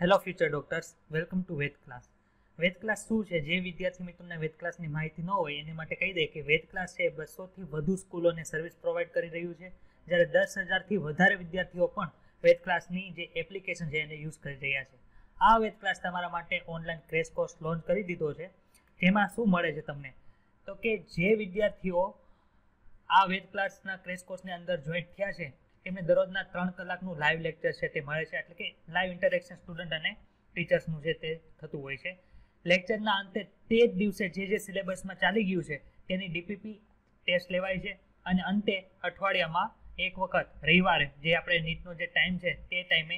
Hello future doctors, welcome to Ved class. Ved class શું છે? જે વિદ્યાર્થી મિત્રોને વેદ ક્લાસની માહિતી ન હોય એની માટે કહી દે કે વેદ ક્લાસ છે 200થી વધુ સ્કૂલોને સર્વિસ પ્રોવાઈડ કરી રહ્યું છે, જ્યારે 10,000થી વધારે વિદ્યાર્થીઓ પણ વેદ ક્લાસની જે એપ્લિકેશન છે એને યુઝ કરી રહ્યા છે. આ વેદ ક્લાસ તમારા માટે ઓનલાઈન ક્રેશ કોર્સ લોન્ચ કરી દીધો છે. જેમાં શું મળે છે તમને? તો કે જે વિદ્યાર્થીઓ આ વેદ ક્લાસના ક્રેશ કોર્સની અંદર જોઈન્ટ થયા છે તેમને દરરોજના 3 કલાકનું લાઈવ લેક્ચર છે તે મળે છે, એટલે કે લાઈવ ઇન્ટરેક્શન સ્ટુડન્ટ અને ટીચર્સનું છે તે થતું હોય છે. લેક્ચરના અંતે તે જ દિવસે જે સિલેબસમાં ચાલી ગયું છે તેની ડીપીપી ટેસ્ટ લેવાય છે અને અંતે અઠવાડિયામાં એક વખત રવિવારે જે આપણે નીટનો જે ટાઈમ છે તે ટાઈમે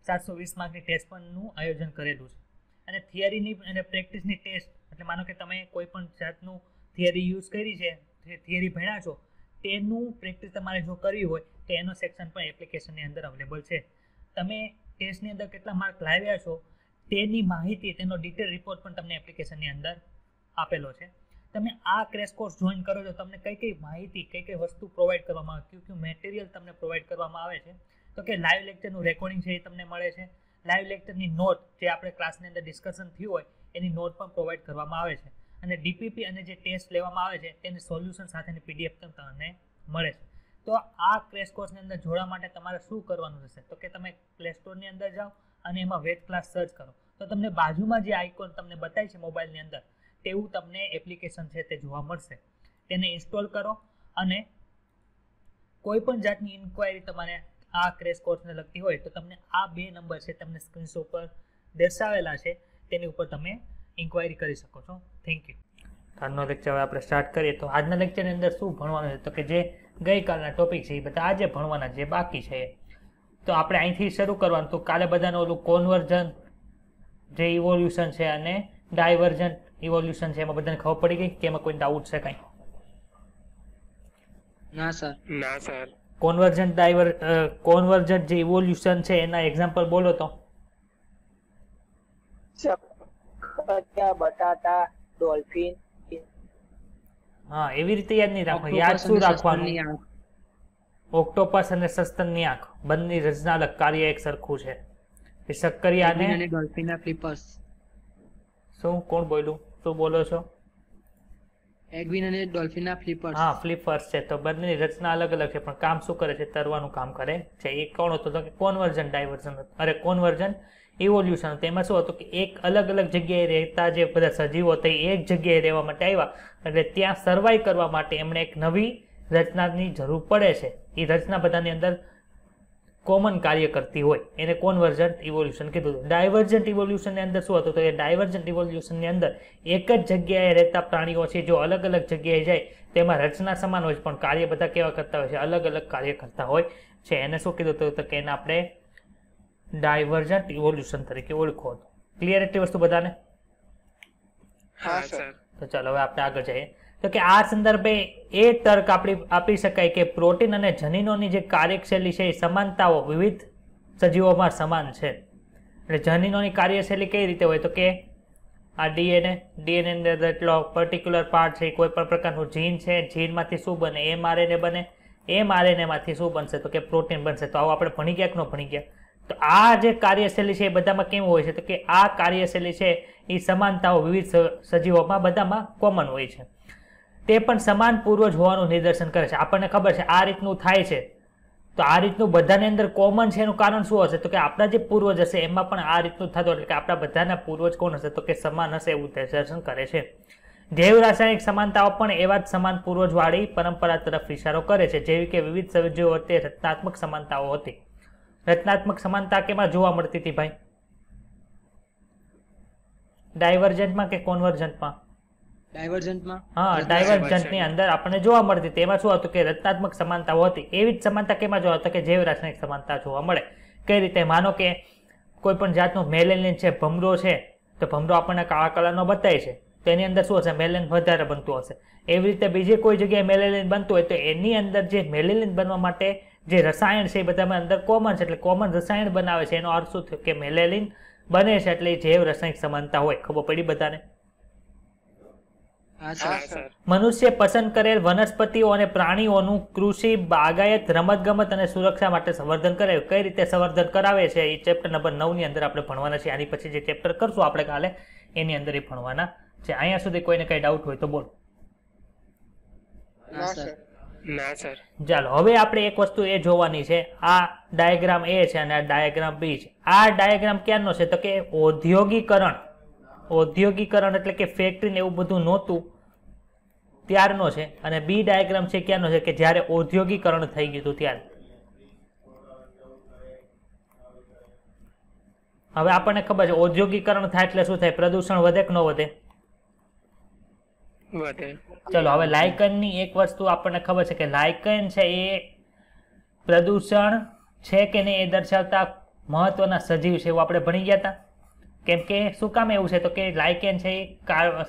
720 માર્કની ટેસ્ટ પણનું આયોજન કરેલું છે. અને થિયરીની અને પ્રેક્ટિસની ટેસ્ટ, એટલે માનો કે તમે કોઈ પણ જાતનું થિયરી યુઝ કરી છે, થિયરી ભણ્યા છો, તેનું પ્રેક્ટિસ તમારે જો કરવી હોય તો એનો સેક્શન પણ એપ્લિકેશનની અંદર અવેલેબલ છે. તમે ટેસ્ટની અંદર કેટલા માર્ક લાવ્યા છો તેની માહિતી, તેનો ડિટેલ રિપોર્ટ પણ તમને એપ્લિકેશનની અંદર આપેલો છે. તમે આ ક્રેશ કોર્સ જોઈન કરો છો, તમને કઈ માહિતી, કઈ વસ્તુ પ્રોવાઈડ કરવામાં આવે, કયું મટીરિયલ તમને પ્રોવાઈડ કરવામાં આવે છે? તો કે લાઈવ લેક્ચરનું રેકોર્ડિંગ છે એ તમને મળે છે. લાઈવ લેક્ચરની નોટ, જે આપણે ક્લાસની અંદર ડિસ્કશન થયું હોય એની નોટ પણ પ્રોવાઈડ કરવામાં આવે છે. અને ડીપીપી અને જે ટેસ્ટ લેવામાં આવે છે તેની સોલ્યુશન સાથેની પીડીએફ પણ તમને મળે છે. તો આ ક્રેશ કોર્સની અંદર જોડવા માટે તમારે શું કરવાનું રહેશે? તો કે તમે પ્લે સ્ટોરની અંદર જાઓ અને એમાં વેદ ક્લાસ સર્ચ કરો તો તમને બાજુમાં જે આઇકોન તમને બતાય છે મોબાઈલની અંદર તેવું તમને એપ્લિકેશન છે તે જોવા મળશે. તેને ઇન્સ્ટોલ કરો અને કોઈ પણ જાતની ઇન્ક્વાયરી તમારે આ ક્રેશ કોર્સને લગતી હોય તો તમને આ 2 નંબર છે તમને સ્ક્રીનશોટ પર દર્શાવેલા છે, તેની ઉપર તમે ઇન્ક્વાયરી કરી શકો છો. Thank you. આજનો લેક્ચર હવે આપણે સ્ટાર્ટ કરીએ. તો આજના લેક્ચરની અંદર શું ભણવાનું છે? તો કે જે ગઈકાલના ટોપિક છે એ બધા આજે ભણવાના જે બાકી છે. તો આપણે અહીંથી શરૂ કરવાનું. તો કાલે બધાને ઓલું કોન્વર્જન જે ઇવોલ્યુશન છે અને ડાયવર્જન્ટ ઇવોલ્યુશન છે એમાં બધાને ખબર પડી ગઈ કે એમાં કોઈ ડાઉટ છે કાંઈ? ના સર. કોન્વર્જન્ટ જે ઇવોલ્યુશન છે એના એક્ઝામ્પલ બોલો તો. બટાટા, ડોલ્ફિન. હા, એવી રીતે યાદ નહીં રાખવાનું. યાદ શું રાખવાનું? ઓક્ટોપસ અને સસ્તનની આંખ બંને રચના અલગ, કાર્ય એક સરખું છે. શક્કરિયા અને ડોલ્ફિનના ફ્લિપર્સ. શું? કોણ બોલ્યું? શું બોલો છો? એગ્વિન અને ડોલ્ફિનના ફ્લિપર્સ. હા, ફ્લિપર્સ છે. તો બંનેની રચના અલગ અલગ છે પણ કામ શું કરે છે? તરવાનું કામ કરે છે. એ કોણ હતો? તો કે કોન્વર્જન્ટ ડાયવર્જન, અરે કોન્વર્જન્ટ ઇવોલ્યુશન. તેમાં શું હતું કે એક અલગ અલગ જગ્યાએ રહેતા જે બધા સજીવો હતા એ એક જગ્યાએ રહેવા માટે આવ્યા, એટલે ત્યાં સર્વાઈવ કરવા માટે એમણે એક નવી રચનાની જરૂર પડે છે. એ રચના બધાની અંદર કોમન કાર્ય કરતી હોય એને કોન્વર્જન્ટ ઇવોલ્યુશન કીધું. ડાયવર્જન્ટ ઇવોલ્યુશનની અંદર શું હતું? તો એ ડાયવર્જન્ટ ઇવોલ્યુશનની અંદર એક જ જગ્યાએ રહેતા પ્રાણીઓ છે જો અલગ અલગ જગ્યાએ જાય તેમાં રચના સમાન હોય છે પણ કાર્ય બધા કેવા કરતા હોય છે? અલગ અલગ કાર્ય કરતા હોય છે. એને શું કીધું હતું? તો કે એને આપણે ડાયવર્જન્ટ ઇવોલ્યુશન તરીકે ઓળખો હતો. ક્લિયર એટલી વસ્તુ બધાને? હા સર. તો ચાલો હવે આપણે આગળ જઈએ. તો કે આ સંદર્ભે એ તર્ક આપી શકાય કે પ્રોટીન અને જનીનોની જે કાર્યશૈલી છે એ સમાનતાઓ વિવિધ સજીવોમાં સમાન છે. એટલે જનીનોની કાર્યશૈલી કઈ રીતે હોય? તો કે આ ડીએનએ ની અંદર એટલો પર્ટિક્યુલર પાર્ટ છે, કોઈ પણ પ્રકારનું જીન છે, જીનમાંથી શું બને? એમઆરએનએ બને. એમઆરએનએ માંથી શું બનશે? તો કે પ્રોટીન બનશે. તો આવું આપણે ભણી ગયા કે ન ભણી ગયા? તો આ જે કાર્યશૈલી છે એ બધામાં કેવું હોય છે? તો કે આ કાર્યશૈલી છે એ સમાનતાઓ વિવિધ સજીવોમાં બધામાં કોમન હોય છે. તે પણ સમાન પૂર્વજ હોવાનું નિદર્શન કરે છે. આપણને ખબર છે આ રીતનું થાય છે, તો આ રીતનું બધાની અંદર કોમન છે એનું કારણ શું હશે? તો કે આપણા જે પૂર્વજ હશે એમાં પણ આ રીતનું થતું, એટલે કે આપણા બધાના પૂર્વજ કોણ હશે? તો કે સમાન હશે એવું નિદર્શન કરે છે. જૈવ રાસાયણિક સમાનતાઓ પણ એવા જ સમાન પૂર્વજવાળી પરંપરા તરફ ઇશારો કરે છે, જેવી કે વિવિધ સજીવો વચ્ચે રચનાત્મક સમાનતાઓ હતી. રચનાત્મક સમાનતા કેમાં જોવા મળતી હતી ભાઈ? ડાયવર્જન્ટમાં કે કોન્વર્જન્ટમાં? ડાયવર્જન્ટમાં. હા, ડાયવર્જન્ટની અંદર આપણને જોવા મળતી. તેમાં શું હતું કે રચનાત્મક સમાનતાઓ હતી. એવી જ સમાનતા કેમાં જોવા? તો કે જૈવ રાસાયણિક સમાનતા જોવા મળે. કઈ રીતે? માનો કે કોઈ પણ જાતનું મેલેનિન છે, ભમરો છે, તો ભમરો આપણને કાળા કલરનો બતાય છે, તો એની અંદર શું હશે? મેલેનિન વધારે બનતું હશે. એવી રીતે બીજી કોઈ જગ્યાએ મેલેનિન બનતું હોય તો એની અંદર જે મેલેનિન બનવા માટે જે રસાયણ છે એ બધામાં અંદર કોમન છે, એટલે કોમન રસાયણ બનાવે છે. એનો અર્થ શું થયો? કે મેલેનિન બને છે, એટલે એ જૈવ રાસાયણિક સમાનતા હોય. ખબર પડી બધાને? હા હા સર. સર. મનુષ્ય પસંદ કરેલ વનસ્પતિઓ અને પ્રાણીઓનું કૃષિ, બાગાયત, રમતગમત અને સુરક્ષા માટે સંવર્ધન કરે. કઈ રીતે સંવર્ધન કરાવે છે એ ચેપ્ટર નંબર 9 ની અંદર આપણે ભણવાના છે. આની પછી જે ચેપ્ટર કરશું આપણે કાલે એની અંદર એ ભણવાના છે. અહીંયા સુધી કોઈને કઈ ડાઉટ હોય તો બોલો. ના સર. ના સર. ચાલો હવે આપણે એક વસ્તુ એ જોવાની છે. આ ડાયાગ્રામ એ છે અને આ ડાયાગ્રામ બી છે. આ ડાયાગ્રામ ક્યારનો છે તો કે ઔદ્યોગિકરણ એટલે કે ફેક્ટરી ને એવું બધું નહોતું ત્યારનો છે. અને બી ડાયાગ્રામ છે ક્યારનો છે કે જ્યારે ઔદ્યોગિકરણ થઈ ગયું હતું ત્યારે. હવે આપણને ખબર છે ઔદ્યોગિકરણ થાય એટલે શું થાય? પ્રદૂષણ વધે કે ન વધે? વધે. ચલો હવે લાયકનની એક વસ્તુ આપણને ખબર છે કે લાયકન છે એ પ્રદૂષણ છે કે નહીં એ દર્શાવતા મહત્વના સજીવ છે એવું આપણે ભણી ગયા હતા. કેમ કે શું કામ એવું છે તો કે લાયકેન છે એ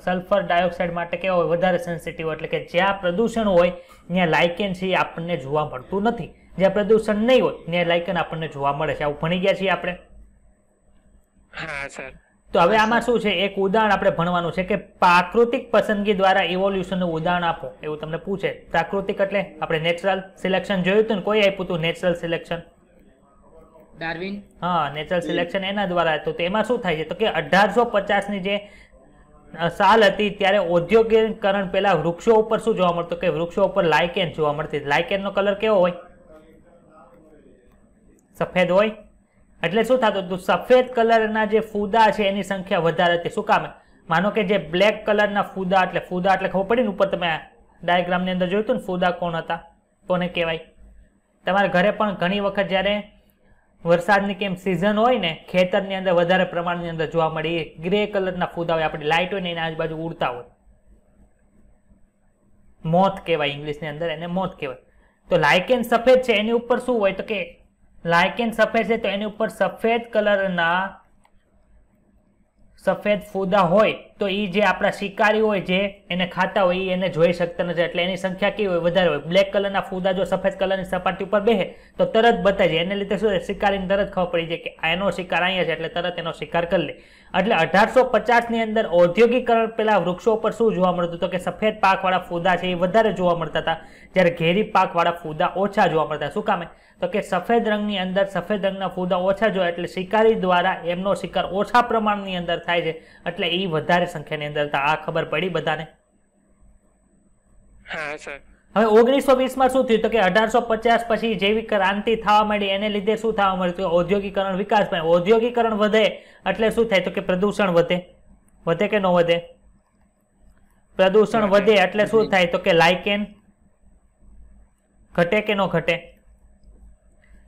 સલ્ફર ડાયોક્સાઇડ માટે કેવા હોય? વધારે સેન્સિટિવ. એટલે કે જ્યાં પ્રદૂષણ હોય ત્યાં લાયકેન છે એ આપણને જોવા મળતું નથી. જ્યાં પ્રદૂષણ નહીં હોય ત્યાં લાયકેન આપણને જોવા મળે છે. આવું ભણી ગયા છીએ આપણે. હા સર. તો હવે આમાં શું છે? એક ઉદાહરણ આપણે ભણવાનું છે કે પ્રાકૃતિક પસંદગી દ્વારા ઇવોલ્યુશનનું ઉદાહરણ આપો એવું તમને પૂછે. પ્રાકૃતિક એટલે આપણે નેચરલ સિલેક્શન જોયું હતું ને? કોઈ આપ્યું હતું નેચરલ સિલેક્શન? ડાર્વિન. હા, નેચરલ સિલેક્શન એના દ્વારા હતું. તો એમાં શું થાય છે તો કે 1850 ની જે સાલ હતી ત્યારે ઔદ્યોગિકરણ પહેલા વૃક્ષો ઉપર શું જોવા મળતું કે વૃક્ષો ઉપર લાયકેન જોવા મળતી. લાયકેનનો કલર કેવો હોય? સફેદ હોય. એટલે શું થતું હતું? સફેદ કલરના જે ફૂદા છે એની સંખ્યા વધારે હતી. શું કામ? માનો કે જે બ્લેક કલરના ફૂદા એટલે ખબર પડી ને ઉપર તમે ડાયાગ્રામની અંદર જોયું હતું ને ફૂદા કોણ હતા, કોને કહેવાય? તમારા ઘરે પણ ઘણી વખત જ્યારે વરસાદની કેમ સિઝન હોય ને ખેતરની અંદર વધારે પ્રમાણની અંદર જોવા મળે એ ગ્રે કલરના ફૂદા હોય, આપણી લાઇટ હોય ને એની આજુબાજુ ઉડતા હોય. મોથ કહેવાય ઇંગ્લિશની અંદર, એને મોથ કહેવાય. તો લાયકેન સફેદ છે એની ઉપર શું હોય તો કે લાયકેન સફેદ છે તો એની ઉપર સફેદ કલરના સફેદ ફૂદા હોય તો એ જે આપણા શિકારી હોય જે એને ખાતા હોય એ એને જોઈ શકતા નથી. એટલે એની સંખ્યા કેવી હોય? વધારે હોય. બ્લેક કલરના ફૂદા જો સફેદ કલરની સપાટી ઉપર બેસે તો તરત બતાવી જાય. એને લીધે શું છે? શિકારીને તરત ખબર પડી જાય કે એનો શિકાર અહીંયા છે એટલે તરત એનો શિકાર કરી લે. એટલે 1850 ની અંદર ઔદ્યોગિકરણ પેલા વૃક્ષો ઉપર શું જોવા મળતું તો કે સફેદ પાકવાળા ફૂદા છે એ વધારે જોવા મળતા હતા, જ્યારે ઘેરી પાકવાળા ફૂદા ઓછા જોવા મળતા. શું કામે? તો કે સફેદ રંગની અંદર સફેદ રંગના ફૂદા ઓછા જોયા એટલે શિકારી દ્વારા એમનો શિકાર ઓછા પ્રમાણની અંદર થાય છે એટલે એ વધારે સંખ્યાની અંદર હતા. આ ખબર પડી બધાને? હા સર. હવે 1920 માં શું થયું તો કે 1850 પછી જેવી ક્રાંતિ થવા માંડી એને લીધે શું થવા મળ્યું? ઔદ્યોગિકરણ વિકાસ પામ્યું. ઔદ્યોગિકરણ વધે એટલે શું થાય તો કે પ્રદૂષણ વધે. વધે કે ન વધે? પ્રદૂષણ વધે એટલે શું થાય તો કે લાયકેન ઘટે કે ન ઘટે?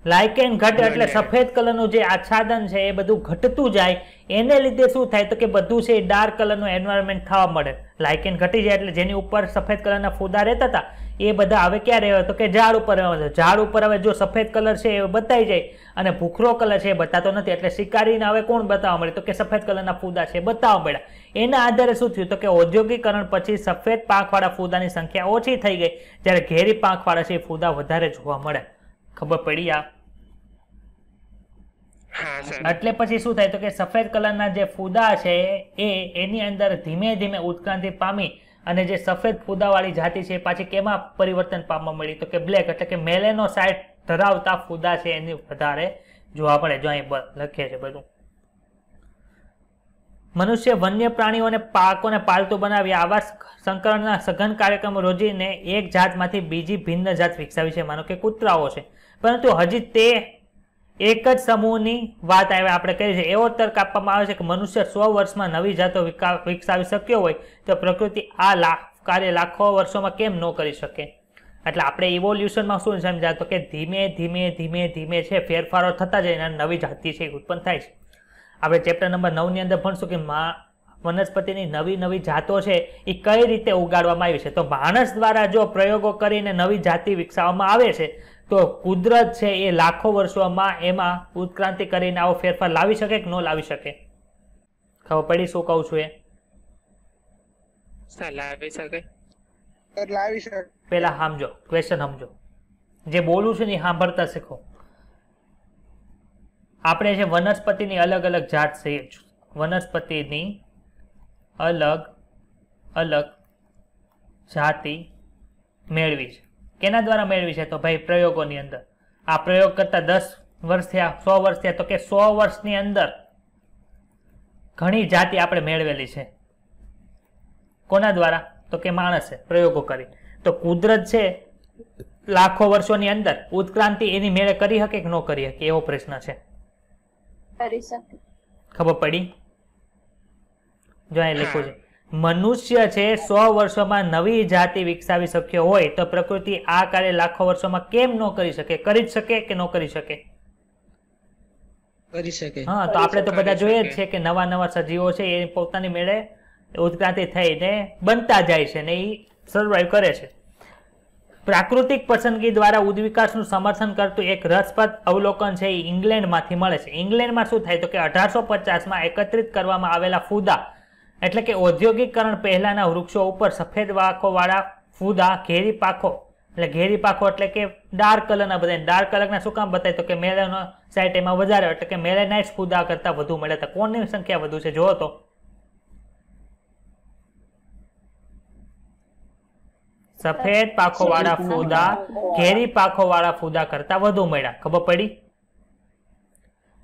લાયકેન ઘટે એટલે સફેદ કલરનું જે આચ્છાદન છે એ બધું ઘટતું જાય. એને લીધે શું થાય તો કે બધું છે ડાર્ક કલરનું એન્વાયરમેન્ટ થવા મળે. લાયકેન ઘટી જાય એટલે જેની ઉપર સફેદ કલરના ફૂદા રહેતા હતા એ બધા હવે ક્યાં રહેવા તો કે ઝાડ ઉપર રહેવા. ઝાડ ઉપર હવે જો સફેદ કલર છે એ બતાઈ જાય અને ભૂખરો કલર છે એ બતાતો નથી એટલે શિકારીને હવે કોણ બતાવવા મળે તો કે સફેદ કલરના ફૂદા છે એ બતાવવા મળ્યા. એના આધારે શું થયું તો કે ઔદ્યોગિકરણ પછી સફેદ પાંખવાળા ફૂદાની સંખ્યા ઓછી થઈ ગઈ, જ્યારે ઘેરી પાંખવાળા છે એ ફૂદા વધારે જોવા મળે. ખબર પડી? આ એટલે પછી શું થાય તો કે સફેદ કલરના જે ફૂદા છે એની અંદર ધીમે ધીમે ઉત્ક્રાંતિ પામી અને જે સફેદ ફૂદાવાળી જાતિ છે પાછી કેમાં પરિવર્તન પામવા મળી તો કે બ્લેક એટલે કે મેલેનોસાઇટ ધરાવતા ફૂદા છે એની વધારે જોવા મળે. જો અહીં લખે છે બધું. મનુષ્ય વન્ય પ્રાણીઓને પાકોને પાલતુ બનાવી આવા સંકરણના સઘન કાર્યક્રમો રોજીને એક જાતમાંથી બીજી ભિન્ન જાત વિકસાવી છે. માનો કે કૂતરાઓ છે, પરંતુ હજી તે એક જ સમૂહની વાત આપણે કરી છે. એવો તર્ક આપવામાં આવે છે કે મનુષ્ય 100 વર્ષમાં નવી જાતો વિકસાવી શક્યો હોય તો પ્રકૃતિ આ કાર્ય લાખો વર્ષોમાં કેમ ન કરી શકે? એટલે આપણે ઇવોલ્યુશનમાં શું સમજાય તો કે ધીમે ધીમે ધીમે ધીમે છે ફેરફારો થતા જાય અને નવી જાતિ છે ઉત્પન્ન થાય છે. આપણે ચેપ્ટર નંબર 9 ની અંદર ભણશું કે વનસ્પતિની નવી નવી જાતો છે એ કઈ રીતે ઉગાડવામાં આવી છે. તો માણસ દ્વારા જો પ્રયોગો કરીને નવી જાતિ વિકસાવવામાં આવે છે તો કુદરત છે એ લાખો વર્ષોમાં એમાં ઉત્ક્રાંતિ કરીને આવો ફેરફાર લાવી શકે કે ન લાવી શકે? ખબર પડી શું કહું છું? લાવી શકે. પેલા સમજો, ક્વેશ્ચન સમજો. જે બોલું છું ને એ સાંભળતા શીખો. આપણે છે વનસ્પતિની અલગ અલગ જાત છે, વનસ્પતિની અલગ અલગ જાતિ મેળવી છે. કેના દ્વારા મેળવી છે? તો ભાઈ પ્રયોગોની અંદર. આ પ્રયોગ કરતા 10 વર્ષ થયા, 100 વર્ષ થયા, તો કે 100 વર્ષની અંદર ઘણી જાતિ આપણે મેળવેલી છે. કોના દ્વારા? તો કે માણસે પ્રયોગો કરી. તો કુદરત છે લાખો વર્ષોની અંદર ઉત્ક્રાંતિ એની મેળે કરી શકે કે ન કરી શકે, એવો પ્રશ્ન છે. કરી શકે. ખબર પડી? જો અહીં લખ્યું છે મનુષ્ય છે 100 વર્ષોમાં નવી જાતિ વિકસાવી શક્યો હોય તો પ્રકૃતિ આ કાર્ય લાખો વર્ષોમાં કેમ ન કરી શકે? કરી જ શકે કે ન કરી શકે? કરી શકે. હા, તો આપણે તો બધા જોઈએ જ છે કે નવા નવા સજીવો છે એ પોતાની મેળે ઉત્ક્રાંતિ થઈને બનતા જાય છે ને એ સર્વાઈવ કરે છે. પ્રાકૃતિક પસંદગી દ્વારા ઉદ્વિકાસનું સમર્થન કરતું એક રસપ્રદ અવલોકન છે એ ઇંગ્લેન્ડમાંથી મળે છે. ઇંગ્લેન્ડમાં શું થાય? તો કે 1850માં એકત્રિત કરવામાં આવેલા ફૂદા એટલે કે ઔદ્યોગિકરણ પહેલાના વૃક્ષો ઉપર સફેદ વાંકો વાળા ફૂદા ઘેરી પાખો એટલે કે ડાર્ક કલરના બધા. ડાર્ક કલરના શું કામ બતાય? તો કે મેલેનોસાઇટ એમાં વધારે એટલે કે મેલેનાઇટ્સ ફૂદા કરતા વધુ મળે. તો કોની સંખ્યા વધુ છે જોવો તો? સફેદ પાખો વાળા ફૂદા ઘેરી પાખો વાળા ફૂદા કરતા વધુ મળ્યા. ખબર પડી?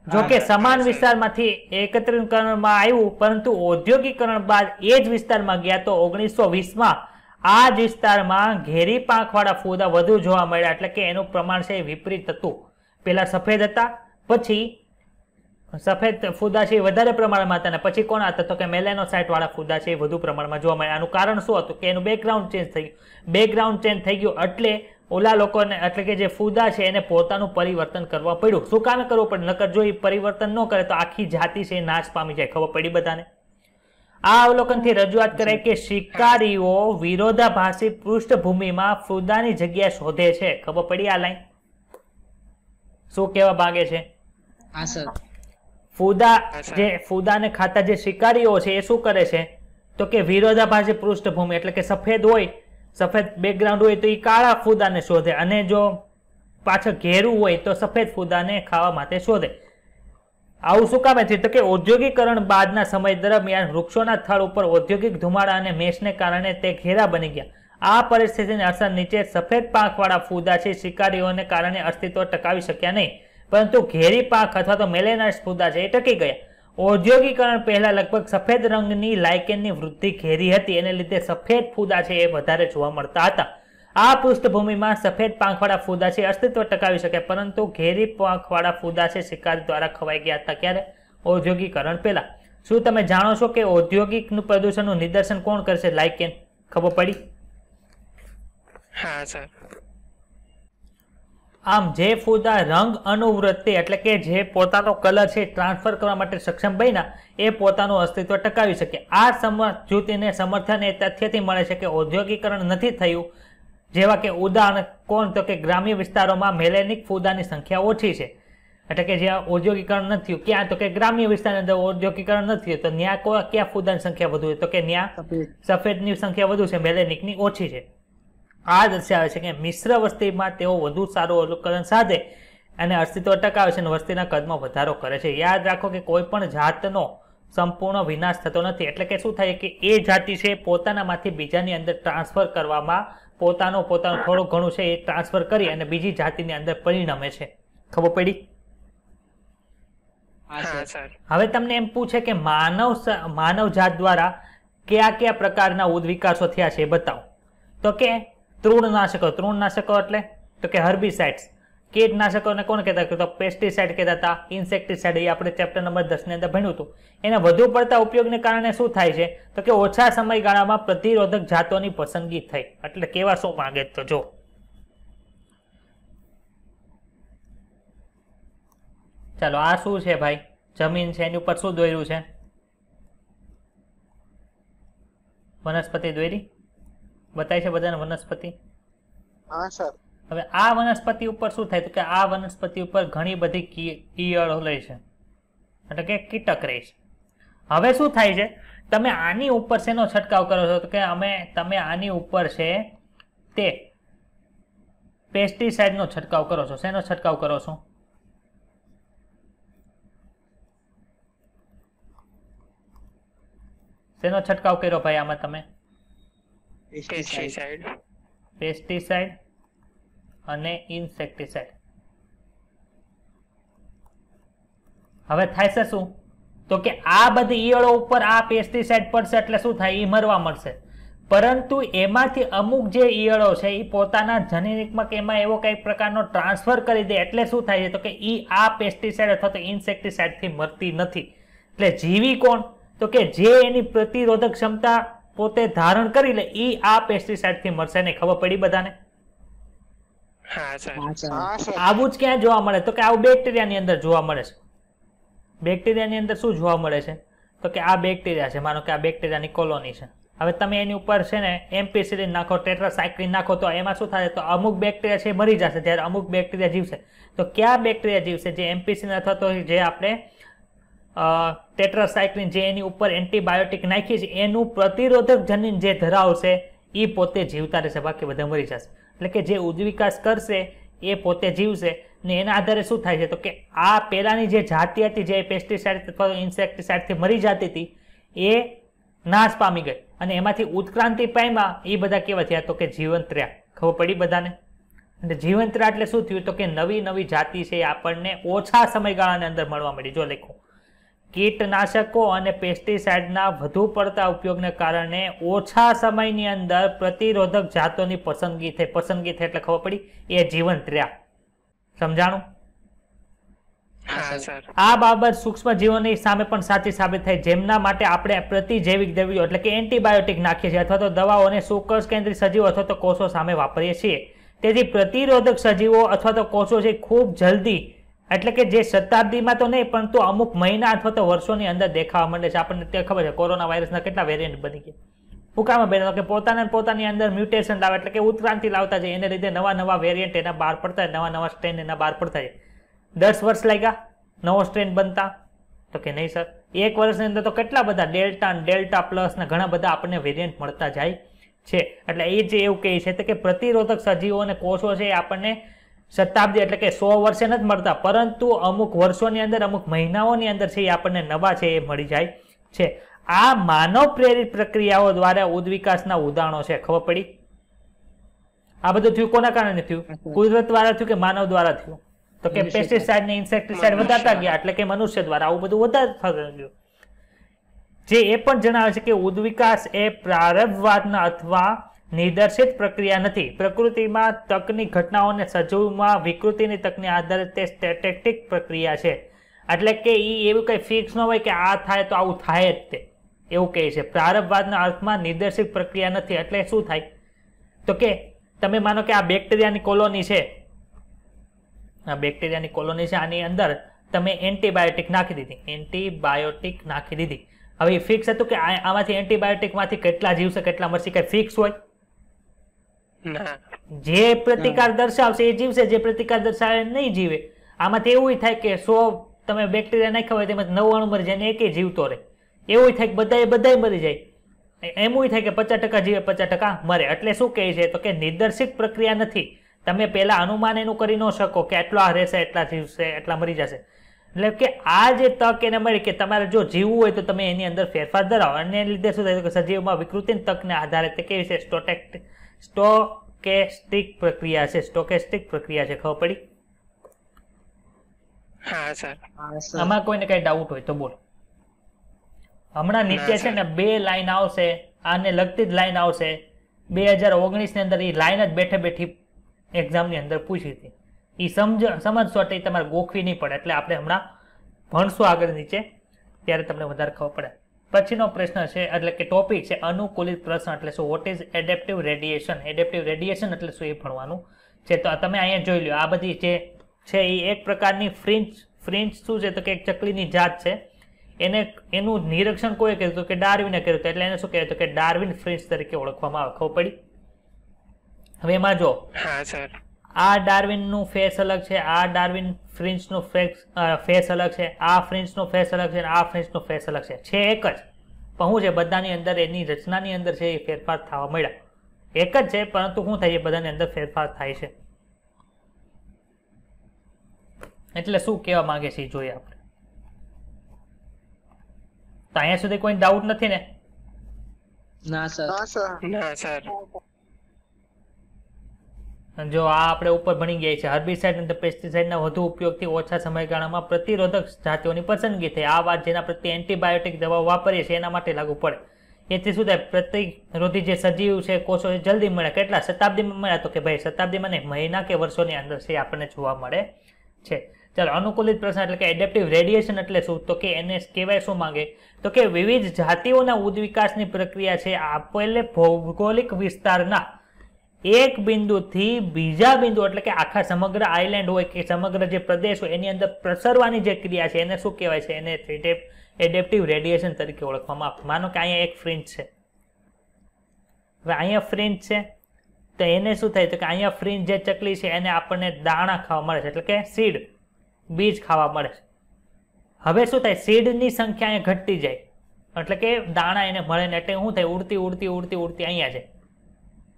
જો કે સમાન વિસ્તારમાંથી એકત્રીકરણમાં આવ્યું, પરંતુ ઔદ્યોગિકરણ બાદ એ જ વિસ્તારમાં ગયા તો 1920માં આ જ વિસ્તારમાં ઘેરી પાંખવાળા ફૂદા વધુ જોવા મળ્યા. એટલે કે એનું પ્રમાણ છે વિપરીત હતું. પેલા સફેદ હતા, પછી સફેદ ફૂદા છે વધારે પ્રમાણમાં હતા, અને પછી કોણ હતા? તો કે મેલેનોસાઇટ વાળા ફૂદા છે વધુ પ્રમાણમાં જોવા મળ્યા. આનું કારણ શું હતું? કે એનું બેકગ્રાઉન્ડ ચેન્જ થઈ ગયું. બેકગ્રાઉન્ડ ચેન્જ થઈ ગયું એટલે ઓલા લોકોને એટલે કે જે ફૂદા છે એને પોતાનું પરિવર્તન કરવા પડ્યું. શું કામે કરવું પડે? નકર જો એ પરિવર્તન ન કરે તો આખી જાતિ છે નાશ પામી જાય. ખબર પડી બધાને? આ અવલોકનથી રજૂઆત કરાય કે શિકારીઓ વિરોધાભાસી પૃષ્ઠભૂમિમાં ફૂદાની જગ્યા શોધે છે. ખબર પડી આ લાઈન? શું કહેવા માંગે છે? હા સર. ફૂદાને ખાતા જે શિકારીઓ છે એ શું કરે છે? તો કે વિરોધાભાસી પૃષ્ઠભૂમિ એટલે કે સફેદ હોય, સફેદ બેકગ્રાઉન્ડ હોય તો એ કાળા ફૂદાને શોધે, અને જો પાછળ ઘેરું હોય તો સફેદ ફૂદાને ખાવા માટે શોધે. આવું શું કામે છે? તો કે ઔદ્યોગિકરણ બાદના સમય દરમિયાન વૃક્ષોના થડ ઉપર ઔદ્યોગિક ધુમાડા અને મેષને કારણે તે ઘેરા બની ગયા. આ પરિસ્થિતિની અસર નીચે સફેદ પાંખવાળા ફૂદા છે શિકારીઓને કારણે અસ્તિત્વ ટકાવી શક્યા નહીં, પરંતુ ઘેરી પાંખ અથવા તો મેલેનાઇટ્સ ફૂદા છે એ ટકી ગયા. ઔદ્યોગિકરણ પહેલા લગભગ સફેદ રંગની લાઇકેનની વૃદ્ધિ ઘેરી હતી, એને લીધે સફેદ ફૂદા છે એ વધારે જોવા મળતા હતા. આ પૃષ્ઠભૂમિમાં સફેદ પાંખવાળા ફૂદા છે અસ્તિત્વ ટકાવી શકે, પરંતુ ઘેરી પાંખવાળા ફૂદા છે શિકાર દ્વારા ખવાઈ ગયા હતા. ક્યારે? ઔદ્યોગિકરણ પહેલા. શું તમે જાણો છો કે ઔદ્યોગિક પ્રદૂષણનું નિદર્શન કોણ કરશે? લાઇકેન. ખબર પડી? હા સર. આમ જે ફૂદા રંગ અનુવૃત્તિ એટલે કે જે પોતાનો કલર છે ટ્રાન્સફર કરવા માટે સક્ષમ બન્યા એ પોતાનું અસ્તિત્વ ટકાવી શકે. આ સમજૂતીને સમર્થન એ તથ્યથી મળે છે કે ઔદ્યોગિકરણ નથી થયું, જેવા કે ઉદાહરણ કોણ? તો કે ગ્રામ્ય વિસ્તારોમાં મેલેનિક ફૂદાની સંખ્યા ઓછી છે. એટલે કે જ્યાં ઔદ્યોગિકરણ નથી થયું, ક્યાં? તો કે ગ્રામ્ય વિસ્તારની અંદર ઔદ્યોગિકરણ નથી થયું, તો ત્યાં ક્યાં ફૂદાની સંખ્યા વધુ છે? તો કે ત્યાં સફેદની સંખ્યા વધુ છે, મેલેનિકની ઓછી છે. આ દર્શાવે છે કે મિશ્ર વસ્તીમાં તેઓ વધુ સારું અનુકરણ સાધે અને અસ્તિત્વ ટકાવે છે અને વસ્તીના કદમાં વધારો કરે છે. યાદ રાખો કે કોઈ પણ જાતનો સંપૂર્ણ વિનાશ થતો નથી. એટલે કે શું થાય કે એ જાતિ છે પોતાનામાંથી બીજાની અંદર ટ્રાન્સફર કરવામાં પોતાનું થોડું ઘણું છે એ ટ્રાન્સફર કરી અને બીજી જાતિની અંદર પરિણમે છે. ખબર પડી? હા સર. હવે તમને એમ પૂછે કે માનવ જાત દ્વારા કયા કયા પ્રકારના ઉદ્વિકાસો થયા છે એ બતાવો. તો કે તૃણનાશકો એટલે તો કે હર્બિસાઇડ્સ. કીટનાશકોને કોણ કહેતા? તો પેસ્ટિસાઇડ કહેતા હતા, ઇન્સેક્ટિસાઇડ. એ આપણે ચેપ્ટર નંબર 10 ની અંદર ભણ્યું હતું. એના વધુ પડતા ઉપયોગને કારણે શું થાય છે? તો કે ઓછા સમયગાળામાં પ્રતિરોધક જાતોની પસંદગી થઈ. એટલે કેવા શું માંગે? તો જો ચાલો આ શું છે ભાઈ? જમીન છે, એની ઉપર શું દોર્યું છે? વનસ્પતિ દોરી બતાય છે બધાને વનસ્પતિ. હા સર. હવે આ વનસ્પતિ ઉપર શું થાય? તો કે આ વનસ્પતિ ઉપર ઘણી બધી ઈયળો રહે છે, એટલે કે કીટક રહે છે. હવે શું થાય છે? તમે આની ઉપર શેનો છંટકાવ કરો છો? તો કે તમે આની ઉપર છે તે પેસ્ટિસાઇડનો છંટકાવ કરો છો. શેનો છંટકાવ કરો છો? શેનો છંટકાવ કર્યો ભાઈ આમાં તમે? પેસ્ટિસાઇડ. પેસ્ટિસાઇડ અને ઇન્સેક્ટિસાઇડ. હવે થાય છે શું? તો કે આ બધી ઈયળો ઉપર આ પેસ્ટિસાઇડ પડશે એટલે શું થાય? એ મરવા મળશે. પરંતુ એમાંથી અમુક જે ઈયળો છે એ પોતાના જનનિકમાં કે એમાં એવો કઈ પ્રકારનો ટ્રાન્સફર કરી દે એટલે શું થાય છે? તો કે એ આ પેસ્ટિસાઇડ અથવા તો ઇન્સેક્ટિસાઇડથી મરતી નથી. એટલે જીવી કોણ? તો કે જે એની પ્રતિરોધક ક્ષમતા પોતે ધારણ કરી લે એ આ પેસ્ટિસાઇડથી મરશે નહીં. ખબર પડી બધાને? હા સર. હા સર. આવું જ ક્યાં જોવા મળે? તો કે આવું બેક્ટેરિયાની અંદર જોવા મળે છે. બેક્ટેરિયાની અંદર શું જોવા મળે છે? તો કે આ બેક્ટેરિયા છે, માનો કે આ બેક્ટેરિયાની કોલોની છે. હવે તમે એની ઉપર છે ને એમ્પિસિલિન નાખો, ટેટ્રાસાયક્લિન નાખો તો એમાં શું થાય? તો અમુક બેક્ટેરિયા છે મરી જશે, જ્યારે અમુક બેક્ટેરિયા જીવશે. તો કયા બેક્ટેરિયા જીવશે? જે એમ્પિસિલિન અથવા તો જે આપણે ટેટ્રાસાયક્લિન જે એની ઉપર એન્ટીબાયોટિક નાખી છે એનું પ્રતિરોધક જનીન જે ધરાવશે એ પોતે જીવતા રહેશે, બાકી બધા મરી જશે. એટલે કે જે ઉદ્વિકાસ કરશે એ પોતે જીવશે ને એના આધારે શું થાય છે? તો કે આ પહેલાની જે જાતિ હતી જે પેસ્ટિસાઇડ અથવા ઇન્સેક્ટિસાઇડથી મરી જતી હતી એ નાશ પામી ગઈ અને એમાંથી ઉત્ક્રાંતિ પામ્યા એ બધા કેવા થયા? તો કે જીવંત રહ્યા. ખબર પડી બધાને? અને જીવંત રહ્યા એટલે શું થયું? તો કે નવી નવી જાતિ છે એ આપણને ઓછા સમયગાળાની અંદર મળવા મળી. જો લખો, કીટનાશકો અને પેસ્ટિસાઇડના વધુ પડતા ઉપયોગને કારણે ઓછા સમયની અંદર પ્રતિરોધક જાતોની પસંદગી થઈ. પસંદગી થઈ એટલે ખબર પડી એ જીવંત રહ્યા. સમજાણું? હા સર. આ બાબત સૂક્ષ્મ જીવોની સામે પણ સાચી સાબિત થઈ, જેમના માટે આપણે પ્રતિજૈવિક દ્રવ્યો એટલે કે એન્ટીબાયોટિક નાખીએ છીએ અથવા તો દવાઓને સુકોષ કેન્દ્રિત સજીવો અથવા તો કોષો સામે વાપરીએ છીએ. તેથી પ્રતિરોધક સજીવો અથવા તો કોષો છે ખૂબ જલ્દી, એટલે કે જે શતાબ્દીમાં તો નહીં પરંતુ અમુક મહિના અથવા તો વર્ષોની અંદર દેખાવા માંડે છે. આપણને તે ખબર છે કોરોના વાયરસના કેટલા વેરિયન્ટ બની ગયા. હુકામાં બેનો કે પોતાની અંદર મ્યુટેશન લાવે એટલે કે ઉત્ક્રાંતિ લાવતા જાય, એને લીધે નવા નવા વેરિયન્ટ એના બહાર પડતા જાય, નવા નવા સ્ટ્રેન એના બહાર પડતા જાય. 10 વર્ષ લાગ્યા નવો સ્ટ્રેન બનતા? તો કે નહીં સર, 1 વર્ષની અંદર તો કેટલા બધા ડેલ્ટા પ્લસ ને ઘણા બધા આપણને વેરિયન્ટ મળતા જાય છે. એટલે એ જે એવું કહે છે કે પ્રતિરોધક સજીવો અને કોષો છે એ આપણને શતાબ્દી એટલે કે 100 વર્ષે નથી મળતા, પરંતુ અમુક વર્ષોની અંદર અમુક મહિનાઓની અંદર છે એ આપણને નવા છે એ મળી જાય છે. આ માનવ પ્રેરિત પ્રક્રિયાઓ દ્વારા ઉદ્વિકાસના ઉદાહરણો છે. ખબર પડી? આ બધું થયું કોના કારણે થયું? કુદરત દ્વારા થયું કે માનવ દ્વારા થયું? તો કે પેસ્ટિસાઇડ ને ઇન્સેક્ટિસાઇડ વધારતા ગયા એટલે કે મનુષ્ય દ્વારા આવું બધું વધારતા ગયું. જે એ પણ જણાવે છે કે ઉદ્વિકાસ એ પ્રારંભવાદના અથવા નિર્દેશિત પ્રક્રિયા નથી. પ્રકૃતિમાં તકની ઘટનાઓને સજીવમાં વિકૃતિની તકને આધારે તે સ્ટેટિક પ્રક્રિયા છે. એટલે કે એ એવું કઈ ફિક્સ ન હોય કે આ થાય તો આવું થાય જ તે, એવું કહે છે. પ્રારંભવાદના અર્થમાં નિર્દેશિત પ્રક્રિયા નથી. એટલે શું થાય? તો કે તમે માનો કે આ બેક્ટેરિયાની કોલોની છે, આ બેક્ટેરિયાની કોલોની છે, આની અંદર તમે એન્ટીબાયોટિક નાખી દીધી. હવે ફિક્સ હતું કે આમાંથી એન્ટીબાયોટિકમાંથી કેટલા જીવશે કેટલા મરશે? કઈ ફિક્સ હોય? જે પ્રતિકાર દર્શાવશે એ જીવશે, જે પ્રતિકાર દર્શાવે નહીં જીવે. આમાંથી એવું થાય કે 100 તમે બેક્ટેરિયા નાખ્યા હોય તેમાં 99 મરી જાય ને એકે જીવતો રહે. એવું થાય કે બધાય મરી જાય. એમ થાય કે 50% જીવે 50% મરે. એટલે શું કહે છે? તો કે નિર્દેશિત પ્રક્રિયા નથી. તમે પહેલા અનુમાન એનું કરી ન શકો કે એટલા રહેશે, એટલા જીવશે, એટલા મરી જશે. એટલે કે આ જે તક એને મળી કે તમારે જો જીવવું હોય તો તમે એની અંદર ફેરફાર ધરાવો, અને એને લીધે શું થાય કે સજીવમાં વિકૃતિની તકને આધારે તે કેવી છે? સ્ટોકેસ્ટિક પ્રક્રિયા છે. સ્ટોકેસ્ટિક પ્રક્રિયા છે. ખબર પડી? હા સર. આમાં કોઈને કઈ ડાઉટ હોય તો બોલો. હમણાં નીચે છે ને 2 લાઈન આવશે, આને લગતી જ લાઈન આવશે. 2019 ની અંદર એ લાઈન જ બેઠી એક્ઝામની અંદર પૂછી હતી. એ સમજશો એટલે તમારે ગોખવી નહીં પડે. એટલે આપણે હમણાં ભણશું આગળ નીચે ત્યારે તમને વધારે ખબર પડે. પછીનો પ્રશ્ન છે એટલે કે ટોપિક છે અનુકૂલિત પ્રશ્ન. એટલે શું? What is adaptive radiation? Adaptive radiation એટલે શું એ ભણવાનું છે. તો તમે અહીંયા જોઈ લો, આ બધી જે છે એ એક પ્રકારની ફ્રિન્જ શું છે? તો કે એક ચકલીની જાત છે. એનું નિરીક્ષણ કોઈ કર્યું હતું? કે ડાર્વિને કર્યું હતું. એટલે એને શું કહેવાય? તો કે ડાર્વિન ફ્રિન્જ તરીકે ઓળખવામાં આવે. ખબર પડી? હવે એમાં જો, હા સર. આ ડાર્વિનનું ફેસ અલગ છે, આ ડાર્વિન ફ્રિન્જનું ફેસ અલગ છે, આ ફ્રિન્જનું ફેસ અલગ છે, આ ફ્રિન્જનું ફેસ અલગ છે. છે એક જ, પણ શું છે? બધાની અંદર એની રચનાની અંદર છે એ ફેરફાર થવા મળ્યા. એક જ છે પરંતુ શું થાય? બધાની અંદર ફેરફાર થાય છે. એટલે શું કહેવા માંગે છે એ જોઈએ આપણે. તો અહીંયા સુધી કોઈ ડાઉટ નથી ને? ના સર. ના સર. ના સર. જો આ આપણે ઉપર ભણી ગયા છે હર્બિસાઇડ અને પેસ્ટિસાઇડના વધુ ઉપયોગથી ઓછા સમયગાળામાં પ્રતિરોધક જાતિઓની પસંદગી થઈ. આ વાત જેના પ્રત્યે એન્ટીબાયોટિક દવાઓ વાપરીએ છીએ એના માટે લાગુ પડે. એથી શું થાય, પ્રતિરોધી જે સજીવ છે કોષો એ જલ્દી મળે. કેટલા શતાબ્દીમાં મળ્યા? તો કે ભાઈ શતાબ્દીમાં નહીં, મહિના કે વર્ષોની અંદર છે આપણને જોવા મળે છે. ચાલો, અનુકૂલિત પ્રસાર એટલે કે એડેપ્ટિવ રેડિયેશન એટલે શું? તો કે એને કહેવાય શું માંગે? તો કે વિવિધ જાતિઓના ઉદ્વિકાસની પ્રક્રિયા છે આપેલ ભૌગોલિક વિસ્તારના એક બિંદુથી બીજા બિંદુ એટલે કે આખા સમગ્ર આઇલેન્ડ હોય કે સમગ્ર જે પ્રદેશ હોય એની અંદર પ્રસરવાની જે ક્રિયા છે એને શું કહેવાય છે? એને એડેપ્ટિવ રેડિયેશન તરીકે ઓળખવામાં આવે. માનો કે અહીંયા એક ફ્રિન્જ છે, હવે અહીંયા ફ્રિન્જ છે તો એને શું થાય? તો કે અહીંયા ફ્રિન્જ જે ચકલી છે એને આપણને દાણા ખાવા મળે છે, એટલે કે સીડ, બીજ ખાવા મળે છે. હવે શું થાય? સીડની સંખ્યા અહીંયા ઘટતી જાય, એટલે કે દાણા એને મળે ને એટલે શું થાય? ઉડતી ઉડતી ઉડતી ઉડતી અહીંયા જાય.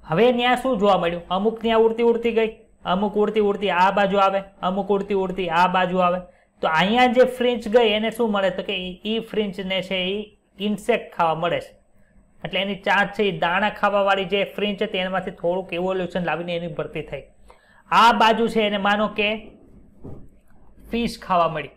હવે ત્યાં શું જોવા મળ્યું? અમુક ત્યાં ઉડતી ઉડતી ગઈ, અમુક ઉડતી ઉડતી આ બાજુ આવે, અમુક ઉડતી ઉડતી આ બાજુ આવે. તો અહીંયા જે ફ્રિન્જ ગઈ એને શું મળે? તો કે ઈ ફ્રિન્જને છે એ ઇન્સેક્ટ ખાવા મળે છે, એટલે એની ચાંચ છે એ દાણા ખાવા વાળી જે ફ્રિન્જ હતી એનામાંથી થોડુંક ઇવોલ્યુશન લાવીને એની ભરતી થઈ. આ બાજુ છે એને માનો કે ફિશ ખાવા મળી,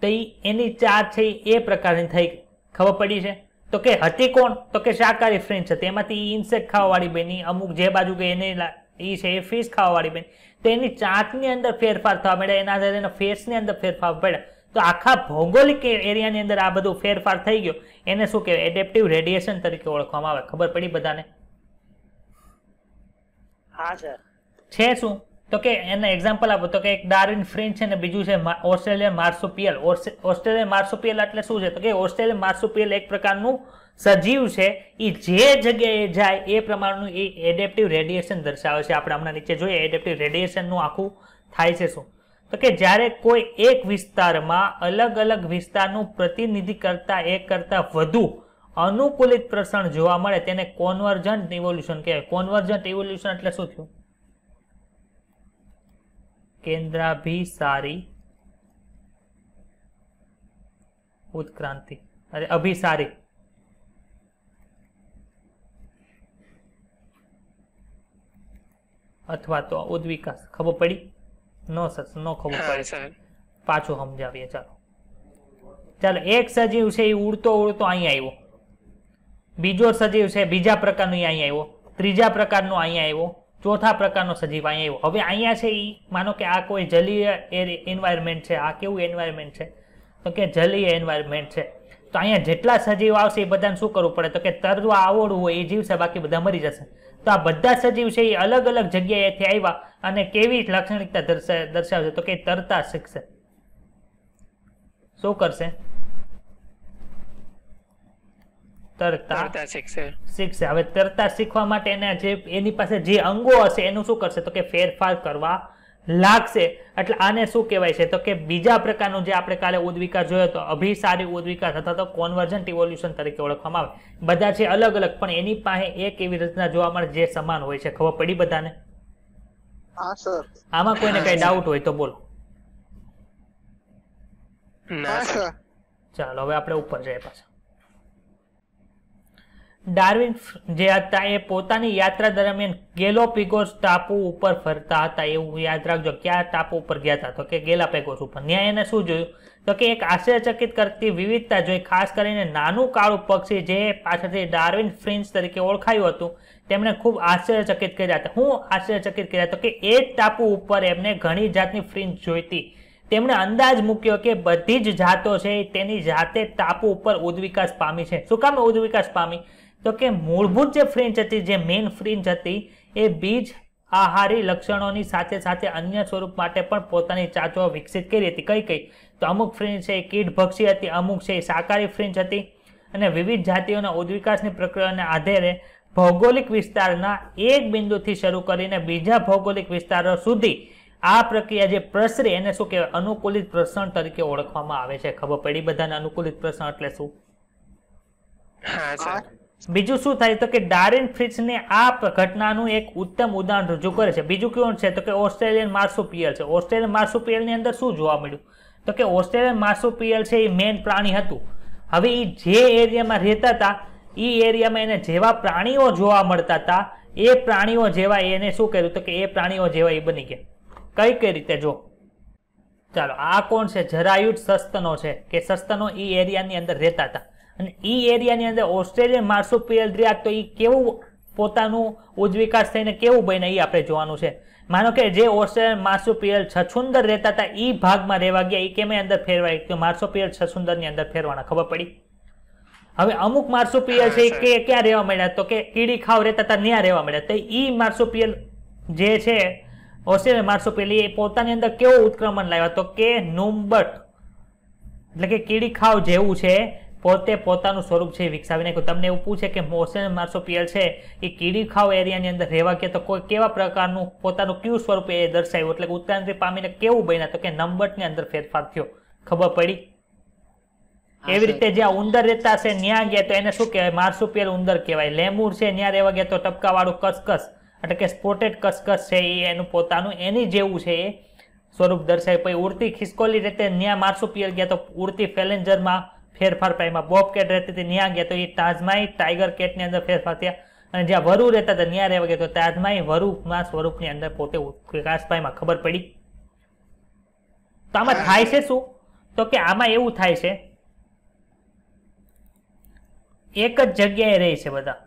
તો એની ચાંચ છે એ પ્રકારની થઈ. ખબર પડી છે? તો કે હતી કોણ? તો કે શાકાહારી ફ્રિન્જ હતી, એમાંથી ઇન્સેક્ટ ખાવા વાળી બની. અમુક જે બાજુ ગઈ એને એ છે એ ફિશ ખાવા વાળી બની. તો એની ચાંચની અંદર ફેરફાર થવા મળ્યા, એના આધારે એના ફેસની અંદર ફેરફાર પડ્યા. તો આખા ભૌગોલિક એરિયાની અંદર આ બધું ફેરફાર થઈ ગયો, એને શું કહેવાય? એડેપ્ટિવ રેડિયેશન તરીકે ઓળખવામાં આવે. ખબર પડી બધાને? હા સર. છે શું? તો કે એના એક્ઝામ્પલ આપો. તો કે એક ડાર્વિન ફ્રિન્જ છે ને બીજું છે ઓસ્ટ્રેલિયન માર્સુપિયલ. ઓસ્ટ્રેલિયન માર્સુપિયલ એટલે શું છે? તો કે ઓસ્ટ્રેલિયન માર્સુપિયલ એક પ્રકારનું સજીવ છે, એ જે જગ્યાએ જાય એ પ્રમાણનું એ એડેપ્ટિવ રેડિયેશન દર્શાવે છે. આપણે હમણાં નીચે જોઈએ એડેપ્ટિવ રેડિયેશનનું આખું થાય છે શું. તો કે જ્યારે કોઈ એક વિસ્તારમાં અલગ અલગ વિસ્તારનું પ્રતિનિધિ કરતા એક કરતા વધુ અનુકૂલિત પ્રસરણ જોવા મળે તેને કોન્વર્જન્ટ ઇવોલ્યુશન કહેવાય. કોન્વર્જન્ટ ઇવોલ્યુશન એટલે શું થયું? કેન્દ્રાભિસારી ઉત્ક્રાંતિ, અરે અભિસારી અથવા તો ઉદ્વિકાસ. ખબર પડી? નો ખબર પડી, પાછું સમજાવીએ. ચાલો, એક સજીવ છે એ ઉડતો ઉડતો અહીંયા આવ્યો, બીજો સજીવ છે બીજા પ્રકારનો અહીંયા આવ્યો, ત્રીજા પ્રકારનો અહીંયા આવ્યો, ચોથા પ્રકારનો સજીવ અહીંયા આવ્યો. હવે અહીંયા છે એ માનો કે આ કોઈ જલીય એન્વાયરમેન્ટ છે. આ કેવું એન્વાયરમેન્ટ છે? તો કે જલીય એન્વાયરમેન્ટ છે. તો અહીંયા જેટલા સજીવ આવશે એ બધાને શું કરવું પડે? તો કે તરવા આવડવું હોય એ જીવશે, બાકી બધા મરી જશે. તો આ બધા સજીવ છે એ અલગ અલગ જગ્યાએથી આવ્યા અને કેવી લાક્ષણિકતા દર્શાવશે? તો કે તરતા શીખશે. શું કરશે? તરતા શીખશે. હવે તરતા શીખવા માટે એની પાસે જે અંગો હશે એનું શું કરશે? તો કે ફેરફાર કરવા લાગશે. એટલે આને શું કહેવાય છે? તો કે બીજા પ્રકારનું જે આપણે કાલે ઉદ્વિકાસ જોયો તો અભિસારી ઉદ્વિકાસ અથવા તો કોન્વર્જન્ટ ઇવોલ્યુશન તરીકે ઓળખવામાં આવે. બધા છે અલગ અલગ પણ એની પાસે એક એવી રચના જોવા મળે જે સમાન હોય છે. ખબર પડી બધાને? હા સર. આમાં કોઈને કઈ ડાઉટ હોય તો બોલો. ના સર. ચાલો હવે આપણે ઉપર જઈએ પાછા. ડાર્વિન જે હતા એ પોતાની યાત્રા દરમિયાન ગેલોપેગોસ ટાપુ ઉપર ફરતા હતા. એવું યાદ રાખજો. ક્યાં ટાપુ ઉપર ગયા હતા? તો કે ગેલાપેગોસ ઉપર. ત્યાં એને શું જોયું? તો કે એક આશ્ચર્યચકિત કરતી વિવિધતા જોઈ. ખાસ કરીને નાનું કાળું પક્ષી જે પાછળથી ડાર્વિન ફ્રિન્જ તરીકે ઓળખાયું હતું તેમણે ખૂબ આશ્ચર્યચકિત કર્યા હતા. હું આશ્ચર્યચકિત કર્યા? તો કે એ ટાપુ ઉપર એમને ઘણી જાતની ફ્રિન્જ જોઈતી. તેમણે અંદાજ મૂક્યો કે બધી જ જાતો છે તેની જાતે ટાપુ ઉપર ઉદ્વિકાસ પામી છે. શું કામ ઉદ્વિકાસ પામી? તો કે મૂળભૂત જે ફ્રિન્જ હતી, જે મેઇન ફ્રિન્જ હતી, એ બીજ આહારી લક્ષણોની સાથે સાથે અન્ય સ્વરૂપ માટે પણ પોતાની ચાંચો વિકસિત કરી હતી. કઈ કઈ? તો અમુક ફ્રિન્જ છે એ કીટભક્ષી હતી, અમુક છે એ શાકાહારી ફ્રિન્જ હતી. અને વિવિધ જાતિઓના ઉદ્વિકાસની પ્રક્રિયાના આધારે ભૌગોલિક વિસ્તારના એક બિંદુથી શરૂ કરીને બીજા ભૌગોલિક વિસ્તારો સુધી આ પ્રક્રિયા જે પ્રસરે એને શું કહેવાય? અનુકૂલિત પ્રસરણ તરીકે ઓળખવામાં આવે છે. ખબર પડી બધાને અનુકૂલિત પ્રસરણ એટલે શું? હા સર. બીજું શું થાય? તો કે ડાર્વિન ફ્રિન્જને આ ઘટનાનું એક ઉત્તમ ઉદાહરણ રજૂ કરે છે. બીજું કેવું છે? તો કે ઓસ્ટ્રેલિયન માર્સુપિયલ છે. ઓસ્ટ્રેલિયન માર્સુપિયલની અંદર શું જોવા મળ્યું? તો કે ઓસ્ટ્રેલિયન માર્સુપિયલ છે એ મેઇન પ્રાણી હતું. હવે એ જે એરિયામાં રહેતા હતા એ એરિયામાં એને જેવા પ્રાણીઓ જોવા મળતા હતા એ પ્રાણીઓ જેવા એને શું કર્યું તો કે એ પ્રાણીઓ જેવા એ બની ગયા. કઈ રીતે જો, ચાલો આ કોણ છે? જરાયુડ સસ્તનો છે કે સસ્તનો એ એરિયાની અંદર રહેતા હતા અને એ એરિયાની અંદર ઓસ્ટ્રેલિયન માર્સુપિયલ રહ્યા તો એ કેવું પોતાનું ઉદ્વિકાસ થઈને કેવું બને એ આપણે જોવાનું છે. માનો કે જે ઓસ્ટ્રેલિયન માર્સુપિયલ છછુંદર રહેતા હતા એ ભાગમાં રહેવા ગયા એ કેમે અંદર ફેરવાય તો માર્સુપિયલ છછુંદર ની અંદર ફેરવાના. ખબર પડી? હવે અમુક માર્સુપિયલ છે કે ક્યાં રહેવા મળ્યા તો કે કીડી ખાવ રહેતા હતા ત્યાં રહેવા મળ્યા. તો એ માર્સુપિયલ જે છે ઓસ્ટ્રેલિયન માર્સુપિયલ એ પોતાની અંદર કેવું ઉત્ક્રમણ લાવ્યા તો કે નુમ્બટ એટલે કે કીડી ખાવ જેવું છે પોતે પોતાનું સ્વરૂપ છે વિકસાવી નાખ્યું. તમને એવું પૂછે કે ઓસ્ટ્રેલિયન માર્સુપિયલ છે એ કીડી ખાવ એરિયાની અંદર રહેવા ગયા તો કોઈ કેવા પ્રકારનું પોતાનું કયું સ્વરૂપ એ દર્શાવ્યું એટલે કે ઉત્ક્રાંતિ પામીને કેવું બન્યા તો કે નંબટની અંદર ફેરફાર થયો. ખબર પડી? એવી રીતે જ્યાં ઉંદર રહેતા છે ત્યાં ગયા તો એને શું કહેવાય? માર્સુપિયલ ઉંદર કહેવાય. લેમુર છે ત્યાં રહેવા ગયા તો ટપકાવાળું કસકસ એટલે કે સ્પોટેડ કસકસ છે એ એનું પોતાનું એની જેવું છે એ સ્વરૂપ દર્શાવે. પછી ઉડતી ખિસકોલી રીતે ત્યાં માર્સુપિયલ ગયા તો ઉડતી ફેલેન્જરમાં ફેરફાર પામ્યા. બોબકેટ રહેતી હતી ત્યાં ગયા તો એ તાજમાઈ ટાઈગર કેટની અંદર ફેરફાર થયા અને જ્યાં વરુ રહેતા હતા ત્યાં રહેવા ગયા તો તાજમાઈ વરુના સ્વરૂપની અંદર પોતે વિકાસ પામ્યા. ખબર પડી? તો આમાં થાય છે શું તો કે આમાં એવું થાય છે એક જ જગ્યાએ રહે છે બધા.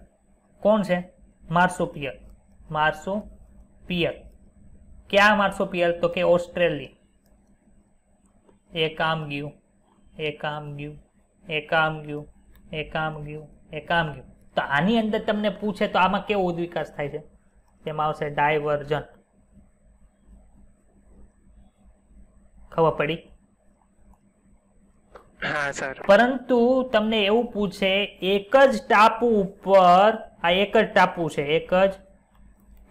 કોણ છે? માર્સુપિયલ. માર્સુપિયલ ક્યાં માર્સુપિયલ તો કે ઓસ્ટ્રેલિયા. એક આમ ગયું, એક આમ ગયું, એક આમ ગયું, એક આમ ગયું, એક આમ ગયું. તો આની અંદર તમને પૂછે તો આમાં કેવો ઉદ્વિકાસ થાય છે? તેમાં આવશે ડાયવર્જન. ખબર પડી? હા સર. પરંતુ તમને એવું પૂછે એક જ ટાપુ ઉપર, આ એક જ ટાપુ છે, એક જ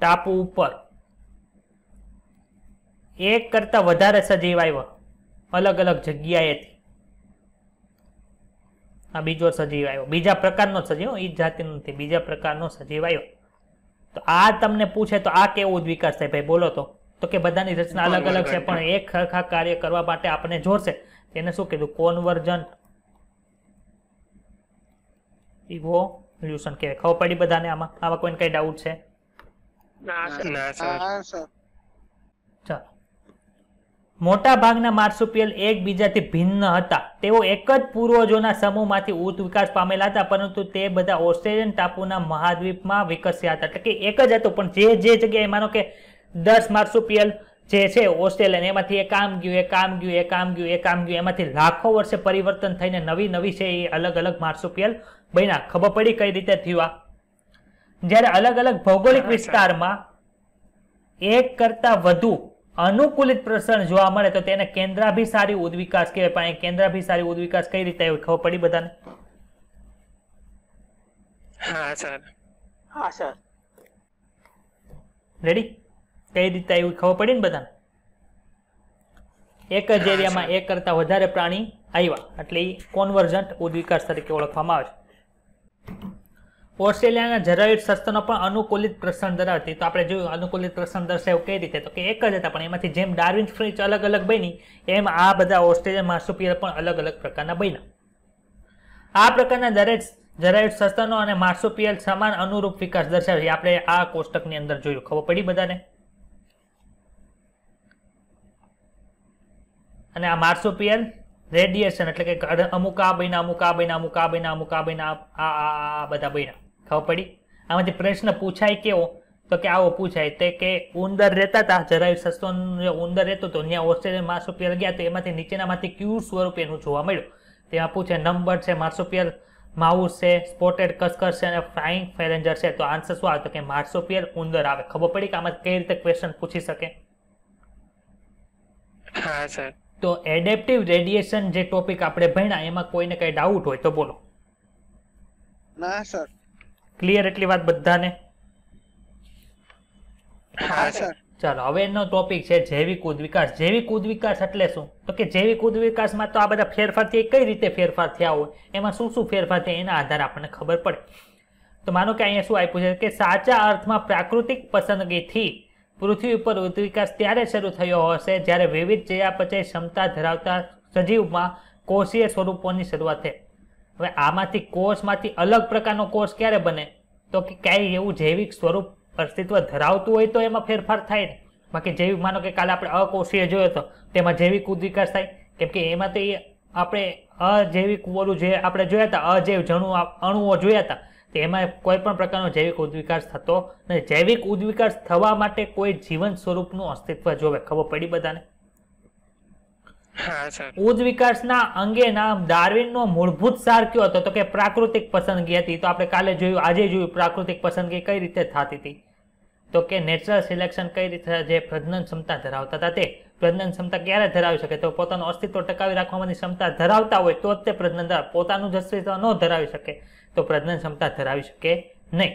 ટાપુ ઉપર એક કરતા વધારે સજીવ આવ્યો અલગ અલગ જગ્યાએથી. આ બીજો સજીવ આવ્યો, બીજા પ્રકારનો સજીવ, એ જાતિનો નથી, બીજા પ્રકારનો સજીવ આવ્યો. તો આ તમને પૂછે તો આ કેવો વિકાસ થાય ભાઈ? બોલો તો કે બધાની રચના અલગ અલગ છે પણ એક સરખા કાર્ય કરવા માટે આપણને જોડશે. એને શું કીધું? કોન્વર્જન્ટ ઇવોલ્યુશન કહેવાય. ખબર પડી બધાને? આમાં કોઈને કઈ ડાઉટ છે? ના સર. ચાલો. મોટા ભાગના માર્સુપિયલ એકબીજાથી ભિન્ન હતા. તેઓ એક જ પૂર્વજોના સમૂહમાંથી ઉત્વિકાસ પામેલા હતા પરંતુ તે બધા ઓસ્ટ્રેલિયન ટાપુના મહાદ્વીપમાં વિકસ્યા હતા. એટલે કે એક જ હતું પણ જે જગ્યાએ માનો કે 10 માર્સુપિયલ જે છે ઓસ્ટ્રેલિયન એમાંથી એક આમ ગયું, એક આમ ગયું, એક આમ ગયું, એક આમ ગયું, એમાંથી લાખો વર્ષે પરિવર્તન થઈને નવી છે એ અલગ અલગ માર્સુપિયલ બન્યા. ખબર પડી કઈ રીતે થયું? જ્યારે અલગ અલગ ભૌગોલિક વિસ્તારમાં એક કરતા વધુ અનુકૂલિત પ્રસરણ જોવા મળે તો તેને કેન્દ્રાભિસારી ઉદ્વિકાસ કહેવાય. પણ એ કેન્દ્રાભિસારી ઉદ્વિકાસ કઈ રીતે આવ્યું? ખબર પડી બધાને? હા સર. હા સર. રેડી? કઈ રીતે આવ્યું ખબર પડી ને બધાને? એક જ એરિયામાં એક કરતા વધારે પ્રાણી આવ્યા એટલે એ કોન્વર્જન્ટ ઉદ્વિકાસ તરીકે ઓળખવામાં આવે છે. ઓસ્ટ્રેલિયાના જરાયુડ સસ્તનો પણ અનુકૂલિત પ્રસરણ ધરાવતી. તો આપણે જોયું અનુકૂલિત પ્રસરણ દર્શાવ્યું કઈ રીતે તો કે એક જ હતા પણ એમાંથી જેમ ડાર્વિન ફ્રીચ અલગ અલગ બની એમ આ બધા ઓસ્ટ્રેલિયન માર્સુપિયલ પણ અલગ અલગ પ્રકારના બન્યા. આ પ્રકારના દરેક જરાયુડ સસ્તનો અને માર્સુપિયલ સમાન અનુરૂપ વિકાસ દર્શાવે છે. આપણે આ કોષ્ટકની અંદર જોયું. ખબર પડી બધાને? અને આ માર્સુપિયલ રેડિયેશન એટલે કે અમુક આ બન્યા, અમુક આ બન્યા, અમુક આ બન્યા, અમુક આ બન્યા, આ બધા બન્યા. ખબર પડી? આમાંથી પ્રશ્ન પૂછાય કેવો તો કે આવો પૂછાય તે કે ઉંદર રહેતા હતા, જરાયુડ સસ્તનો ઉંદર રહેતો હતો ત્યાં ઓસ્ટ્રેલિયન માર્સુપિયલ ગયા તો એમાંથી નીચેનામાંથી કયું સ્વરૂપ એનું જોવા મળ્યું? તેમાં પૂછે નંબર છે, માર્સુપિયલ માઉસ છે, સ્પોટેડ કસ્કર છે અને ફ્લાઇંગ ફેલેન્જર છે. તો આન્સર શું આવે તો કે માર્સુપિયલ ઉંદર આવે. ખબર પડી કે આમાં કઈ રીતે ક્વેશ્ચન પૂછી શકે? હા સર. તો એડેપ્ટિવ રેડિયેશન જે ટોપિક આપણે ભણ્યા એમાં કોઈને કઈ ડાઉટ હોય તો બોલો. ના સર. ક્લિયર એટલી વાત બધાને? હા સર. ચાલો હવે એનો ટોપિક છે જૈવિક ઉદ્વિકાસ. જૈવિક ઉદ્વિકાસ એટલે શું તો કે જૈવિક ઉદ્વિકાસમાં તો આ બધા ફેરફાર થયા કઈ રીતે ફેરફાર થયા હોય એમાં શું શું ફેરફાર થયા એના આધારે આપણને ખબર પડે. તો માનો કે અહીંયા શું આપ્યું છે કે સાચા અર્થમાં પ્રાકૃતિક પસંદગીથી પૃથ્વી ઉપર ઉદ્વિકાસ ત્યારે શરૂ થયો હશે જ્યારે વિવિધ ચયાપચય ક્ષમતા ધરાવતા સજીવમાં કોષીય સ્વરૂપોની શરૂઆત થઈ. હવે આમાંથી કોષમાંથી અલગ પ્રકારનો કોષ ક્યારે બને? તો કે ક્યાંય એવું જૈવિક સ્વરૂપ અસ્તિત્વ ધરાવતું હોય તો એમાં ફેરફાર થાય ને. બાકી જૈવિક, માનો કે કાલે આપણે અકોષીય જોયો હતો, તેમાં જૈવિક ઉદ્વિકાસ થાય, કેમ કે એમાં તો આપણે અજૈવિક ઓલું જે આપણે જોયા હતા, અજૈવ અણુઓ જોયા હતા, તો એમાં કોઈ પણ પ્રકારનો જૈવિક ઉદ્વિકાસ થતો નથી. જૈવિક ઉદ્વિકાસ થવા માટે કોઈ જીવન સ્વરૂપનું અસ્તિત્વ જોવે. ખબર પડી બધાને? હા સર. ઉદ્વિકાસના અંગેના ડાર્વિનનો મૂળભૂત સાર કયો હતો? તો કે પ્રાકૃતિક પસંદગી હતી. તો આપણે કાલે જોયું, આજે જોયું, પ્રાકૃતિક પસંદગી કઈ રીતે થતી હતી? તો કે નેચરલ સિલેક્શન કઈ રીતે, જે પ્રજનન ક્ષમતા ધરાવતા હતા તે પ્રજનન ક્ષમતા ક્યારે ધરાવી શકે? તો પોતાનું અસ્તિત્વ ટકાવી રાખવાની ક્ષમતા ધરાવતા હોય તો જ તે પ્રજનન ધરાવે. પોતાનું જ અસ્તિત્વ ન ધરાવી શકે તો પ્રજનન ક્ષમતા ધરાવી શકે નહીં.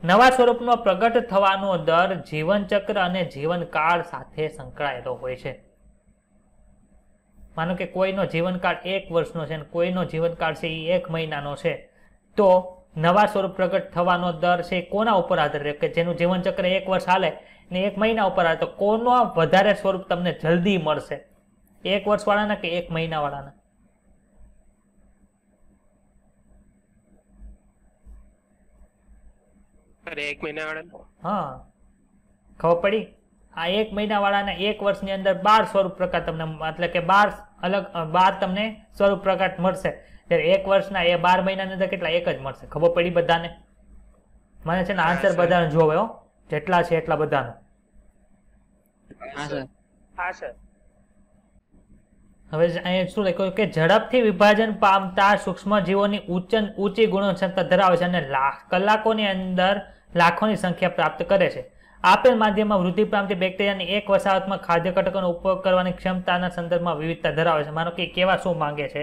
નવા સ્વરૂપનો પ્રગટ થવાનો દર જીવનચક્ર અને જીવનકાળ સાથે સંકળાયેલો હોય છે. માનો કે કોઈનો જીવનકાળ 1 વર્ષનો છે અને કોઈનો જીવનકાળ છે એ 1 મહિનાનો છે, તો નવા સ્વરૂપ પ્રગટ થવાનો દર છે કોના ઉપર આધાર રહે? કે જેનું જીવનચક્ર 1 વર્ષ હાલે ને 1 મહિના ઉપર હાલે, તો કોનો વધારે સ્વરૂપ તમને જલ્દી મળશે? 1 વર્ષ વાળાના કે 1 મહિના વાળાના? અરે 1 મહિના વાળા. હા, ખબર પડી? આ 1 મહિના વાળાના 1 વર્ષની અંદર 12 સ્વરૂપ પ્રકાર તમને, એટલે કે 12 તમને સ્વરૂપ પ્રકાર મળશે. ત્યારે 1 વર્ષના એ 12 મહિનાની અંદર કેટલા? 1 જ મળશે. ખબર પડી બધાને? મને છે ને આન્સર બધાને જોવે હો, જેટલા છે એટલા બધાને. હા સર. હા સર. હવે અહીંયા શું લખ્યું કે ઝડપથી વિભાજન પામતા સૂક્ષ્મજીવોની ઊંચી ગુણક્ષમતા ધરાવે છે અને કલાકોની અંદર લાખોની સંખ્યા પ્રાપ્ત કરે છે. આપેલ માધ્યમમાં વૃદ્ધિ પામતી બેક્ટેરિયાની એક વસાહતમાં ખાદ્ય ઘટકોનો ઉપયોગ કરવાની ક્ષમતાના સંદર્ભમાં વિવિધતા ધરાવે છે. માનો કે કેવા શું માંગે છે?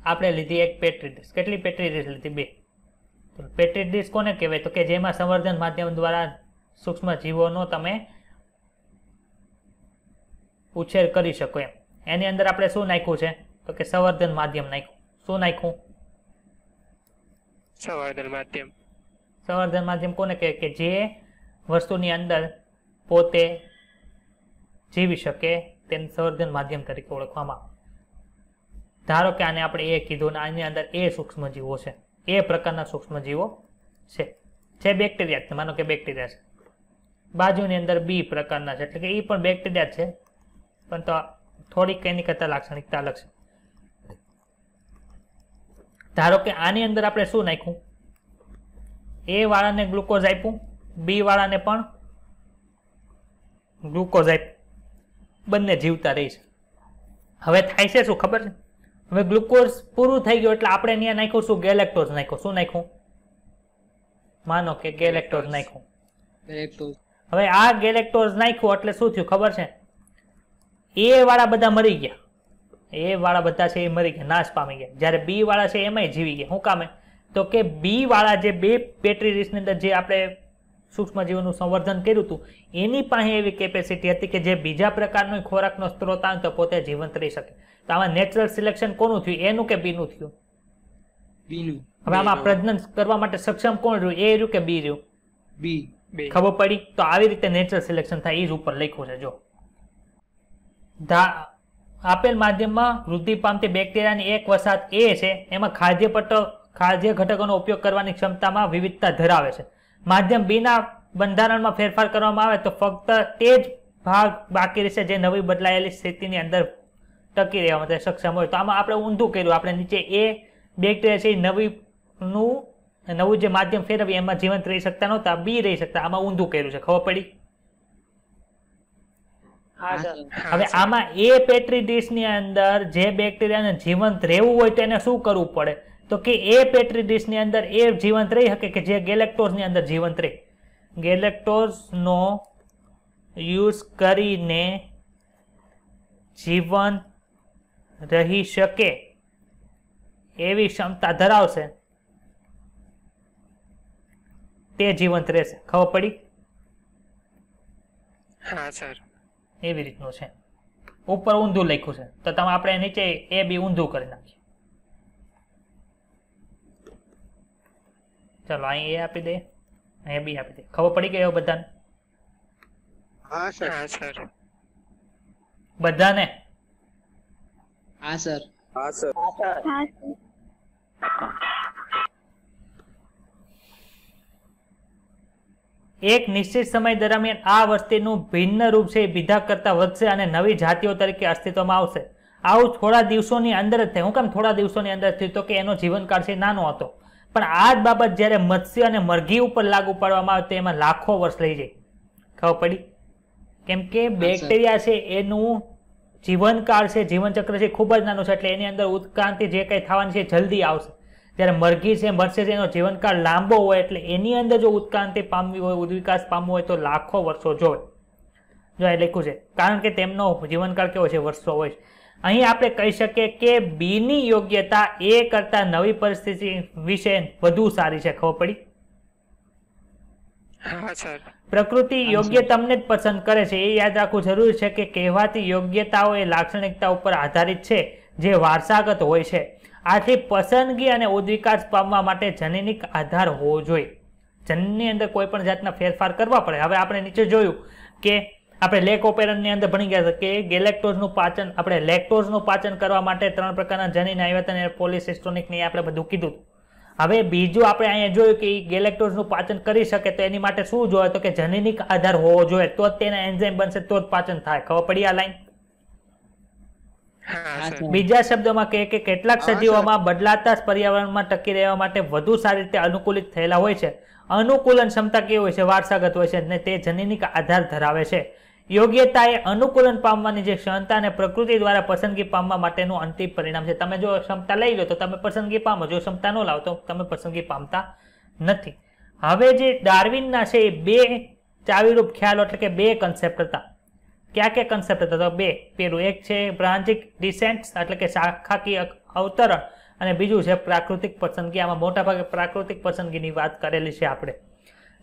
આપણે લીધી એક પેટ્રી ડીશ. કેટલી પેટ્રી ડીશ લીધી? 2. પેટ્રી ડીશ કોને કહેવાય? તો કે જેમાં સંવર્ધન માધ્યમ દ્વારા સૂક્ષ્મ જીવોનો તમે ઉછેર કરી શકો એમ. એની અંદર આપણે શું નાખ્યું છે? તો કે સંવર્ધન માધ્યમ નાખ્યું. શું નાખ્યું? સંવર્ધન માધ્યમ. સંવર્ધન માધ્યમ કોને કહે? કે જે વસ્તુની અંદર પોતે જીવી શકે તેને સંવર્ધન માધ્યમ તરીકે ઓળખવામાં આવે. ધારો કે આને આપણે એ કીધું ને આની અંદર એ સૂક્ષ્મજીવો છે, એ પ્રકારના સૂક્ષ્મજીવો છે બેક્ટેરિયા છે. માનો કે બેક્ટેરિયા છે, બાજુની અંદર બી પ્રકારના છે, એટલે કે એ પણ બેક્ટેરિયા છે, પણ તો થોડીક એની કરતા લાક્ષણિકતા અલગ છે. ધારો કે આની અંદર આપણે શું નાખ્યું? એ વાળાને ગ્લુકોઝ આપ્યું, બી વાળાને પણ ગ્લુકોઝ આપ્યું, બંને જીવતા રહી છે. હવે થાય છે શું ખબર છે? હવે ગ્લુકોઝ પૂરું થઈ ગયું એટલે આપણે અહીંયા નાખ્યું શું? ગેલેક્ટોઝ નાખ્યું. શું નાખ્યું? માનો કે ગેલેક્ટોઝ નાખ્યું. હવે આ ગેલેક્ટોઝ નાખ્યું એટલે શું થયું ખબર છે? એ વાળા બધા મરી ગયા. એ વાળા બધા છે એ મરી ગયા, નાશ પામી ગયા. જ્યારે બી વાળા છે એમાંય જીવી ગયા. શું કામે? તો કે બી વાળા જે બે પેટ્રી ડીશની અંદર જે આપણે સૂક્ષ્મજીવોનું સંવર્ધન કર્યું હતું એની પાસે એવી કેપેસિટી હતી કે જે બીજા પ્રકારનો ખોરાકનો સ્ત્રોત આવે તો પોતે જીવંત રહી શકે. તો આમાં નેચરલ સિલેક્શન કોનું થયું? એનું કે બીનું થયું? બીનું. હવે આમાં પ્રજનન કરવા માટે સક્ષમ કોણ રહ્યું? એ રહ્યું કે બી રહ્યું? બી. ખબર પડી? તો આવી રીતે નેચરલ સિલેક્શન થાય એ જ ઉપર લખ્યું છે. જો આપેલ માધ્યમમાં વૃદ્ધિ પામતી બેક્ટેરિયાની એક વસાહત એ છે, એમાં ખાદ્ય ઘટકોનો ઉપયોગ કરવાની ક્ષમતામાં વિવિધતા ધરાવે છે. માધ્યમ બીના બંધારણમાં ફેરફાર કરવામાં આવે તો ફક્ત તે જ ભાગ બાકી રહેશે જે નવી બદલાયેલી સ્થિતિની અંદર ટકી રહેવા માટે સક્ષમ હોય. તો આમાં આપણે ઊંધું કર્યું. આપણે નીચે એ બેક્ટેરિયા છે નવું જે માધ્યમ ફેરવ્યું એમાં જીવંત રહી શકતા નહોતા, બી રહી શકતા. આમાં ઊંધું કર્યું છે. ખબર પડી? હવે આમાં એ પેટ્રી ડીશની અંદર જે બેક્ટેરિયાને જીવંત રહેવું હોય તો એને શું કરવું પડે? તો કે એ પેટ્રી ડીશની અંદર એ જીવંત રહી શકે કે જે ગેલેક્ટોઝની અંદર જીવંત રહે. ગેલેક્ટોઝનો યુઝ કરીને જીવંત રહી શકે એવી ક્ષમતા ધરાવશે તે જીવંત રહેશે. ખબર પડી? હા સર. એવી રીતનું છે. ઉપર ઊંધું લખ્યું છે તો તમે આપણે નીચે એ બી ઊંધું કરી નાખીએ. ચાલો અહીં એ આપી દે, અહીં બી આપી દે. ખબર પડી ગઈ બધાને? હા સર. બધાને? હા સર. હા સર. એક નિશ્ચિત સમય દરમિયાન આ વસ્તીનું ભિન્ન રૂપ છે એ બીજા કરતા વધશે અને નવી જાતિઓ તરીકે અસ્તિત્વમાં આવશે. આવું થોડા દિવસોની અંદર જ થાય. હું કેમ થોડા દિવસોની અંદર થયું? તો કે એનો જીવનકાળ છે નાનો હતો. પણ આ જ બાબત જ્યારે મત્સ્ય અને મરઘી ઉપર લાગુ પાડવામાં આવે તો એમાં લાખો વર્ષ લઈ જાય. ખબર પડી? કેમ કે બેક્ટેરિયા છે એનું જીવનકાળ છે, જીવનચક્ર છે ખૂબ જ નાનું છે, એટલે એની અંદર ઉત્ક્રાંતિ જે કંઈ થવાની છે જલ્દી આવશે. જ્યારે મરઘી છે, મત્સ્ય છે, એનો જીવનકાળ લાંબો હોય એટલે એની અંદર જો ઉત્ક્રાંતિ પામવી હોય, ઉદ્વિકાસ પામવો હોય તો લાખો વર્ષો જોવે. જો એ લખ્યું છે કારણ કે તેમનો જીવનકાળ કેવો છે? વર્ષો હોય. અહીં આપણે કહી શકીએ કે બીની યોગ્યતા એ કરતા નવી પરિસ્થિતિ વિશે વધુ સારી છે. ખબર પડી? હા સર. પ્રકૃતિ યોગ્ય તમને જ પસંદ કરે છે એ યાદ રાખવું જરૂરી છે કે કહેવાતી યોગ્યતાઓ એ લાક્ષણિકતા ઉપર આધારિત છે જે વારસાગત હોય છે. આથી પસંદગી અને ઉદ્વિકાસ પામવા માટે જનીનિક આધાર હોવો જોઈએ. જનીનની અંદર કોઈ પણ જાતના ફેરફાર કરવા પડે. હવે આપણે નીચે જોયું કે આપણે લેક ઓપેરનની અંદર ભણી ગયા હતા કે ગેલેક્ટોઝનું પાચન, આપણે લેક્ટોઝનું પાચન કરવા માટે 3 પ્રકારના જનીન આવ્યા હતા અને પોલિસિસ્ટોનિક ને આપણે બધું કીધું. હવે બીજું આપણે અહીંયા જોયું કે ગેલેક્ટોઝનું પાચન કરી શકે તો એની માટે શું જોઈએ? તો કે જનીનિક આધાર હોવો જોઈએ, તો જ તેના એન્ઝાઇમ બનશે, તો જ પાચન થાય. ખબર પડી આ લાઈન? બીજા શબ્દોમાં કહે કે કેટલાક સજીવોમાં બદલાતા પર્યાવરણમાં ટકી રહેવા માટે વધુ સારી રીતે અનુકૂલિત થયેલા હોય છે. અનુકૂલન ક્ષમતા કેવી હોય છે? વારસાગત હોય છે અને તે જનીનિક આધાર ધરાવે છે. યોગ્યતા એ અનુકૂલન પામવાની જે ક્ષમતા અને પ્રકૃતિ દ્વારા પસંદગી પામવા માટેનું અંતિમ પરિણામ છે. તમે જો ક્ષમતા લઈ લો તો તમે પસંદગી પામો, જો ક્ષમતા ન લાવો તો તમે પસંદગી પામતા નથી. હવે જે ડાર્વિનના છે એ 2 ચાવીરૂપ ખ્યાલો એટલે કે 2 કન્સેપ્ટ હતા. ક્યાં ક્યાં કન્સેપ્ટ હતા? તો 2. પેલું એક છે બ્રાન્ચિક ડિસેન્ટ એટલે કે શાખાકીય અવતરણ અને બીજું છે પ્રાકૃતિક પસંદગી. આમાં મોટાભાગે પ્રાકૃતિક પસંદગીની વાત કરેલી છે આપણે.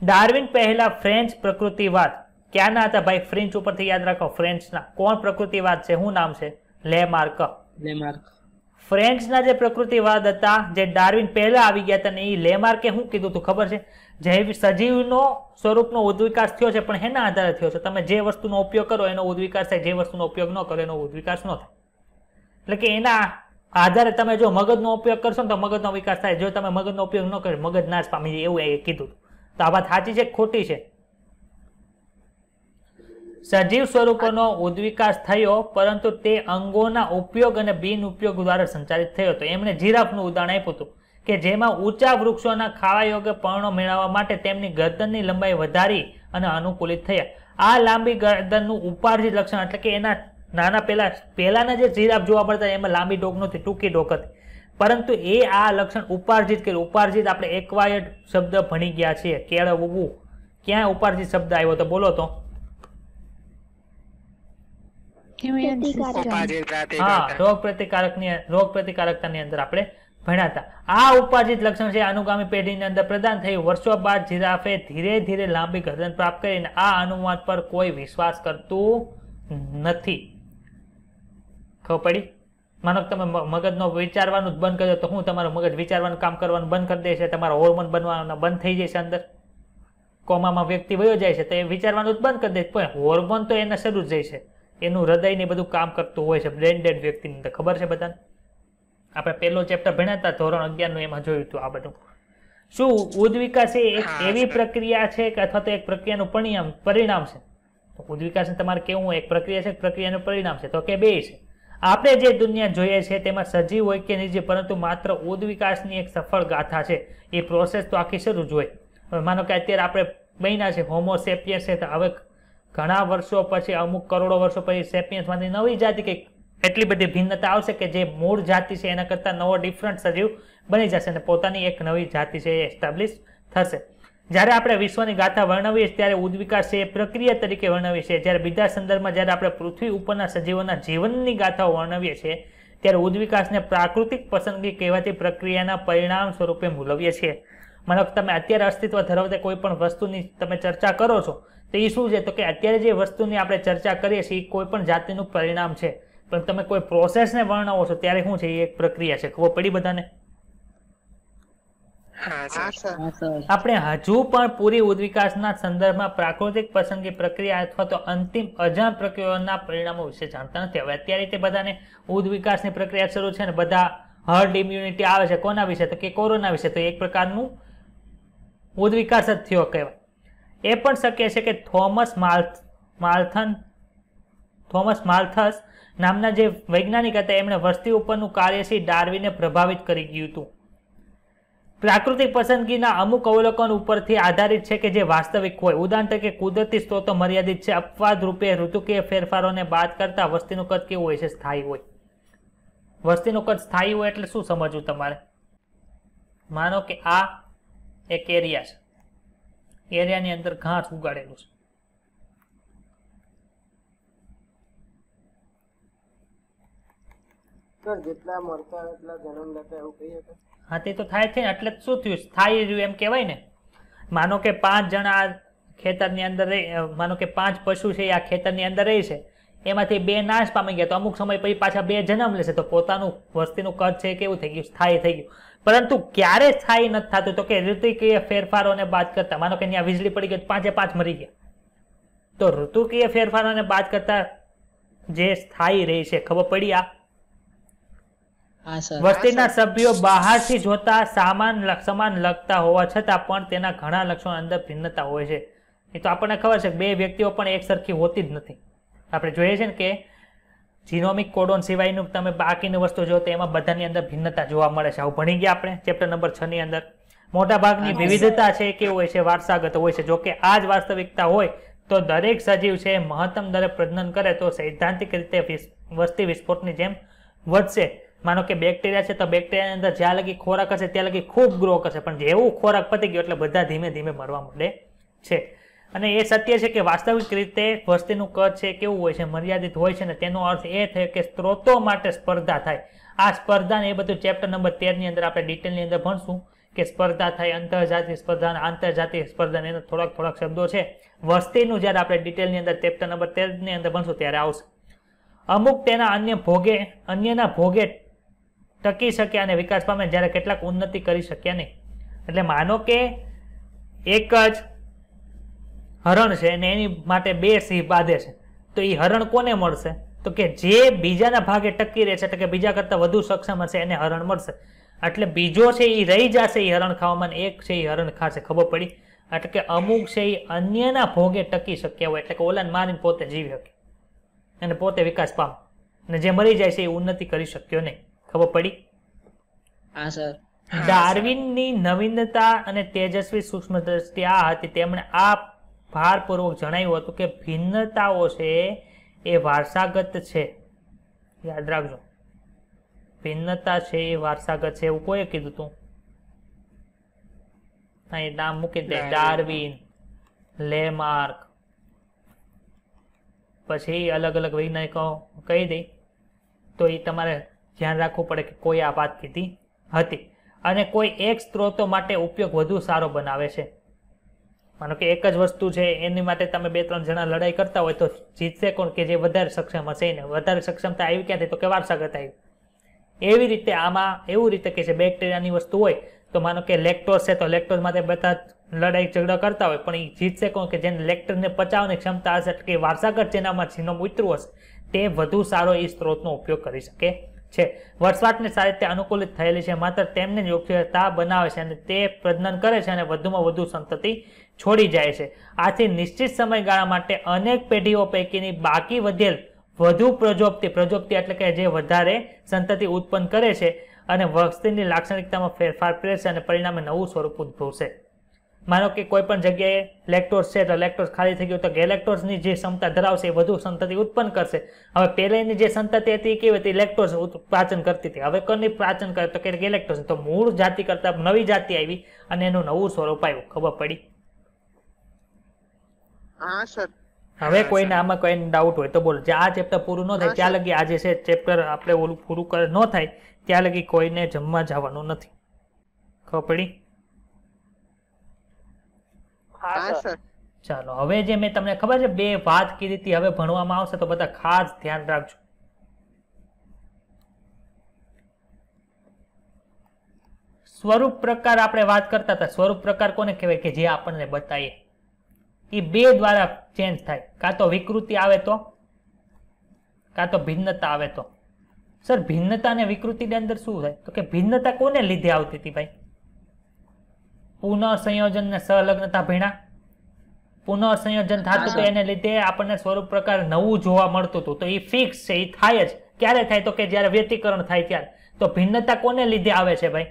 ડાર્વિન પહેલા ફ્રેન્ચ પ્રકૃતિવાદ ક્યાંના હતા ભાઈ? ફ્રેન્ચ ઉપરથી યાદ રાખો, ફ્રેન્ચના. કોણ પ્રકૃતિવાદ છે? શું નામ છે? લેમાર્ક. ફ્રેન્ચના જે પ્રકૃતિવાદ હતા જે ડાર્વિન પહેલા આવી ગયા હતા ને એ લેમાર્કે શું કીધું હતું ખબર છે? જૈવિક સજીવનો સ્વરૂપનો ઉદ્વિકાસ થયો છે પણ હેના આધારે થયો છે? તમે જે વસ્તુનો ઉપયોગ કરો એનો ઉદ્વિકાસ થાય, જે વસ્તુનો ઉપયોગ ન કરો એનો ઉદ્વિકાસ ન થાય. એટલે કે એના આધારે તમે જો મગજનો ઉપયોગ કરશો ને તો મગજનો વિકાસ થાય, જો તમે મગજનો ઉપયોગ ન કરો મગજ નાશ પામી જાય, એવું એ કીધું. તો આ વાત સાચી છે કે ખોટી છે? સજીવ સ્વરૂપોનો ઉદ્વિકાસ થયો પરંતુ તે અંગોના ઉપયોગ અને બિન ઉપયોગ દ્વારા સંચાલિત થયો હતો. એમણે જીરાફનું ઉદાહરણ આપ્યું હતું કે જેમાં ઊંચા વૃક્ષોના ખાવા યોગ્ય પર્ણો મેળવવા માટે તેમની ગરદનની લંબાઈ વધારી અને અનુકૂલિત થયા. આ લાંબી ગરદનનું ઉપાર્જિત લક્ષણ એટલે કે એના નાના પહેલાના જે જીરાફ જોવા મળતા એમાં લાંબી ડોક નહોતી, ટૂંકી ડોક હતી, પરંતુ એ આ લક્ષણ ઉપાર્જિત કર્યું. ઉપાર્જિત આપણે એક્વાયર્ડ શબ્દ ભણી ગયા છીએ. કેળવવું, ક્યાં ઉપાર્જિત શબ્દ આવ્યો તો બોલો તો? હા, રોગ પ્રતિકારકતાની અંદર આપણે ભણ્યા હતા. આ ઉપાર્જિત લક્ષણ છે અનુગામી પેઢીની અંદર પ્રદાન થયું. વર્ષો બાદ જીરાફે ધીરે ધીરે લાંબી ગરદન પ્રાપ્ત કરીને આ અનુવાદ પર કોઈ વિશ્વાસ કરતું નથી. ખબર પડી? માનો તમે મગજનો વિચારવાનું જ બંધ કરી દો તો હું તમારું મગજ વિચારવાનું કામ કરવાનું બંધ કરી દેશે, તમારા હોર્મોન બનવાના બંધ થઈ જશે, અંદર કોમામાં વ્યક્તિ વયો જાય છે તો એ વિચારવાનું જ બંધ કરી દે, પણ હોર્મોન તો એને શરૂ જ જશે. એનું હૃદય ને બધું કામ કરતું હોય છે બ્રેન ડેડ વ્યક્તિની અંદર. ખબર છે બધાને? આપણે પહેલો ચેપ્ટર ભણ્યા હતા ધોરણ 11 નું, એમાં જોયું હતું આ બધું. શું ઉદ્વિકાસ એ એક એવી પ્રક્રિયા છે કે અથવા તો એક પ્રક્રિયાનું પરિણામ છે? તો ઉદ્વિકાસ તમારે કેવું હોય? એક પ્રક્રિયા છે, પ્રક્રિયાનું પરિણામ છે? તો કે 2 છે. આપણે જે દુનિયા જોઈએ છે તેમાં સજીવ હોય કે નિર્જીવ પરંતુ માત્ર ઉદ્વિકાસની એક સફળ ગાથા છે. એ પ્રોસેસ તો આખી શરૂ જ હોય. હવે માનો કે અત્યારે આપણે બન્યા છે હોમો સેપિયન્સ છે, હવે ઘણા વર્ષો પછી, અમુક કરોડો વર્ષો પછી સેપિયન્સમાંથી નવી જાતિ કંઈક એટલી બધી ભિન્નતા આવશે કે જે મૂળ જાતિ છે એના કરતાં નવો ડિફરન્ટ સજીવ બની જશે અને પોતાની એક નવી જાતિ છે એ એસ્ટાબ્લિશ થશે. જ્યારે આપણે વિશ્વની ગાથા વર્ણવીએ ત્યારે ઉદ્વિકાસ છે એ પ્રક્રિયા તરીકે વર્ણવીએ છીએ. જ્યારે બીજા સંદર્ભમાં જ્યારે આપણે પૃથ્વી ઉપરના સજીવોના જીવનની ગાથાઓ વર્ણવીએ છીએ ત્યારે ઉદ્વિકાસને પ્રાકૃતિક પસંદગી કહેવાતી પ્રક્રિયાના પરિણામ સ્વરૂપે મૂલવીએ છીએ. માનો કે તમે અત્યારે અસ્તિત્વ ધરાવતા કોઈ પણ વસ્તુની તમે ચર્ચા કરો છો તો એ શું છે? તો કે અત્યારે જે વસ્તુની આપણે ચર્ચા કરીએ છીએ એ કોઈ પણ જાતિનું પરિણામ છે, પણ તમે કોઈ પ્રોસેસને વર્ણવો છો ત્યારે શું છે? એ એક પ્રક્રિયા છે. ખબર પડી બધાને? આપણે હજુ પણ પૂરી ઉદ્વિકાસના સંદર્ભમાં પ્રાકૃતિક પસંદગી પ્રક્રિયા અથવા તો અંતિમ અજાણ પ્રક્રિયાઓના પરિણામો વિશે જાણતા નથી. હવે અત્યારે તે બધાને ઉદ્વિકાસની પ્રક્રિયા શરૂ છે ને બધા હર્ડ ઇમ્યુનિટી આવે છે કોના વિશે, તો કે કોરોના વિશે. તો એક પ્રકારનું ઉદ્વિકાસ જ થયો કહેવાય. એ પણ શક્ય છે કે થોમસ માલ્થસ નામના જે વૈજ્ઞાનિક હતા એમણે વસ્તી ઉપરનું કાર્યશીલ ડાર્વિનને પ્રભાવિત કરી ગયું હતું. પ્રાકૃતિક પસંદગીના અમુક અવલોકન ઉપરથી આધારિત છે કે જે વાસ્તવિક હોય. ઉદાહરણ તરીકે કુદરતી સ્ત્રોતો મર્યાદિત છે. અપવાદ રૂપે ઋતુકીય ફેરફારોને બાદ કરતા વસ્તીનું કદ કેવું હોય છે? સ્થાયી હોય. વસ્તીનું કદ સ્થાયી હોય એટલે શું સમજવું તમારે? માનો કે આ એક એરિયા છે, એરિયાની અંદર ઘાસ ઉગાડેલું છે. જેટલા મળતા એટલા જન્મ લેતા એવું કહીએ તો હા તે તો થાય છે ને, એટલે શું થયું? સ્થાયી રહ્યું એમ કહેવાય ને. માનો કે 5 જણા ખેતરની અંદર માનો કે 5 પશુ છે આ ખેતરની અંદર રહે છે, એમાંથી 2 નાશ પામી ગયા, તો અમુક સમય પછી પાછા 2 જન્મ લેશે, તો પોતાનું વસ્તીનું કદ છે કેવું થઈ ગયું? સ્થાયી થઈ ગયું. પરંતુ ક્યારે સ્થાયી નથી થતું? તો કે ઋતુકીય ફેરફારોને બાદ કરતા. માનો કે ત્યાં વીજળી પડી ગઈ, 5 મરી ગયા, તો ઋતુકીય ફેરફારોને બાદ કરતા જે સ્થાયી રહી છે. ખબર પડી? આ વસ્તીના સભ્યો બહારથી જોતા સમાન લગતા હોવા છતાં પણ તેના ઘણા લક્ષણો અંદર ભિન્નતા હોય છે. એ તો આપણને ખબર છે કે 2 વ્યક્તિઓ પણ એક સરખી હોતી જ નથી. આપણે જોઈએ છે ને કે જીનોમિક કોડોન સિવાયનું તમે બાકીની વસ્તુ જો તો એમાં બધાની અંદર ભિન્નતા જોવા મળે છે. આવું ભણી ગયા આપણે ચેપ્ટર નંબર 6 ની અંદર. મોટા ભાગની વિવિધતા છે કેવું હોય છે? વારસાગત હોય છે. જોકે આ જ વાસ્તવિકતા હોય તો દરેક સજીવ છે મહત્તમ દરે પ્રજનન કરે તો સૈદ્ધાંતિક રીતે વસ્તી વિસ્ફોટની જેમ વધશે. માનો કે બેક્ટેરિયા છે તો બેક્ટેરિયાની અંદર જ્યાં લગી ખોરાક હશે ત્યાં લગી ખૂબ ગ્રો કરશે, પણ જેવું ખોરાક પતી ગયો એટલે બધા ધીમે ધીમે મરવા માંડે છે. અને એ સત્ય છે કે વાસ્તવિક રીતે વસ્તીનું કદ છે કેવું હોય છે? મર્યાદિત હોય છે. ને તેનો અર્થ એ થયો કે સ્ત્રોતો માટે સ્પર્ધા થાય. આ સ્પર્ધા ને એ બધું ચેપ્ટર નંબર 13 ની અંદર આપણે ડિટેલની અંદર ભણશું કે સ્પર્ધા થાય, અંતરજાતીય સ્પર્ધા અને આંતરજાતીય સ્પર્ધા. એના થોડાક શબ્દો છે. વસ્તીનું જ્યારે આપણે ડિટેલની અંદર ચેપ્ટર નંબર 13 ની અંદર ભણશું ત્યારે આવશે. અમુક તેના અન્યના ભોગે ટકી શક્યા અને વિકાસ પામે, જ્યારે કેટલાક ઉન્નતિ કરી શક્યા નહીં. એટલે માનો કે એક જ હરણ છે અને એની માટે 2 સિંહ બાંધે છે, તો એ હરણ કોને મળશે? તો કે જે બીજાના ભાગે ટકી રહે છે, એટલે કે બીજા કરતા વધુ સક્ષમ હશે એને હરણ મળશે. એટલે બીજો છે એ રહી જશે એ હરણ ખાવામાં, એક છે એ હરણ ખાશે. ખબર પડી? એટલે કે અમુક છે એ અન્યના ભોગે ટકી શક્યા હોય, એટલે કે ઓલાને મારીને પોતે જીવી શકે અને પોતે વિકાસ પામે, અને જે મરી જાય છે એ ઉન્નતિ કરી શક્યો નહીં. ખબર પડી? હા સર. ડાર્વિનની નવીનતા અને તેજસ્વી સૂક્ષ્મ દ્રષ્ટિ આ હતી. તેમણે આ ભારપૂર્વક જણાવ્યું હતું કે ભિન્નતાઓ છે એ વારસાગત છે. યાદ રાખજો, ભિન્નતા છે એ વારસાગત છે. એવું કોઈએ કીધું હતું? અહીં નામ મૂકી દે. ડાર્વિન, લેમાર્ક, પછી અલગ અલગ વૈજ્ઞાનિકો કહી દે તો એ તમારે ધ્યાન રાખવું પડે કે કોઈ આ વાત કીધી હતી. અને કોઈ એક સ્ત્રોતો માટે ઉપયોગ વધુ સારો બનાવે છે. માનો કે એક જ વસ્તુ છે એની માટે તમે 2-3 જણા લડાઈ કરતા હોય તો જીતશે કોણ? કે જે વધારે સક્ષમ હશે. ને વધારે સક્ષમતા આવી ક્યાંથી? તો કે વારસાગત આવી. એવી રીતે આમાં એવું રીતે કે છે બેક્ટેરિયાની વસ્તુ હોય તો માનો કે લેક્ટોઝ છે તો લેક્ટોઝ માટે બધા લડાઈ ઝઘડા કરતા હોય, પણ એ જીતશે કોણ? કે જેને લેક્ટોઝને પચાવવાની ક્ષમતા હશે, એટલે કે વારસાગત જેનામાં જીનોમ ઉતર્યું હશે તે વધુ સારો એ સ્ત્રોતનો ઉપયોગ કરી શકે છે. વસવાટને સારી રીતે અનુકૂલિત થયેલી છે, માત્ર તેમને યોગ્યતા બનાવે છે અને તે પ્રજનન કરે છે અને વધુમાં વધુ સંતતિ છોડી જાય છે. આથી નિશ્ચિત સમયગાળા માટે અનેક પેઢીઓ પૈકીની બાકી વધેલ વધુ પ્રજોપ્તિ એટલે કે જે વધારે સંતતિ ઉત્પન્ન કરે છે અને વસ્તીની લાક્ષણિકતામાં ફેરફાર પ્રેરશે અને પરિણામે નવું સ્વરૂપ ઉદ્ભવશે. માનો કે કોઈ પણ જગ્યાએ લેક્ટોઝ છે તો લેક્ટોઝ ખાલી થઈ ગયું તો ગેલેક્ટોઝની જે ક્ષમતા ધરાવશે એ વધુ સંતતિ ઉત્પન્ન કરશે. હવે પહેલાની જે સંતતિ હતી કેવી હતી? લેક્ટોઝ પાચન કરતી હતી. હવે કોની પાચન કરે? તો કે ગેલેક્ટોઝ. તો મૂળ જાતિ કરતા નવી જાતિ આવી અને એનું નવું સ્વરૂપ આવ્યું. ખબર પડી? હા સર. હવે કોઈને આમાં કોઈ ડાઉટ હોય તો બોલો. જે આ ચેપ્ટર પૂરું ન થાય ત્યાં લગી આજે છે ચેપ્ટર આપણે ઓલું પૂરું ન થાય ત્યાં લગી કોઈને જમવા જવાનું નથી. ખબર પડી? હા સર. ચાલો, હવે જે મેં તમને ખબર છે 2 વાત કીધી હતી, હવે ભણવામાં આવશે તો બધા ખાસ ધ્યાન રાખજો. સ્વરૂપ પ્રકાર આપણે વાત કરતા હતા. સ્વરૂપ પ્રકાર કોને કહેવાય? કે જે આપણને બતાવીએ. એ 2 દ્વારા ચેન્જ થાય. કાં તો વિકૃતિ આવે તો, કાં તો ભિન્નતા આવે તો. સર ભિન્નતા અને વિકૃતિની અંદર શું થાય તો કે ભિન્નતા કોને લીધે આવતી હતી ભાઈ? પુનઃસંયોજન ને સહલગ્નતા ભણ્યા. પુનઃસંયોજન થતું તો એને લીધે આપણને સ્વરૂપ પ્રકાર નવું જોવા મળતું હતું. તો એ ફિક્સ છે, એ થાય જ. ક્યારે થાય તો કે જ્યારે વ્યતિકરણ થાય ત્યારે. તો ભિન્નતા કોને લીધે આવે છે ભાઈ?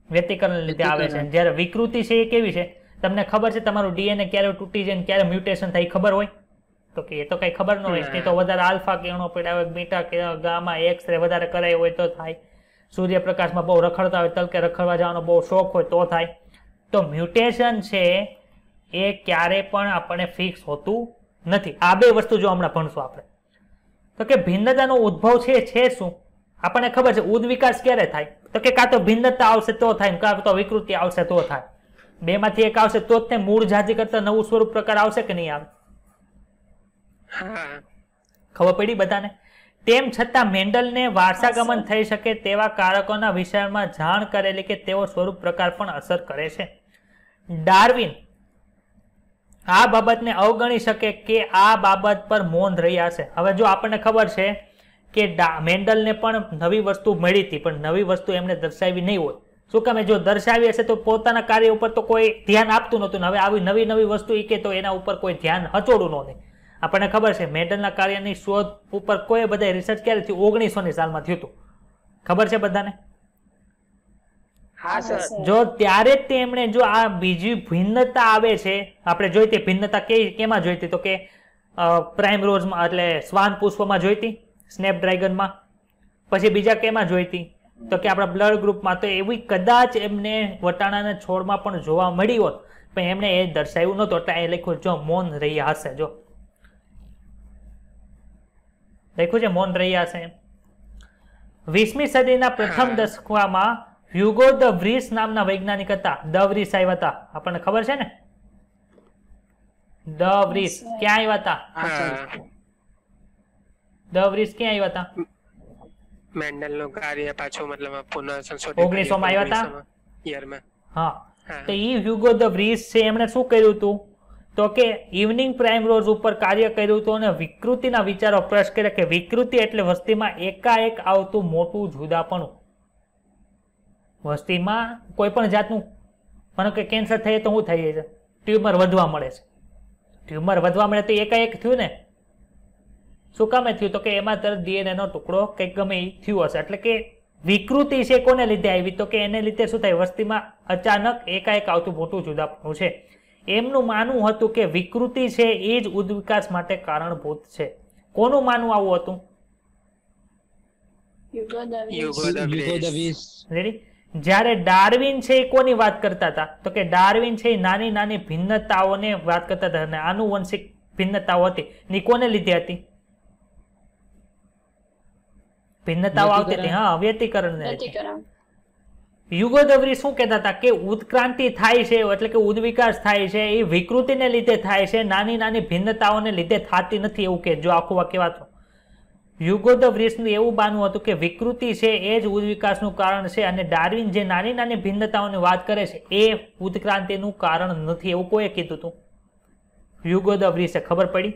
વ્યતિકરણ લીધે આવે છે. જ્યારે વિકૃતિ છે એ કેવી છે? તમને ખબર છે તમારું ડીએનએ ક્યારે તૂટી જાય ને ક્યારે મ્યુટેશન થાય ખબર હોય? તો કે એ તો કઈ ખબર ન હોય. તો વધારે આલ્ફા કિરણો પડ્યા હોય, બીટા કિરણ, ગામા, એક્સ-રે વધારે કરાય હોય તો થાય. સૂર્યપ્રકાશમાં બહુ રખડતા હોય, તલકે રખડવા જવાનો બહુ શોખ હોય તો થાય. તો મ્યુટેશન છે એ ક્યારે પણ આપણને ફિક્સ હોતું નથી. આ બે વસ્તુ જો હમણાં ભણશું આપણે. તો કે ભિન્નતાનો ઉદ્ભવ છે શું? આપણને ખબર છે ઉદ્વિકાસ ક્યારે થાય તો કે કાં તો ભિન્નતા આવશે તો થાય, કાં તો વિકૃતિ આવશે તો થાય. બે માંથી એક આવશે તો જ તે મૂળ જાતિ કરતા નવું સ્વરૂપ પ્રકાર આવશે કે નહીં આવે? ખબર પડી બધાને? તેમ છતાં મેન્ડલને વારસાગમન થઈ શકે તેવા કારકોના વિષયમાં જાણ કરેલી કે તેઓ સ્વરૂપ પ્રકાર પણ અસર કરે છે. ડાર્વિન આ બાબતને અવગણી શકે કે આ બાબત પર મૌન રહ્યા છે. હવે જો આપણને ખબર છે કે મેન્ડલને પણ નવી વસ્તુ મળી હતી, પણ નવી વસ્તુ એમને દર્શાવી નહીં હોય. શું કામે? જો દર્શાવી હશે તો પોતાના કાર્ય ઉપર તો કોઈ ધ્યાન આપતું નહોતું. હવે આવી નવી નવી વસ્તુ એ કે તો એના ઉપર કોઈ ધ્યાન હચોડું નહીં. આપણને ખબર છે મેન્ડલના કાર્યની શોધ ઉપર કોઈ બધા રિસર્ચ ક્યારે થયું? 1900ની સાલમાં થયું હતું. ખબર છે બધાને? હા સર. જો ત્યારે તેમણે જો આ બીજી ભિન્નતા આવે છે, આપણે જોઈતી ભિન્નતા કેમાં જોઈતી તો કે પ્રાઇમ રોઝમાં એટલે શ્વાન પુષ્પમાં જોઈતી, સ્નેપડ્રેગનમાં. પછી બીજા કેમાં જોઈતી તો કે આપણા બ્લડ ગ્રુપમાં. તો એવી કદાચ એમને વટાણાના છોડમાં પણ જોવા મળી હોત, પણ એમણે એ દર્શાવ્યું નહોતું. એટલે એ લખ્યું જો મૌન રહ્યા હશે. જો લખ્યું છે મૌન રહ્યા હશે. 20મી સદીના પ્રથમ દશકમાં હ્યુગો ધ વ્રીસ નામના વૈજ્ઞાનિક હતા. ધ વ્રીસ આવ્યા હતા, આપણને ખબર છે ને? ધ વ્રીસ ક્યાં આવ્યા હતા? ધ વ્રીસ ક્યાં આવ્યા હતા? મેન્ડલનું કાર્ય પાછું મતલબ પુનઃ સંશોધિત 1900 માં આવ્યા હતા. યરમાં. હા, તો એ હ્યુગો ધ વ્રીસ છે એમણે શું કર્યું હતું તો કે ઇવનિંગ પ્રાઇમ રોઝ ઉપર કાર્ય કર્યું હતું અને વિકૃતિના વિચારો પ્રશ્ન કર્યા કે વિકૃતિ એટલે વસ્તીમાં એકાએક આવતું મોટું જુદાપણું. વસ્તીમાં કોઈ પણ જાતનું માનો કે કેન્સર થાય તો શું થઈ છે? ટ્યુમર વધવા મળે છે. ટ્યુમર વધવા મળે તો એકાએક થયું ને? શું કામે થયું તો કે એમાં તરત ડીએનએ નો ટુકડો કંઈક ગમે એ થયું હશે. એટલે કે વિકૃતિ છે કોને લીધે આવી તો કે એને લીધે શું થાય? વસ્તીમાં અચાનક એકાએક આવતું મોટું જુદાપણું છે. એમનું માનવું હતું કે વિકૃતિ છે એ જ ઉદ્વિકાસ માટે કારણભૂત છે. કોનું માનવું આવું હતું? રેડી? જ્યારે ડાર્વિન છે એ કોની વાત કરતા હતા તો કે ડાર્વિન છે એ નાની નાની ભિન્નતાઓને વાત કરતા હતા. અને આનુવંશિક ભિન્નતાઓ હતી ની કોને લીધે હતી? ભિન્નતાઓ આવતી હતી. હા, વ્યતિકરણ. હ્યુગો ધ વ્રીસ શું કહેતા હતા કે ઉત્ક્રાંતિ થાય છે એટલે કે ઉદ્વિકાસ થાય છે એ વિકૃતિને લીધે થાય છે, નાની નાની ભિન્નતાઓને લીધે થતી નથી. એવું કે જો આખું વાક્ય વાંચો. હ્યુગો ધ વ્રીસનું એવું માનવું હતું કે વિકૃતિ છે એ જ ઉદ્વિકાસનું કારણ છે અને ડાર્વિન જે નાની નાની ભિન્નતાઓની વાત કરે છે એ ઉત્ક્રાંતિનું કારણ નથી એવું કોઈએ કીધું હતું? Hyogo the વ્રીસે. ખબર પડી?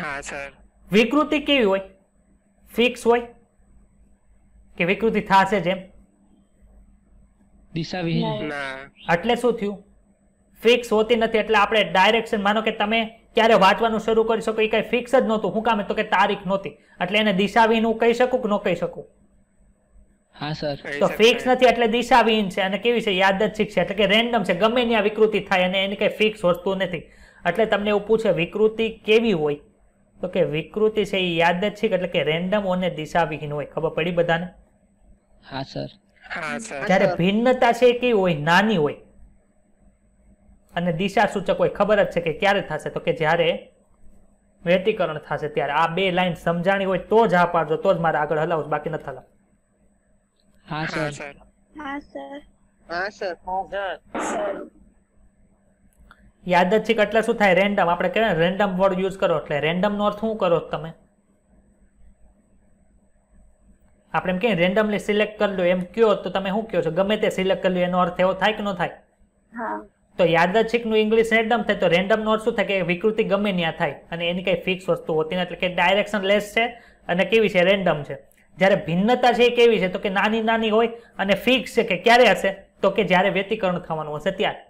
હા સર. વિકૃતિ કેવી હોય? ફિક્સ હોય કે વિકૃતિ થશે જેમ? દિશાવિહીન. ના. એટલે શું થયું? ફિક્સ હોતી નથી. એટલે આપણે ડાયરેક્શન માનો કે તમે ક્યારે વાંચવાનું શરૂ કરી શકો એ કઈ ફિક્સ જ નહોતું. શું કામ? તો કે તારીખ નહોતી. એટલે એને દિશાવિહીન હું કહી શકું કે ન કહી શકું? હા સર. તો ફિક્સ નથી એટલે દિશાવિહીન છે. અને કેવી છે? યાદચ્છિક છે. એટલે કે રેન્ડમ છે, ગમે ત્યાં વિકૃતિ થાય અને એની કઈ ફિક્સ વસ્તુ નથી. એટલે તમને એવું પૂછે વિકૃતિ કેવી હોય તો કે વિકૃતિ છે એ યાદચ્છિક એટલે કે રેન્ડમ અને દિશાવિહીન હોય. ખબર પડી બધાને? હા સર. હા સર. જ્યારે ભિન્નતા છે એ કેવી હોય? નાની હોય અને દિશા સૂચક હોય. ખબર જ છે કે ક્યારે થશે તો કે જ્યારે વ્યતિકરણ થશે ત્યારે. આ બે લાઈન સમજાણી હોય તો જ હા પાડજો, તો જ મારે આગળ હલાવું, બાકી નથી હલાવ. હા હા સર. સર. હા સર. હા સર. યાદચ્છિક એટલે શું થાય? રેન્ડમ. આપણે કહેવાય રેન્ડમ વર્ડ યુઝ કરો એટલે રેન્ડમ નો અર્થ શું કરો તમે? આપણે એમ કહીએ રેન્ડમલી સિલેક્ટ કરી લો એમ કયો તો તમે શું કહો છો? ગમે તે સિલેક્ટ કરી લો એનો અર્થ એવો થાય કે ન થાય? તો યાદચ્છિકનું ઇંગ્લિશ રેન્ડમ થાય તો રેન્ડમનો અર્થ શું થાય કે વિકૃતિ ગમે ત્યાં થાય અને એની કઈ ફિક્સ વસ્તુ હોતી નથી, એટલે કે ડાયરેક્શન લેસ છે અને કેવી છે રેન્ડમ છે. જ્યારે ભિન્નતા છે એ કેવી છે તો કે નાની નાની હોય અને ફિક્સ છે કે ક્યારે હશે તો કે જ્યારે વ્યતિકરણ થવાનું હશે ત્યારે.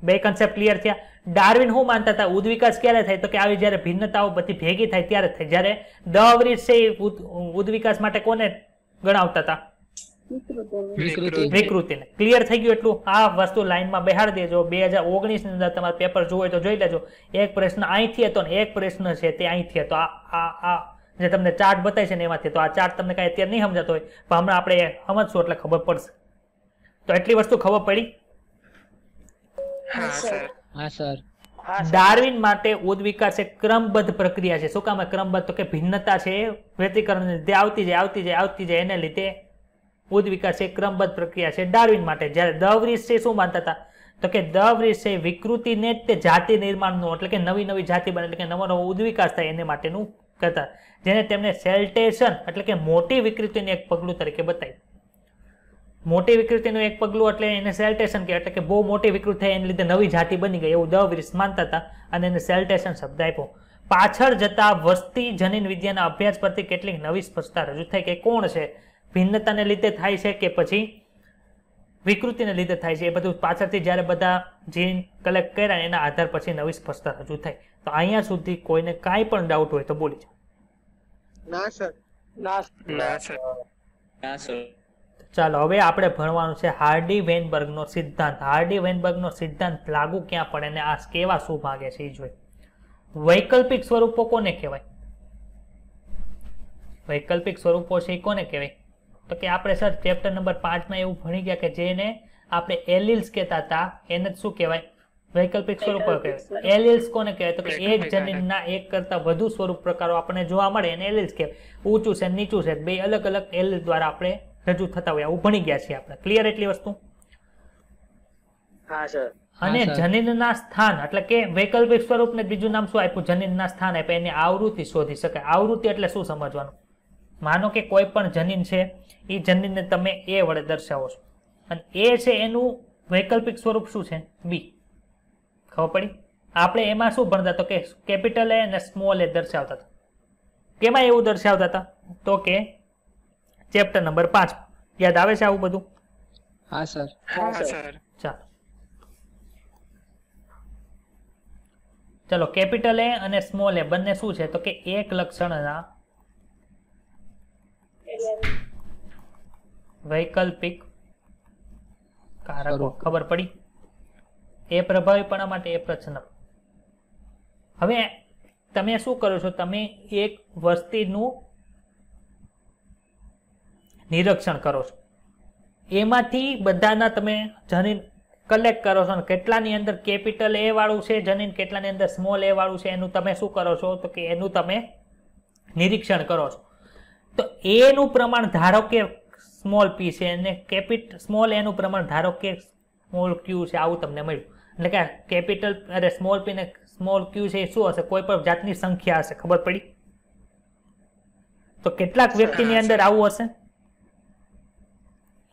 બે કન્સેપ્ટ ક્લિયર થયા. ડાર્વિન શું માનતા હતા ઉદ્વિકાસ ક્યારે થાય તો કે આવી જ્યારે ભિન્નતાઓ બધી ભેગી થાય ત્યારે થાય. જ્યારે દ-અવરિત છે એ ઉદ્વિકાસ માટે કોને ગણાવતા હતા? વિકૃતિને. ક્લિયર થઈ ગયું એટલું? આ વસ્તુ લાઈનમાં બેહાડી દેજો. 2019 ની અંદર તમારે પેપર જોવું હોય તો જોઈ લેજો. એક પ્રશ્ન અહીંથી હતો ને એક પ્રશ્ન છે તે અહીંથી હતો. આ જે તમને ચાર્ટ બતાવી છે ને એમાંથી. તો આ ચાર્ટ તમને કાંઈ અત્યારે નહીં સમજાતો હોય પણ હમણાં આપણે સમજશું એટલે ખબર પડશે. તો એટલી વસ્તુ ખબર પડી? હા સર. ડાર્વિન માટે ઉદ્વિકાસ એક ક્રમબદ્ધ પ્રક્રિયા છે. શું કામ ક્રમબદ્ધ? તો કે ભિન્નતા છે વ્યતિકરણ લીધે આવતી જાય એને લીધે ઉદ્વિકાસ એક ક્રમબદ્ધ પ્રક્રિયા છે ડાર્વિન માટે. જ્યારે દ-વૃષ છે શું માનતા હતા તો કે દ-વૃષ છે વિકૃતિને જ તે જાતિ નિર્માણનું એટલે કે નવી નવી જાતિ બને એટલે કે નવો નવો ઉદ્વિકાસ થાય એને માટેનું કરતા, જેને તેમને સેલ્ટેશન એટલે કે મોટી વિકૃતિનું એક પગલું તરીકે બતાવ્યું. મોટી વિકૃતિનું એક પગલું એટલે એને સેલ્ટેશન કહે, એટલે કે બહુ મોટી વિકૃતિ થાય એને લીધે નવી જાતિ બની ગઈ એવું દ-વૃષ માનતા હતા અને એને સેલ્ટેશન શબ્દ આપ્યો. પાછળ જતા વસ્તી જનીન વિદ્યાના અભ્યાસ પરથી કેટલીક નવી સ્પષ્ટતા રજૂ થઈ કે કોણ છે ભિન્નતાને લીધે થાય છે કે પછી વિકૃતિને લીધે થાય છે. એ બધું પાછળથી જ્યારે બધા જીન કલેક્ટ કર્યા એના આધાર પછી નવી સ્પષ્ટતા રજૂ થાય. તો અહીંયા સુધી કોઈને કાંઈ પણ ડાઉટ હોય તો બોલી જાઓ. ના સર. ચાલો હવે આપણે ભણવાનું છે હાર્ડી વેનબર્ગનો સિદ્ધાંત. હાર્ડી વેનબર્ગનો સિદ્ધાંત લાગુ ક્યાં પડે અને આ કેવા શું ભાગે છે એ જોઈએ. વૈકલ્પિક સ્વરૂપો કોને કહેવાય? વૈકલ્પિક સ્વરૂપો છે એ કોને કહેવાય તો કે આપણે સર ચેપ્ટર નંબર 5 માં એવું ભણી ગયા કે જેને આપણે એલિલ્સ કહેતા હતા એને શું કહેવાય? વૈકલ્પિક સ્વરૂપો કહેવાય. એલિલ્સ કોને કહેવાય તો કે એક જનીનના એક કરતા વધુ સ્વરૂપ પ્રકારો આપણને જોવા મળે એને એલિલ્સ કહેવાય. ઊંચું છે નીચું છે બે અલગ અલગ એલિલ દ્વારા આપણે રજૂ થતા હોય આવું ભણી ગયા છીએ આપણે. ક્લિયર એટલી વસ્તુ? હા સર. અને જનીનના સ્થાન એટલે કે વૈકલ્પિક સ્વરૂપને બીજું નામ શું આપ્યું? જનીનના સ્થાન આપ્યા. એની આવૃત્તિ શોધી શકાય. આવૃત્તિ એટલે શું સમજવાનું? માનો કે કોઈ પણ જનીન છે એ જનીનને તમે એ વડે દર્શાવો છો અને એ છે એનું વૈકલ્પિક સ્વરૂપ શું છે? બી. ખબર પડી? આપણે એમાં શું ભણતા તો કે કેપિટલ એ અને સ્મોલ એ દર્શાવતા હતા. કેમાં એવું દર્શાવતા હતા તો કે ચેપ્ટર નંબર 5. યાદ આવે છે આવું બધું? હા સર. ચાલો ચલો કેપિટલ એ અને સ્મોલ એ બંને શું છે તો કે એક લક્ષણના વૈકલ્પિક કારકો. ખબર પડી? એ પ્રભાવીપણા માટે એ પ્રશ્ન. હવે તમે શું કરો છો? તમે એક વસ્તીનું નિરીક્ષણ કરો છો. એમાંથી બધાના તમે જનીન કલેક્ટ કરો છો અને કેટલાની અંદર કેપિટલ એ વાળું છે જનીન, કેટલાની અંદર સ્મોલ એ વાળું છે એનું તમે શું કરો છો તો કે એનું તમે નિરીક્ષણ કરો છો. તો એનું પ્રમાણ ધારો કે સ્મોલ પી છે અને સ્મોલ એનું પ્રમાણ ધારો કે સ્મોલ ક્યુ છે. આવું તમને મળ્યું. એટલે કે કેપિટલ અરે સ્મોલ પી ને સ્મોલ ક્યુ છે એ શું હશે? કોઈ પણ જાતની સંખ્યા હશે. ખબર પડી? તો કેટલાક વ્યક્તિની અંદર આવું હશે?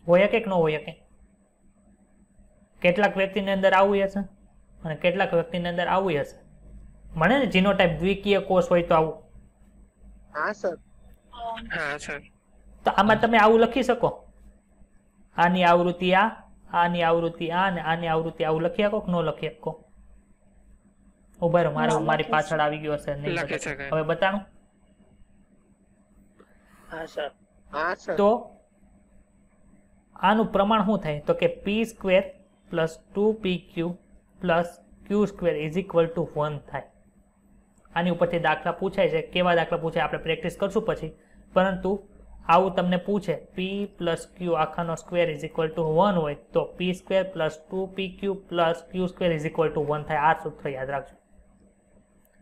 હોય કે ન હોય કે? કેટલાક વ્યક્તિની અંદર આવું હશે અને કેટલાક વ્યક્તિની અંદર આવું હશે. મને ને જીનોટાઈપ દ્વિકીય કોષ હોય તો આવું. હા સર. તો આમાં તમે આવું લખી શકો? આની આવૃત્તિ આ, આની આવૃત્તિ આ અને આની આવૃત્તિ આવું લખી શકો કે ન લખી શકો? ઉભા રહો, મારી પાછળ આવી ગયો હશે. હવે બતાવું. તો આનું પ્રમાણ શું થાય તો કે p² + 2pq + q² = 1 થાય. આની ઉપરથી દાખલા પૂછાય છે. કેવા દાખલા પૂછાય આપણે પ્રેક્ટિસ કરશું પછી, પરંતુ આવું તમને પૂછે p + q આખાનો સ્ક્વેર = 1 હોય તો p² + 2pq + q² = 1 થાય. આ સૂત્ર યાદ રાખજો.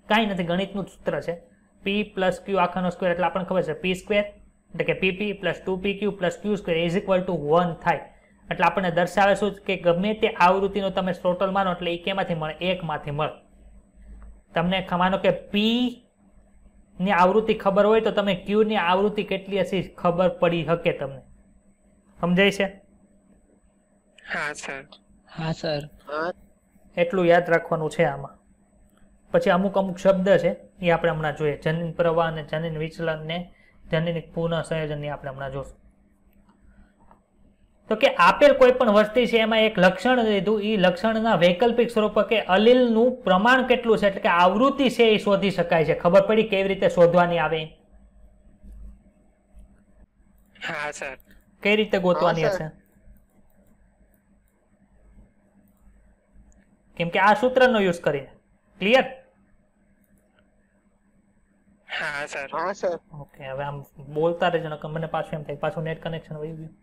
કાંઈ નથી, ગણિતનું સૂત્ર છે. p + q આખાનો સ્ક્વેર એટલે આપણને ખબર છે p² એટલે કે pp + 2pq + q² = 1 થાય. એટલે આપણને દર્શાવે શું કે ગમે તે આવૃત્તિનો તમે ટોટલ માનો એટલે એ કેમાંથી મળે? એકમાંથી મળે. તમને માનો કે p ની આવૃત્તિ ખબર હોય તો તમે q ની આવૃત્તિ કેટલી હશે ખબર પડી શકે તમને. સમજાય છે? હા સર. હા સર. એટલું યાદ રાખવાનું છે આમાં. પછી અમુક શબ્દ છે એ આપણે હમણાં જોઈએ. જનીન પ્રવાહ અને જનીન વિચલન ને જનીનિક પુનઃ સંયોજન આપણે હમણાં જોશું. તો કે આપેલ કોઈ પણ વસ્તી છે એમાં એક લક્ષણ લીધું, એ લક્ષણના વૈકલ્પિક સ્વરૂપ કે અલીલનું પ્રમાણ કેટલું છે એટલે કે આવૃત્તિ છે એ શોધી શકાય છે. ખબર પડી કેવી રીતે શોધવાની આવે? હા સર. કઈ રીતે ગોતવાની હશે? કેમ કે આ સૂત્રનો યુઝ કરીને. ક્લિયર? હા સર. હા સર. ઓકે, હવે આમ બોલતા રહેજો નકર મને પાછું એમ થાય પાછું નેટ કનેક્શન વહી ગયું.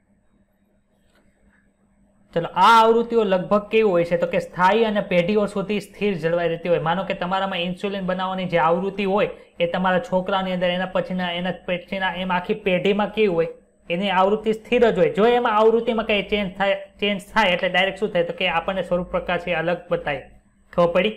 ચલો, આ આવૃત્તિઓ લગભગ કેવું હોય છે તો કે સ્થાયી અને પેઢીઓ સુધી સ્થિર જળવાઈ રહેતી હોય. માનો કે તમારામાં ઇન્સ્યુલિન બનાવવાની જે આવૃત્તિ હોય એ તમારા છોકરાની અંદર એના પછીના એમ આખી પેઢીમાં કેવું હોય એની આવૃત્તિ સ્થિર જ હોય. જો એમાં આવૃત્તિમાં કઈ ચેન્જ થાય એટલે ડાયરેક્ટ શું થાય તો કે આપણને સ્વરૂપ પ્રકાશ એ અલગ બતાય. ખબર પડી?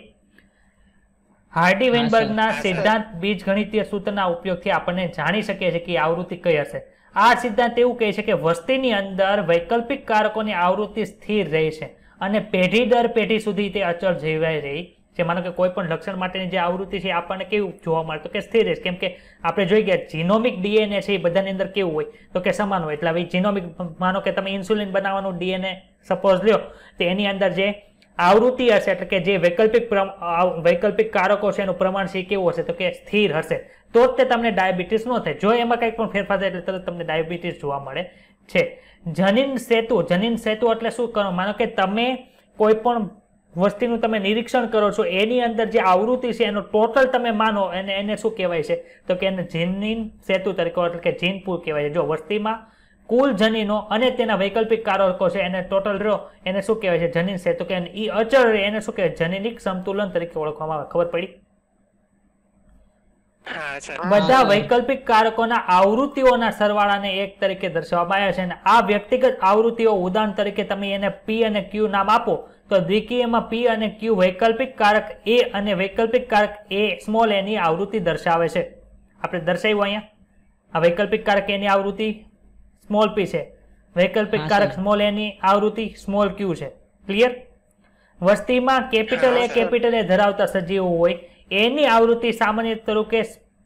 હાર્ડી વેનબર્ગના સિદ્ધાંત બીજગણિતીય સૂત્રના ઉપયોગથી આપણને જાણી શકીએ છીએ કે આવૃત્તિ કઈ હશે. આ સિદ્ધાંત એવું કહે છે કે વસ્તીની અંદર વૈકલ્પિક કારકોની આવૃત્તિ સ્થિર રહે છે અને પેઢી દર પેઢી સુધી તે અચળ જીવાઈ રહી છે. માનો કે કોઈ પણ લક્ષણ માટેની જે આવૃત્તિ છે આપણને કેવું જોવા મળે તો કે સ્થિર રહે. કેમ કે આપણે જોઈ ગયા જીનોમિક ડીએનએ છે એ બધાની અંદર કેવું હોય તો કે સમાન હોય. એટલે હવે જીનોમિક, માનો કે તમે ઇન્સ્યુલિન બનાવવાનું ડીએનએ સપોઝ લ્યો તો એની અંદર જે આવૃત્તિ હશે એટલે કે જે વૈકલ્પિક કારકો છે એનું પ્રમાણ છે કેવું હશે તો કે સ્થિર હશે. તો જ તે તમને ડાયાબિટીસ ન થાય. જો એમાં કંઈક પણ ફેરફાર થાય એટલે તરત તમને ડાયાબિટીસ જોવા મળે છે. જનીન સેતુ એટલે શું કરો? માનો કે તમે કોઈ પણ વસ્તુનું તમે નિરીક્ષણ કરો છો એની અંદર જે આવૃત્તિ છે એનો ટોટલ તમે માનો અને એને શું કહેવાય છે તો કે એને જનીન સેતુ તરીકે એટલે કે જીન પૂલ કહેવાય છે. જો વસ્તીમાં કુલ જનીનો અને તેના વૈકલ્પિક કારકો છે એને ટોટલ રહ્યો એને શું કહેવાય છે? જનીન સેતુ. કે એ અચળ રહે એને શું કહેવાય? જનીનિક સંતુલન તરીકે ઓળખવામાં આવે. ખબર પડી? બધા વૈકલ્પિક કારકોના આવૃત્તિઓના સરવાળાને એક તરીકે દર્શાવવામાં આવ્યા છે અને આ વ્યક્તિગત આવૃત્તિઓ ઉદાહરણ તરીકે તમે એને પી અને ક્યુ નામ આપો તો દ્વિકીયમાં પી અને ક્યુ વૈકલ્પિક કારક એ અને વૈકલ્પિક કારક એ સ્મોલ એ ની આવૃત્તિ દર્શાવે છે. આપણે દર્શાવ્યું અહીંયા આ વૈકલ્પિક કારક એની આવૃત્તિ સ્મોલ પી છે, વૈકલ્પિક કારક સ્મોલ એ ની આવૃત્તિ સ્મોલ ક્યુ છે. ક્લિયર? વસ્તીમાં કેપિટલ એ ધરાવતા સજીવો હોય એની આવૃત્તિ સામાન્ય તરીકે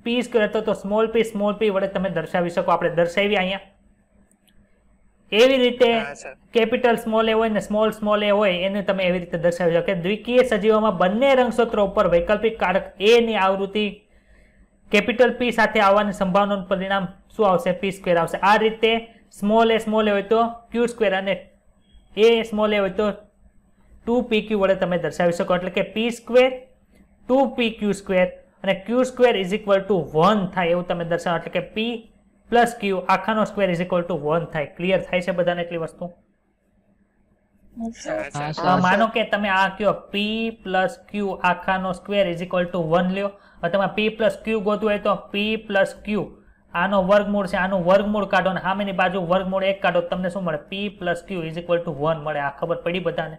પી સ્ક્વેર તો સ્મોલ પી વડે તમે દર્શાવી શકો. આપણે દર્શાવી અહીંયા. એવી રીતે કેપિટલ સ્મોલ એ હોય ને સ્મોલ એ હોય એને તમે એવી રીતે દર્શાવી શકો કે દ્વિકીય સજીવોમાં બંને રંગસૂત્રો ઉપર વૈકલ્પિક કારક એ ની આવૃત્તિ કેપિટલ પી સાથે આવવાની સંભાવનાનું પરિણામ શું આવશે? પી સ્ક્વેર આવશે. આ રીતે સ્મોલ એ હોય તો ક્યુ સ્ક્વેર અને એ સ્મોલ એ હોય તો 2pq વડે તમે દર્શાવી શકો. એટલે કે પી સ્ક્વેર 2pq સ્ક્વેર અને q square is equal to 1 થાય એવું તમે દર્શાવો. એટલે કે p પ્લસ ક્યુ આખાનો સ્ક્વેર ઇઝ ઇક્વલ ટુ 1 થાય. ક્લિયર થાય છે બધાને એટલી વસ્તુ? માનો કે તમે આ કયો p પ્લસ ક્યુ આખાનો સ્ક્વેર ઇઝ ઇક્વલ ટુ 1 લ્યો. હવે તમે p પ્લસ ક્યુ ગોતવું હોય તો p પ્લસ ક્યુ આનો વર્ગમૂળ છે, આનું વર્ગમૂળ કાઢો અને સામેની બાજુ વર્ગમૂળ 1 કાઢો તમને શું મળે? p plus Q is equal to 1 મળે. આ ખબર પડી બધાને?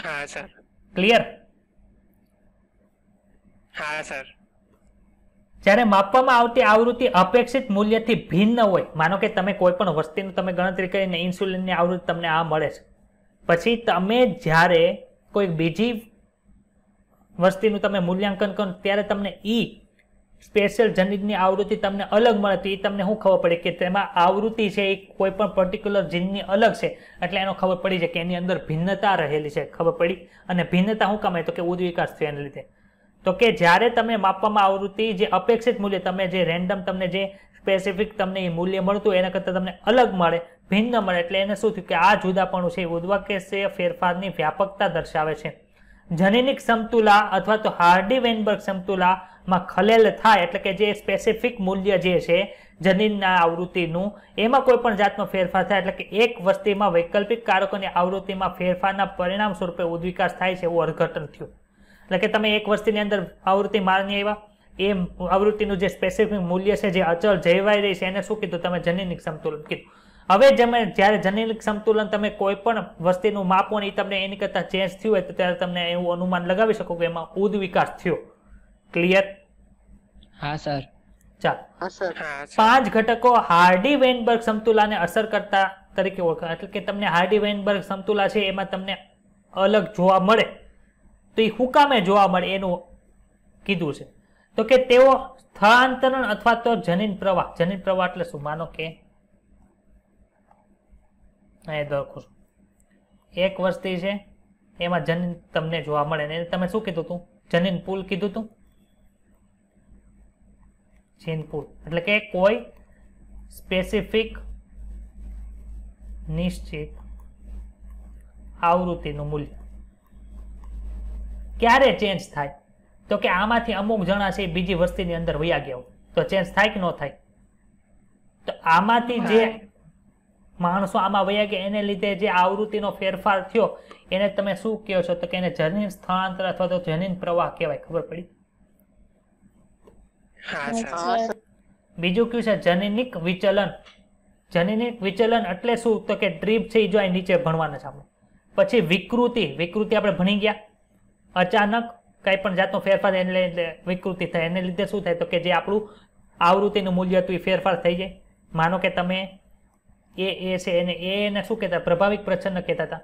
હા સર. ક્લિયર? હા સર. જ્યારે માપવામાં આવતી આવૃત્તિ અપેક્ષિત મૂલ્યથી ભિન્ન હોય, માનો કે તમે કોઈ પણ વસ્તુની તમે ગણતરી કરીને ઇન્સ્યુલિનની આવૃત્તિ તમને આ મળે છે, પછી તમે જ્યારે કોઈ બીજી વસ્તુનું તમે મૂલ્યાંકન કરો ત્યારે તમને સ્પેશિયલ જનીનની આવૃત્તિ તમને અલગ મળે તો એ તમને શું ખબર પડે કે તેમાં આવૃત્તિ છે એ કોઈ પણ પર્ટિક્યુલર જીનની અલગ છે એટલે એનો ખબર પડી જાય કે એની અંદર ભિન્નતા રહેલી છે. ખબર પડી? અને ભિન્નતા શું કામ તો કે ઉદ્વિકાસ થયો એને લીધે. તો કે જ્યારે તમે માપવામાં આવૃત્તિ જે અપેક્ષિત મૂલ્ય તમે જે રેન્ડમ તમને જે સ્પેસિફિક તમને એ મૂલ્ય મળતું એના કરતાં તમને અલગ મળે, ભિન્ન મળે એટલે એને શું થયું કે આ જુદાપણું છે ઉદ્વિકાસીય ફેરફારની વ્યાપકતા દર્શાવે છે. જનીનિક સમતુલા અથવા તો હાર્ડી વેનબર્ગ સમતુલામાં ખલેલ થાય એટલે કે જે સ્પેસિફિક મૂલ્ય જે છે જનીનના આવૃત્તિનું એમાં કોઈ પણ જાતનો ફેરફાર થાય એટલે કે એક વસ્તીમાં વૈકલ્પિક કારકોની આવૃત્તિમાં ફેરફારના પરિણામ સ્વરૂપે ઉદ્વિકાસ થાય છે એવું અર્થઘટન થયું. એટલે કે તમે એક વસ્તીની અંદર આવૃત્તિ માની આવ્યા એ આવૃત્તિનું જે સ્પેસિફિક મૂલ્ય છે જે અચળ જળવાઈ રહી છે એને શું કીધું? તમે જનીનિક સમતુલન કીધું. હવે જ્યારે જનીનિક સંતુલન તમે કોઈ પણ વસ્તુનું માપો ને તમને એની કરતા ચેન્જ થયું હોય તો ત્યારે તમને એવું અનુમાન લગાવી શકો કે એમાં ઉદ્વિકાસ થયો. ક્લિયર? હા સર. ચાલો, 5 ઘટકો હાર્ડી વેનબર્ગ સમતુલાને અસર કરતા તરીકે ઓળખાય. એટલે કે તમને હાર્ડી વેનબર્ગ સમતુલા છે એમાં તમને અલગ જોવા મળે તો એ હુકામે જોવા મળે એનું કીધું છે. તો કે તેઓ સ્થળાંતરણ અથવા તો જનીન પ્રવાહ એટલે શું? માનો કે એક વસ્તી છે એમાં જનીન તમને જોવા મળે ને તમે શું કીધું તું? જનીન પુલ કીધું તું. જીન પુલ એટલે કે કોઈ સ્પેસિફિક નિશ્ચિત આવૃત્તિનું મૂલ્ય ક્યારે ચેન્જ થાય? તો કે આમાંથી અમુક જણા છે બીજી વસ્તીની અંદર વયા ગયા તો ચેન્જ થાય કે ન થાય? તો આમાંથી જે માણસો આમાં વયા ગયા એને લીધે જે આવૃત્તિનો ફેરફાર થયો એને તમે શું કહો છો? તો કે એને જનીન સ્થળાંતર અથવા તો જનીન પ્રવાહ કહેવાય. ખબર પડી? બીજું કયું છે? જનીનિક વિચલન. જનીનિક વિચલન એટલે શું? તો કે ડ્રીપ છે એ જો અહીં નીચે ભણવાના છે આપણે. પછી વિકૃતિ આપણે ભણી ગયા. અચાનક કઈ પણ જાતનો ફેરફાર એને વિકૃતિ થાય. એને લીધે શું થાય? તો કે જે આપણું આવૃત્તિનું મૂલ્ય હતું એ ફેરફાર થઈ જાય. માનો કે તમે એ છે એને શું કહેતા? પ્રભાવિક પ્રચ્છન્ન કહેતા હતા.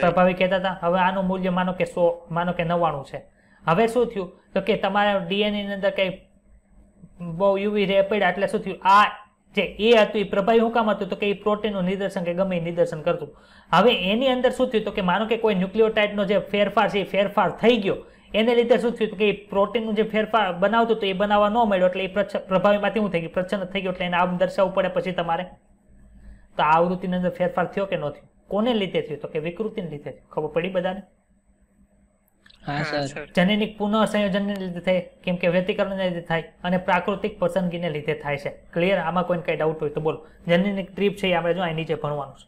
પ્રભાવી કહેતા હતા. હવે આનું મૂલ્ય માનો કે 100, માનો કે 99 છે. હવે શું થયું? તો કે તમારા ડીએનએ ની અંદર કઈ બહુ યુવી રે પડ્યા એટલે શું થયું? આ જે એ હતું એ પ્રભાવી શું કામ હતું? તો કે એ પ્રોટીનનું નિદર્શન કે ગમે નિદર્શન કરતું. હવે એની અંદર શું થયું? તો કે માનો કે કોઈ ન્યુક્લિયોટાઇડનો જે ફેરફાર છે એ ફેરફાર થઈ ગયો. એને લીધે શું થયું? કે પ્રોટીનનું જે ફેરફાર બનાવતું હતું એ બનાવવા ન મળ્યો એટલે એ પ્રભાવીમાંથી શું થઈ ગયું? પ્રચ્છન્ન થઈ ગયો. એટલે એને આમ દર્શાવવું પડે પછી તમારે. તો આવૃત્તિની અંદર ફેરફાર થયો કે ન થયો? કોને લીધે થયું? તો કે વિકૃતિને લીધે. ખબર પડી બધાને? જનીનિક પુનઃ સંયોજનને લીધે થાય, કેમ કે વ્યતિકરણને લીધે થાય, અને પ્રાકૃતિક પસંદગીને લીધે થાય છે. ક્લિયર? આમાં કોઈને કઈ ડાઉટ હોય તો બોલો. જનીનિક ટ્રીપ છે એ આપણે જો અહીં નીચે ભણવાનું છે.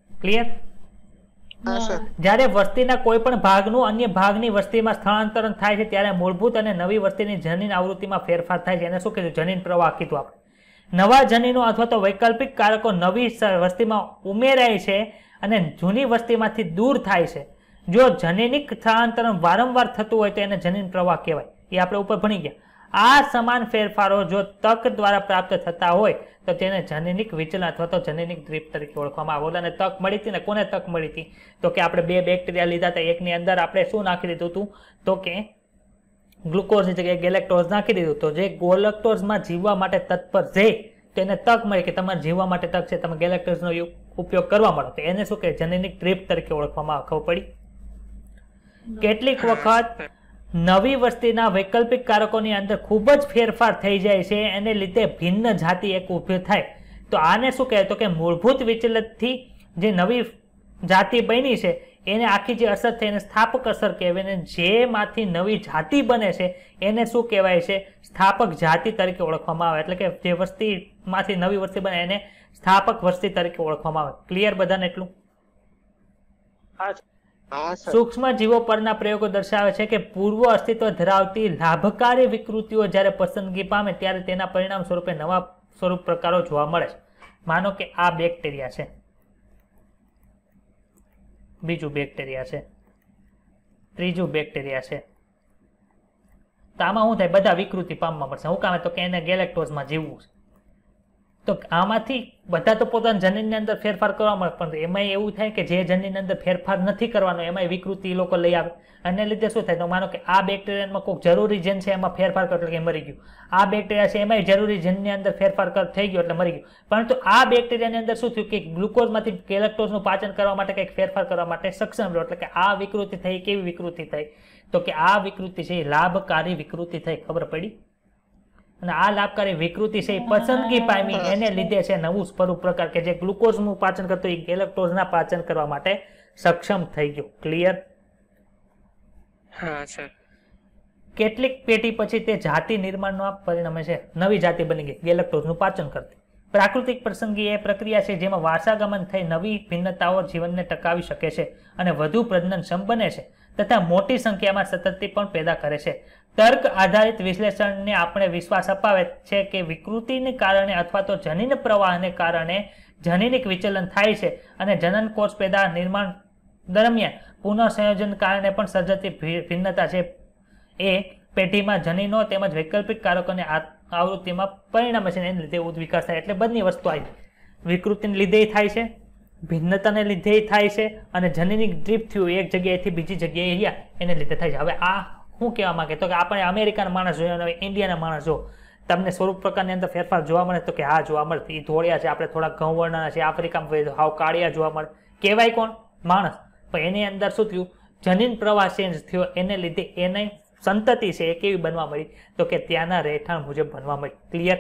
ક્લિયર? જ્યારે વસ્તીના કોઈ પણ ભાગનું અન્ય ભાગની વસ્તીમાં સ્થળાંતરણ થાય છે ત્યારે મૂળભૂત અને નવી વસ્તીની જનીન આવૃત્તિમાં ફેરફાર થાય છે. એને શું કીધું? જનીન પ્રવાહ કીધું આપણે. નવા જનીનો અથવા તો વૈકલ્પિક કારકો નવી વસ્તીમાં ઉમેરાય છે અને જૂની વસ્તીમાંથી દૂર થાય છે. જો જનીનિક સ્થળાંતરણ વારંવાર થતું હોય તો એને જનીન પ્રવાહ કહેવાય. એ આપણે ઉપર ભણી ગયા. આ સમાન ફેરફારો જો તક દ્વારા પ્રાપ્ત થતા હોય તો તેને જનીનિક વિચલન અથવા તો જનીનિક દ્વીપ તરીકે ઓળખવામાં આવે. ઓલાને તક મળી હતી ને, કોને તક મળી હતી? તો કે આપણે 2 બેક્ટેરિયા લીધા હતા. એકની અંદર આપણે શું નાખી દીધું હતું? તો કે ગ્લુકોઝની જગ્યાએ ગેલેક્ટોઝ નાખી દીધું. તો જે ગેલેક્ટોઝમાં જીવવા માટે તત્પર છે તેને તક મળી કે તમારે જીવવા માટે તક છે, તમે ગેલેક્ટોઝનો ઉપયોગ કરવા મળો. તો એને શું કહે? જનીનિક દ્વીપ તરીકે ઓળખવામાં આવે. ખબર પડી? કેટલીક વખત નવી વસ્તીના વૈકલ્પિક કારકોની અંદર ખૂબ જ ફેરફાર થઈ જાય છે. એને લીધે ભિન્ન જાતિ એક ઊભી થાય. તો આને શું કહે? તો કે મૂળભૂત વિચલનથી જે નવી જાતિ બની છે એને આખી જે અસર થઈ એને સ્થાપક અસર કહેવાય. અને જેમાંથી નવી જાતિ બને છે એને શું કહેવાય છે? સ્થાપક જાતિ તરીકે ઓળખવામાં આવે. એટલે કે જે વસ્તીમાંથી નવી વસ્તી બને એને સ્થાપક વસ્તી તરીકે ઓળખવામાં આવે. ક્લિયર બધાને એટલું? સૂક્ષ્મ જીવો પરના પ્રયોગો દર્શાવે છે કે પૂર્વ અસ્તિત્વ ધરાવતી લાભકારી વિકૃતિઓ જ્યારે પસંદગી પામે ત્યારે તેના પરિણામ સ્વરૂપે નવા સ્વરૂપ પ્રકારો જોવા મળે છે. માનો કે આ બેક્ટેરિયા છે, બીજું બેક્ટેરિયા છે, ત્રીજું બેક્ટેરિયા છે. તો આમાં શું થાય? બધા વિકૃતિ પામવા મળશે. શું કામ? તો કે એને ગેલેક્ટોઝમાં જીવવું છે. તો આમાંથી બધા તો પોતાના જનીનની અંદર ફેરફાર કરવા મળે, પણ એમાં એવું થાય કે જે જનીનની અંદર ફેરફાર નથી કરવાનો એમાં વિકૃતિ એ લોકો લઈ આવે. અને લીધે શું થાય? તો માનો કે આ બેક્ટેરિયામાં કોઈક જરૂરી જન છે એમાં ફેરફાર કર્યો એટલે મરી ગયું. આ બેક્ટેરિયા છે એમાં જરૂરી જનની અંદર ફેરફાર થઈ ગયો એટલે મરી ગયું. પરંતુ આ બેક્ટેરિયાની અંદર શું થયું? કે ગ્લુકોઝમાંથી ગેલેક્ટોઝનું પાચન કરવા માટે કંઈક ફેરફાર કરવા માટે સક્ષમ રહ્યો. એટલે કે આ વિકૃતિ થઈ. કેવી વિકૃતિ થઈ? તો કે આ વિકૃતિ છે લાભકારી વિકૃતિ થઈ. ખબર પડી? અને આ લાભકારી વિકૃતિ છે પસંદગી પામી એને લીધે છે નવું સ્વરૂપ પ્રકાર કે જે ગ્લુકોઝનું પાચન કરતો એ ગેલેક્ટોઝના પાચન કરવા માટે સક્ષમ થઈ ગયો. ક્લિયર? હા સર. કેટલીક પેઢી પછી તે જાતિ નિર્માણનો પરિણમે છે. નવી જાતિ બની ગઈ ગેલેક્ટોઝનું પાચન કરતી. પ્રાકૃતિક પસંદગી એ પ્રક્રિયા છે જેમાં વારસાગમન થઈ નવી ભિન્નતાઓ જીવનને ટકાવી શકે છે અને વધુ પ્રજનનક્ષમ બને છે તથા મોટી સંખ્યામાં સતતતી પણ પેદા કરે છે. તર્ક આધારિત વિશ્લેષણને આપણે વિશ્વાસ અપાવે છે કે વિકૃતિને કારણે અથવા તો જનીન પ્રવાહને કારણે જનીનિક વિચલન થાય છે અને જનન કોષ પેદા નિર્માણ દરમિયાન પુનઃસંયોજન કારણે પણ સર્જાતી ભિન્નતા છે એ પેઢીમાં જનીનો તેમજ વૈકલ્પિક કારકોની આવૃત્તિમાં પરિણમે છે. એને લીધે વિકાસ થાય. એટલે બંને વસ્તુ આવી. વિકૃતિને લીધે થાય છે, ભિન્નતાને લીધે થાય છે અને જનીનિક ડ્રીપ થયું એક જગ્યાએથી બીજી જગ્યાએ ગયા એને લીધે થાય છે. હવે આ શું કહેવા માંગે તો કે આપણે અમેરિકાના માણસ જોઈએ અને ઇન્ડિયાના માણસ જો તમને સ્વરૂપ પ્રકારની અંદર ફેરફાર જોવા મળે તો કે હા જોવા મળે. એ ધોળિયા છે, આપણે થોડા ઘઉં વર્ણના છે, આફ્રિકામાં હાવ કાળિયા જોવા મળે. કહેવાય કોણ? માણસ. પણ એની અંદર શું થયું? જનીન પ્રવાહ ચેન્જ થયો એને લીધે એને સંતતિ છે એ કેવી બનવા મળી તો કે ત્યાંના રહેઠાણ મુજબ બનવા મળી. ક્લિયર?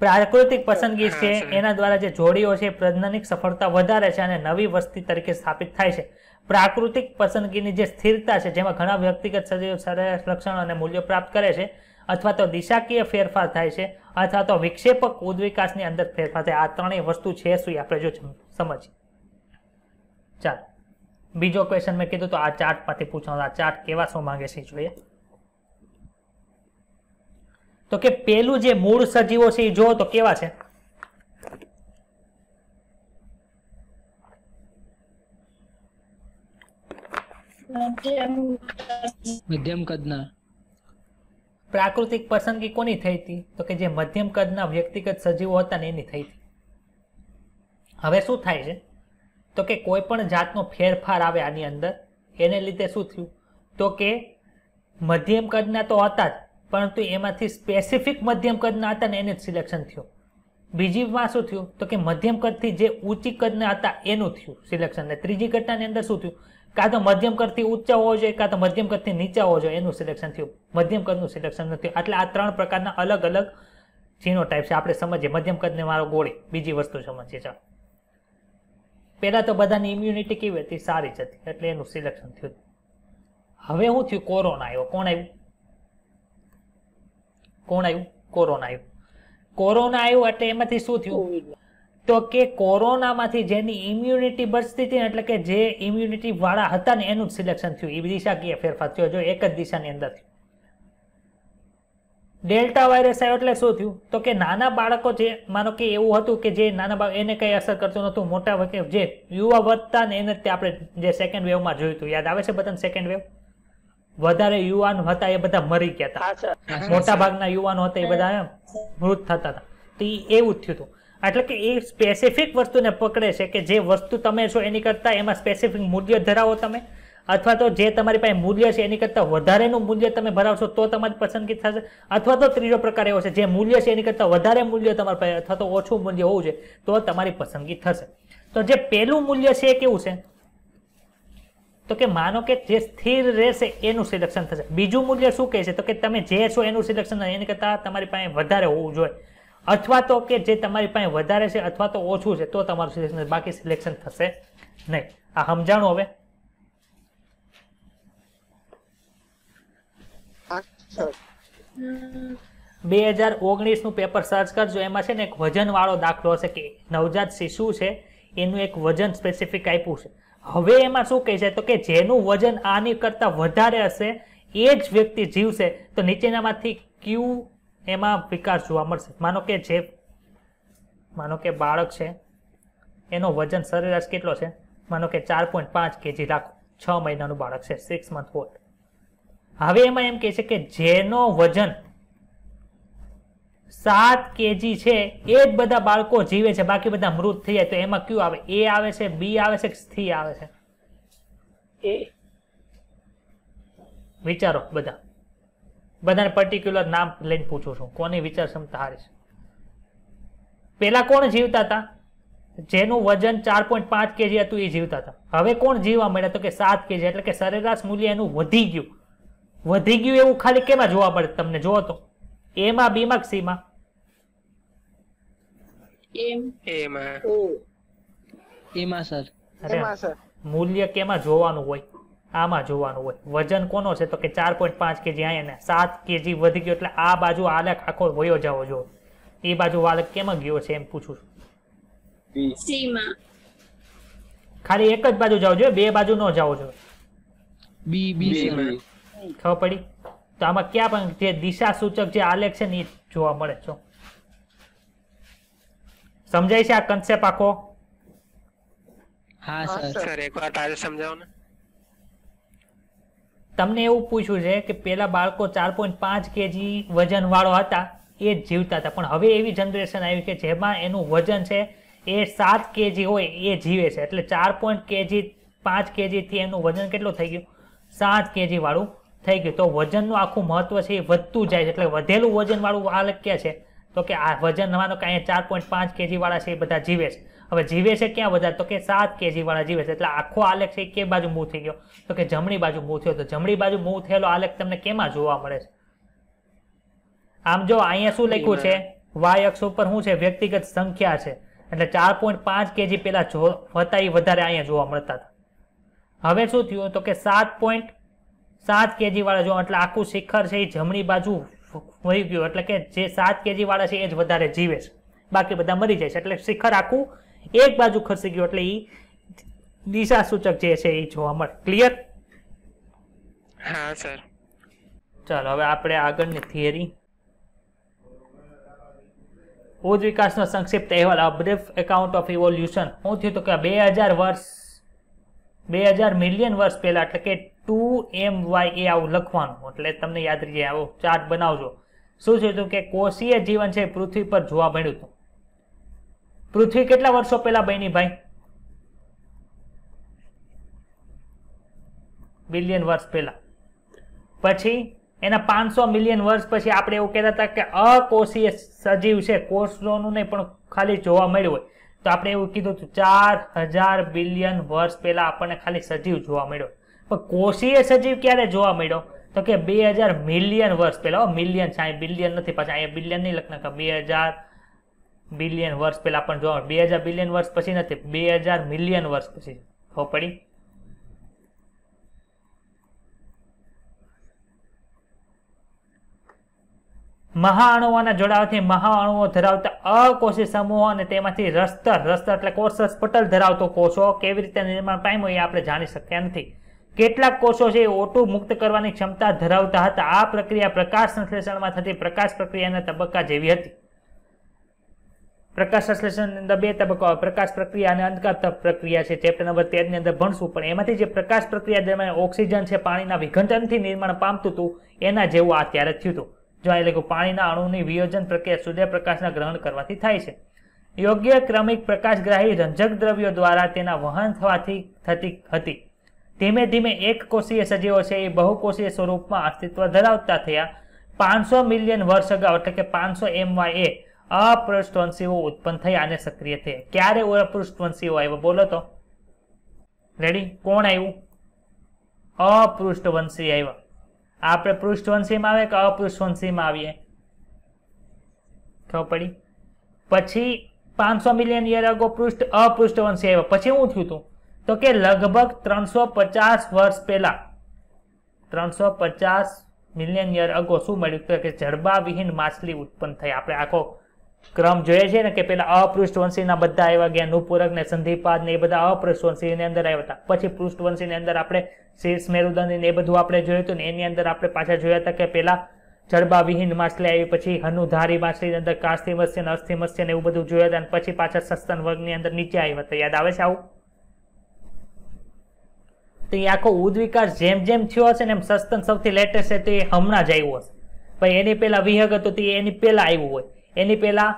પ્રાકૃતિક પસંદગી છે એના દ્વારા જે જોડીઓ છે પ્રજનનિક સફળતા વધારે છે અને નવી વસ્તી તરીકે સ્થાપિત થાય છે. પ્રાકૃતિક પસંદગીની જે સ્થિરતા છે જેમાં ઘણા વ્યક્તિગત સજીવ સરેરાશ લક્ષણો અને મૂલ્યો પ્રાપ્ત કરે છે અથવા તો દિશાકીય ફેરફાર થાય છે અથવા તો વિક્ષેપક ઉદ્વિકાસની અંદર ફેરફાર થાય. આ ત્રણેય વસ્તુ છે શું આપણે જો સમજીએ. ચાલો બીજો ક્વેશ્ચન મેં કીધું તો આ ચાર્ટમાંથી પૂછવાનું. આ ચાર્ટ કેવા શું માંગે છે જોઈએ. તો કે પેલું જે મૂળ સજીવો છે એ જો તો કેવા છે? મધ્યમ કદના. પ્રાકૃતિક પસંદગી કોની થઈ હતી તો કે જે મધ્યમ કદના વ્યક્તિગત સજીવો હતા ને એની થઈ હતી. હવે શું થાય છે તો કે કોઈ પણ જાતનો ફેરફાર આવે આની અંદર એને લીધે શું થયું તો કે મધ્યમ કદના તો હતા જ પરંતુ એમાંથી સ્પેસિફિક મધ્યમ કદના હતા ને એને જ સિલેક્શન થયું. બીજીમાં શું થયું તો કે મધ્યમ કદથી જે ઊંચી કદના હતા એનું થયું સિલેક્શન. ને ત્રીજી ઘટનાની અંદર શું થયું કાં તો મધ્યમ કદથી ઊંચા હોવો જોઈએ કાં તો મધ્યમ કદથી નીચા હોવો જોઈએ એનું સિલેક્શન થયું. મધ્યમ કદનું સિલેક્શન નથી. એટલે આ ત્રણ પ્રકારના અલગ અલગ જીનોટાઈપ છે. આપણે સમજીએ મધ્યમ કદને મારો ગોળી. બીજી વસ્તુ સમજીએ. ચાલો પહેલા તો બધાની ઇમ્યુનિટી કેવી હતી? સારી જ હતી એટલે એનું સિલેક્શન થયું. હવે શું થયું? કોરોના આવ્યો. કોણ આવ્યું? કોણ આવ્યું? કોરોના આવ્યું. કોરોના આવ્યું એટલે એમાંથી શું થયું તો કે કોરોનામાંથી જેની ઇમ્યુનિટી બચતી હતી એટલે કે જે ઇમ્યુનિટી વાળા હતા ને એનું જ સિલેક્શન થયું. એ દિશાકીય ફેરફાર થયો. જો એક જ દિશાની અંદર થયું. ડેલ્ટા વાયરસ આવ્યો એટલે શું થયું તો કે નાના બાળકો જે માનો કે એવું હતું કે જે નાના બાળક એને કઈ અસર કરતું નતું. મોટા ભાગે જે યુવા વધતા ને એને આપણે જે સેકન્ડ વેવમાં જોયું હતું યાદ આવે છે બધાને? સેકન્ડ વેવ વધારે યુવાન હતા એ બધા મરી ગયા હતા. મોટા ભાગના યુવાનો હતા એ બધા મૃત થતા હતા. તો એવું જ થયું હતું. એટલે કે એ સ્પેસિફિક વસ્તુને પકડે છે કે જે વસ્તુ તમે છો એની કરતાં એમાં સ્પેસિફિક મૂલ્ય ધરાવો તમે અથવા તો જે તમારી પાસે મૂલ્ય છે એની કરતાં વધારેનું મૂલ્ય તમે ભરાવશો તો તમારી પસંદગી થશે. અથવા તો ત્રીજો પ્રકાર એવો છે જે મૂલ્ય છે એની કરતાં વધારે મૂલ્ય તમારી પાસે અથવા તો ઓછું મૂલ્ય હોવું જોઈએ તો તમારી પસંદગી થશે. તો જે પહેલું મૂલ્ય છે એ કેવું છે તો કે માનો કે જે સ્થિર રહેશે એનું સિલેક્શન થશે. બીજું મૂલ્ય શું કહે છે તો કે તમે જે છો એનું સિલેક્શન એની કરતાં તમારી પાસે વધારે હોવું જોઈએ અથવા તો કે જે તમારી પાસે વધારે છે અથવા તો ઓછું છે તો તમારું સિલેક્શન. બાકી સિલેક્શન થશે નહીં. આ સમજાણું? હવે 2019 નું પેપર સર્ચ કરજો. એમાં છે ને એક વજન વાળો દાખલો હશે કે નવજાત શિશુ છે એનું એક વજન સ્પેસિફિક આપ્યું છે. હવે એમાં શું કહે છે તો કે જેનું વજન આની કરતા વધારે હશે એ જ વ્યક્તિ જીવશે. તો નીચેનામાંથી ક્યુ એમાં વિકાસ જોવા મળશે? માનો કે બાળક છે એનો વજન સરેરાશ કેટલો છે? માનો કે 4.5 kg રાખો. 6 મહિનાનું બાળક છે, 6 month old. હવે એમાં એમ કહે છે કે જેનો વજન 7 kg છે એ જ બધા બાળકો જીવે છે બાકી બધા મૃત થઈ જાય. તો એમાં ક્યુ આવે? એ આવે છે, બી આવે છે કે સી આવે છે? એ વિચારો. બધાને પર્ટિક્યુલર નામ લઈને પૂછું છું કોની વિચાર ક્ષમતા સારી છે. પેલા કોણ જીવતા હતા? જેનું વજન 4.5 kg હતું એ જીવતા હતા. હવે કોણ જીવવા મળ્યા તો કે 7 kg. એટલે કે સરેરાશ મૂલ્ય એનું વધી ગયું એવું ખાલી કેમાં જોવા મળે તમને? જોવો તો એમાં, બીમાં, સીમાં? એમાં સર. મૂલ્ય કેમાં જોવાનું હોય? આમાં જોવાનું હોય. વજન કોનો છે તો કે 4.5 kg. અહીંયા 7 kg વધી ગયો એટલે આ બાજુ આલેખ આખો વયો જાવો જો. એ બાજુ આલેખ કેમાં ગયો છે એમ પૂછું છું. ખાલી એક જ બાજુ જાવ જોઈએ, બે બાજુ ન જાવ જોઈએ. ખબર પડી? તો આમાં ક્યાં પણ જે દિશા સૂચક જે આલેખ છે ને એ જોવા મળે છે. સમજાય છે આ કન્સેપ્ટ આખો? હા સર. એકવાર તારે સમજાવો ને. તમને એવું પૂછ્યું છે કે પેલા બાળકો 4.5 kg વજન વાળો હતા એ જ જીવતા હતા પણ હવે એવી જનરેશન આવી કે જેમાં એનું વજન છે એ 7 kg હોય એ જીવે છે. એટલે 4.5 kg થી એનું વજન કેટલું થઈ ગયું? 7 kg વાળું થઈ ગયું. તો વજનનું આખું મહત્વ છે એ વધતું જાય છે. એટલે વધેલું વજન વાળું આલેખ ક્યાં છે? તો કે આ વજન માનો કે અહીંયા 4.5 kg વાળા છે એ બધા જીવે છે. હવે જીવે છે ક્યાં વધારે? તો કે 7 kg વાળા જીવે છે. એટલે આખો આલેખ છે એ કે બાજુ મૂવ થઈ ગયો? તો કે જમણી બાજુ મૂવ થયો. તો જમણી બાજુ મૂવ થયેલો આલેખ તમને કેમાં જોવા મળે છે? આમ જો અહીંયા શું લખ્યું છે? y અક્ષ ઉપર શું છે? વ્યક્તિગત સંખ્યા છે. એટલે 4.5 kg પેલા હતા એ વધારે અહીંયા જોવા મળતા હતા. હવે શું થયું? તો કે 7.7 kg વાળા જો એટલે આખું શિખર છે એ જમણી બાજુ વહી ગયું. એટલે કે જે 7 kg વાળા છે એ જ વધારે જીવે છે, બાકી બધા મરી જાય છે. એટલે શિખર આખું એક બાજુ ખસી ગયું. એટલે એ દિશા સૂચક જે છે એ જોવા મળે. ક્લિયર? હા સર. ચાલો હવે આપણે આગળની થિયરી. ઉચ્ચ વિકાસનો સંક્ષિપ્ત અહેવાલ, અ બ્રીફ એકાઉન્ટ ઓફ ઇવોલ્યુશન. શું થયું? તો કે 2000 મિલિયન વર્ષ પહેલા, એટલે કે 2MY આવું લખવાનું. એટલે તમને યાદ રહી જાય, આવો ચાર્ટ બનાવજો. શું થયું હતું કે કોષીય જીવન છે પૃથ્વી પર જોવા મળ્યું હતું. પૃથ્વી કેટલા વર્ષો પહેલા બની ભાઈ? બિલિયન વર્ષ પહેલા. પછી એના 500 મિલિયન વર્ષ પછી આપણે એવું કહેતા હતા કે અકોષીય સજીવ છે, કોષોનું નહીં પણ ખાલી જોવા મળ્યું હોય. તો આપણે એવું કીધું હતું 4000 બિલિયન વર્ષ પહેલા આપણને ખાલી સજીવ જોવા મળ્યો. પણ કોષીય સજીવ ક્યારે જોવા મળ્યો? તો કે 2000 મિલિયન વર્ષ પહેલા. મિલિયન છે, બિલિયન નથી. પાછા અહીંયા બિલિયન નહીં લખના. 2000 બિલિયન વર્ષ પહેલા પણ જોવા. 2000 બિલિયન વર્ષ પછી નથી, 2000 મિલિયન વર્ષ પછી. ખબર પડી? મહાઅણુઓના જોડાવાથી મહાઅણુઓ ધરાવતા અકોષી સમૂહો અને તેમાંથી રસ્તર એટલે કોષરસ પટલ ધરાવતો કોષો કેવી રીતે નિર્માણ પામ્યો એ આપણે જાણી શક્યા નથી. કેટલાક કોષો છે એ O2 મુક્ત કરવાની ક્ષમતા ધરાવતા હતા. આ પ્રક્રિયા પ્રકાશ સંશ્લેષણમાં થતી પ્રકાશ પ્રક્રિયાના તબક્કા જેવી હતી. પ્રકાશ સંશ્લેષણની અંદર 2 તબક્કા, પ્રકાશ પ્રક્રિયા અને અંધકાર પ્રક્રિયા છે. ચેપ્ટર નંબર 13 ની અંદર ભણશું. પણ એમાંથી જે પ્રકાશ પ્રક્રિયા દરમિયાન ઓક્સિજન છે પાણીના વિઘટનથી નિર્માણ પામતું હતું એના જેવું આ ત્યારે થયું હતું. જો એટલે કે પાણીના અણુની વિયોજન પ્રક્રિયા સૂર્યપ્રકાશના ગ્રહણ કરવાથી થાય છે. યોગ્ય ક્રમિક પ્રકાશગ્રાહી રંજક દ્રવ્યો દ્વારા તેના વહન થવાથી થતી હતી. ધીમે ધીમે એક કોષીય સજીવો છે એ બહુકોષીય સ્વરૂપમાં અસ્તિત્વ ધરાવતા થયા. 500 મિલિયન વર્ષ અગાઉ, એટલે કે 500 MY અપૃષ્ઠવંશીઓ ઉત્પન્ન થયા અને સક્રિય થયા. ક્યારે અપૃષ્ઠવંશીઓ આવ્યા? બોલો તો. રેડી? કોણ આવ્યું? અપૃષ્ઠવંશી આવ્યા. આપણે પૃષ્ઠવંશીમાં આવે કે અપૃષ્ઠવંશીમાં આવીએ? ખબર પડી? પછી 500 મિલિયન યર અગો અપૃષ્ઠવંશી આવ્યા. પછી શું થયું હતું? તો કે લગભગ 350 વર્ષ પહેલા, 350 મિલિયન યર અગો શું મળ્યું? તો કે જડબાવિહીન માછલી ઉત્પન્ન થઈ. આપણે આખો ક્રમ જોઈએ છે ને કે પેલા અપૃષ્ઠવંશીના બધા આવ્યા ગયા, નુપુરક ને સંધિપાદ ને એ બધા અપૃષ્ઠવંશીની અંદર આવ્યા હતા. પછી પૃષ્ઠવંશીની અંદર આપણે શીર્ષ મેરુદંડ ને એ બધું આપણે જોયું હતું ને એની અંદર આપણે પાછા જોયા હતા કે પેલા જડબાવિહીન માછલી આવી, પછી હનુધારી માછલીની અંદર કાસ્થી મત્સ્ય ને અસ્થિ મત્સ્ય ને એવું બધું જોયા હતા. અને પછી પાછા સસ્તન વર્ગની અંદર નીચે આવ્યા હતા. યાદ આવે છે આવું? તો એ આખો ઉદ્વિકાસ જેમ જેમ થયો હશે ને એમ સસ્તન સૌથી લેટેસ્ટ છે તો એ હમણાં જ આવ્યું હશે. ભાઈ એની પહેલા વિહંગ હતું તો એની પહેલા આવ્યું હોય, એની પહેલા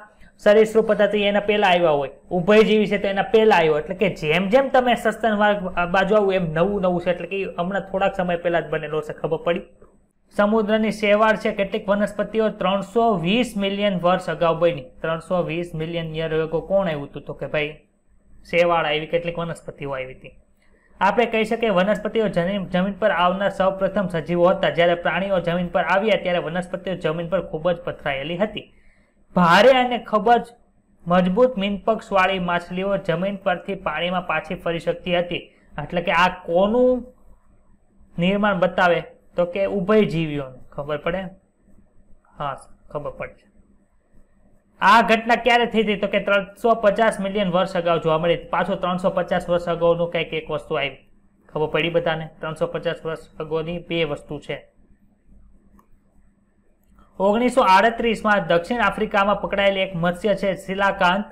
સરીસૃપ હતા તો એના પહેલા આવ્યા હોય, ઉભયજીવી છે તો એના પહેલા આવ્યો. એટલે કે જેમ જેમ તમે સસ્તન વર્ગ બાજુ આવું એમ નવું નવું છે. એટલે કે હમણાં થોડાક સમય પહેલા જ બનેલો છે. ખબર પડી? સમુદ્રની શેવાળ છે કેટલીક વનસ્પતિઓ 320 મિલિયન વર્ષ અગાઉ બની. 320 મિલિયન યર અગો કોણ આવ્યું હતું? તો કે ભાઈ શેવાળ આવી, કેટલીક વનસ્પતિઓ આવી હતી. આપણે કહી શકીએ વનસ્પતિઓ જમીન પર આવનાર સૌ પ્રથમ સજીવો હતા. જ્યારે પ્રાણીઓ જમીન પર આવ્યા ત્યારે વનસ્પતિઓ જમીન પર ખૂબ જ પથરાયેલી હતી. ભારે અને ખૂબ જ મજબૂત મીનપક્ષ વાળી માછલીઓ જમીન પરથી પાણીમાં પાછી ફરી શકતી હતી. એટલે કે આ કોનું નિર્માણ બતાવે? તો કે ઉભયજીવીઓનું. ખબર પડે? હા, ખબર પડશે. આ ઘટના ક્યારે થઈ હતી? તો કે 350 મિલિયન વર્ષ અગાઉ જોવા મળી. પાછો 350 વર્ષ અગાઉનું કંઈક એક વસ્તુ આવી. ખબર પડી બધાને? 350 વર્ષ અગાઉની 2 વસ્તુ છે. 1938માં દક્ષિણ આફ્રિકામાં પકડાયેલી એક મત્સ્ય છે શિલાકાંત,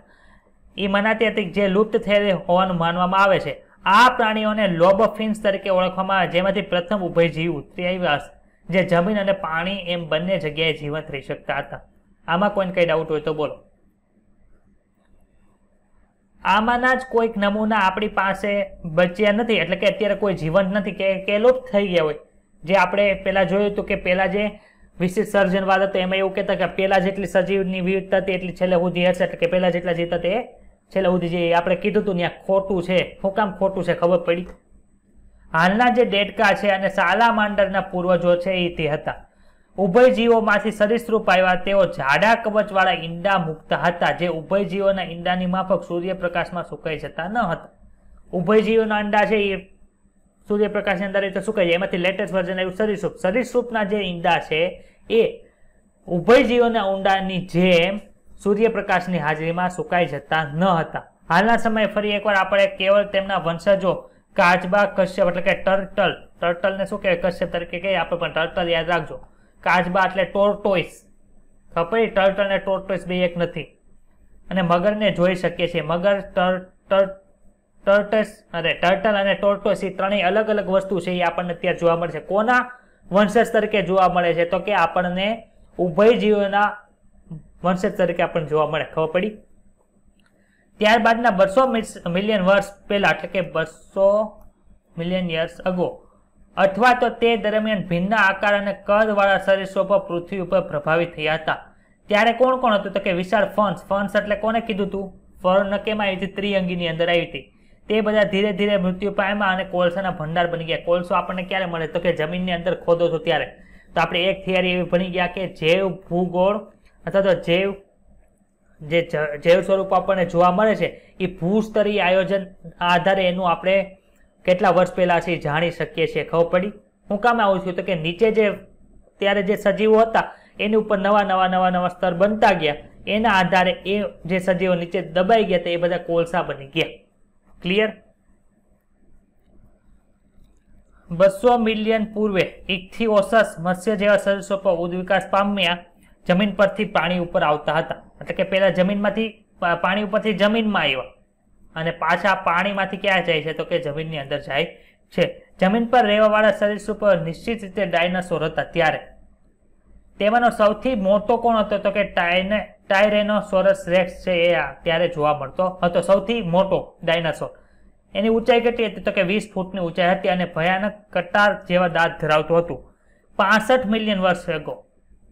એ મનાતી હતી જે લુપ્ત થયેલી હોવાનું માનવામાં આવે છે. આ પ્રાણીઓને લોબફિન્સ તરીકે ઓળખવામાં આવે, જેમાંથી પ્રથમ ઉભયજીવી ઉતરી આવ્યા હશે, જે જમીન અને પાણી એમ બંને જગ્યાએ જીવંત રહી શકતા હતા. આમાં કોઈને કઈ ડાઉટ હોય તો બોલો. આમાંના જ કોઈક નમૂના આપણી પાસે બચ્યા નથી, એટલે કે અત્યારે કોઈ જીવંત નથી કે લુપ્ત થઈ ગયા હોય. જે આપણે પહેલા જોયું હતું કે પહેલા જે વિશિષ્ટ સર્જનવાદ હતો એમાં એવું કહેતા કે પહેલા જેટલી સજીવની વિવિધતા હતી એટલી છેલ્લે સુધી હશે, એટલે કે પહેલા જેટલા જીવતા તે છેલ્લે સુધી. જે આપણે કીધું હતું ત્યાં ખોટું છે. શું કામ ખોટું છે ખબર પડી? હાલના જે દેડકા છે અને સાલામાન્ડરના પૂર્વજો છે એ તે હતા. ઉભયજીવોમાંથી સરીસૃપ આવ્યા. તેઓ જાડા કવચવાળા ઈંડા મુકતા હતા, જે ઉભયજીવોના ઈંડાની માફક સૂર્યપ્રકાશમાં સુકાઈ જતા ન હતા. ઉભયજીવોના અંડા છે એ સૂર્યપ્રકાશની અંદર રીતે સુકાઈ જાય. એમાંથી લેટેસ્ટ વર્ઝન આવ્યું સરીસૃપ. સરીસૃપના જે ઈંડા છે એ ઉભયજીવોના ઊંડાની જેમ સૂર્યપ્રકાશની હાજરીમાં સુકાઈ જતા ન હતા. હાલના સમયે ફરી એકવાર આપણે કેવળ તેમના વંશજો કાચબા, કશ્યપ એટલે કે ટર્ટલને શું કહેવાય? કશ્યપ તરીકે કહીએ આપણે, પણ ટર્ટલ યાદ રાખજો. કાચબા એટલે ટોર્ટોઇસ. ખબર? ટર્ટલ અને ટોર્ટોઇસ બે એક નથી. અને મગરને જોઈ શકીએ છીએ. મગર, ટર્ટલ અને ટોર્ટોઇસ એ ત્રણેય અલગ અલગ વસ્તુ છે. એ આપણને અત્યારે જોવા મળે છે. કોના વંશજ તરીકે જોવા મળે છે? તો કે આપણને ઉભયજીવોના વંશજ તરીકે આપણને જોવા મળે. ખબર પડી? ત્યારબાદના 200 મિલિયન વર્ષ પહેલા, એટલે કે 200 મિલિયન યર્સ અગો, અથવા તો તે દરમિયાન ભિન્ન આકાર અને કદવાળા સરીસૃપો પૃથ્વી ઉપર પ્રભાવિત થયા હતા. ત્યારે કોણ કોણ હતું? તો કે વિશાળ ફર્ન્સ. ફર્ન્સ એટલે કોને કીધું હતું? ફર્ન કેમાં આવી હતી? ત્રિઅંગીની અંદર આવી હતી. તે બધા ધીરે ધીરે મૃત્યુ પામ્યા અને કોલસાના ભંડાર બની ગયા. કોલસો આપણને ક્યારે મળે? તો કે જમીનની અંદર ખોદો છો ત્યારે. તો આપણે એક થિયરી એવી ભણી ગયા કે જૈવ ભૂગોળ અથવા તો જૈવ સ્વરૂપ આપણને જોવા મળે છે એ ભૂસ્તરીય આયોજન આધારે એનું આપણે કેટલા વર્ષ પહેલા છે જાણી શકીએ છીએ. ખબર પડી? હું કામ આવું છું? તો કે નીચે જે ત્યારે જે સજીવો હતા એની ઉપર નવા સ્તર બનતા ગયા. એના આધારે એ જે સજીવો નીચે દબાઈ ગયા હતા એ બધા કોલસા બની ગયા. ક્લિયર? 200 મિલિયન પૂર્વે ઇક્થિઓસસ મત્સ્ય જેવા સરીસૃપો ઉદ્વિકાસ પામ્યા જમીન પરથી પાણી ઉપર આવતા હતા. એટલે કે પહેલા જમીનમાંથી પાણી ઉપરથી જમીનમાં આવ્યા અને પાછા પાણીમાંથી ક્યાં જાય છે? તો કે જમીનની અંદર જાય છે. જમીન પર રહેવાવાળા સરીસૃપો નિશ્ચિત રીતે ડાયનાસોર હતા. ત્યારે તેમાંનો સૌથી મોટો કોણ હતો? તો કે ટાયરેનોસોરસ રેક્સ છે એ ત્યારે જોવા મળતો હતો. સૌથી મોટો ડાયનાસોર. એની ઊંચાઈ કેટલી હતી? તો કે 20 ફૂટની ઊંચાઈ હતી અને ભયાનક કટાર જેવા દાંત ધરાવતું હતું. 65 મિલિયન વર્ષ અગો,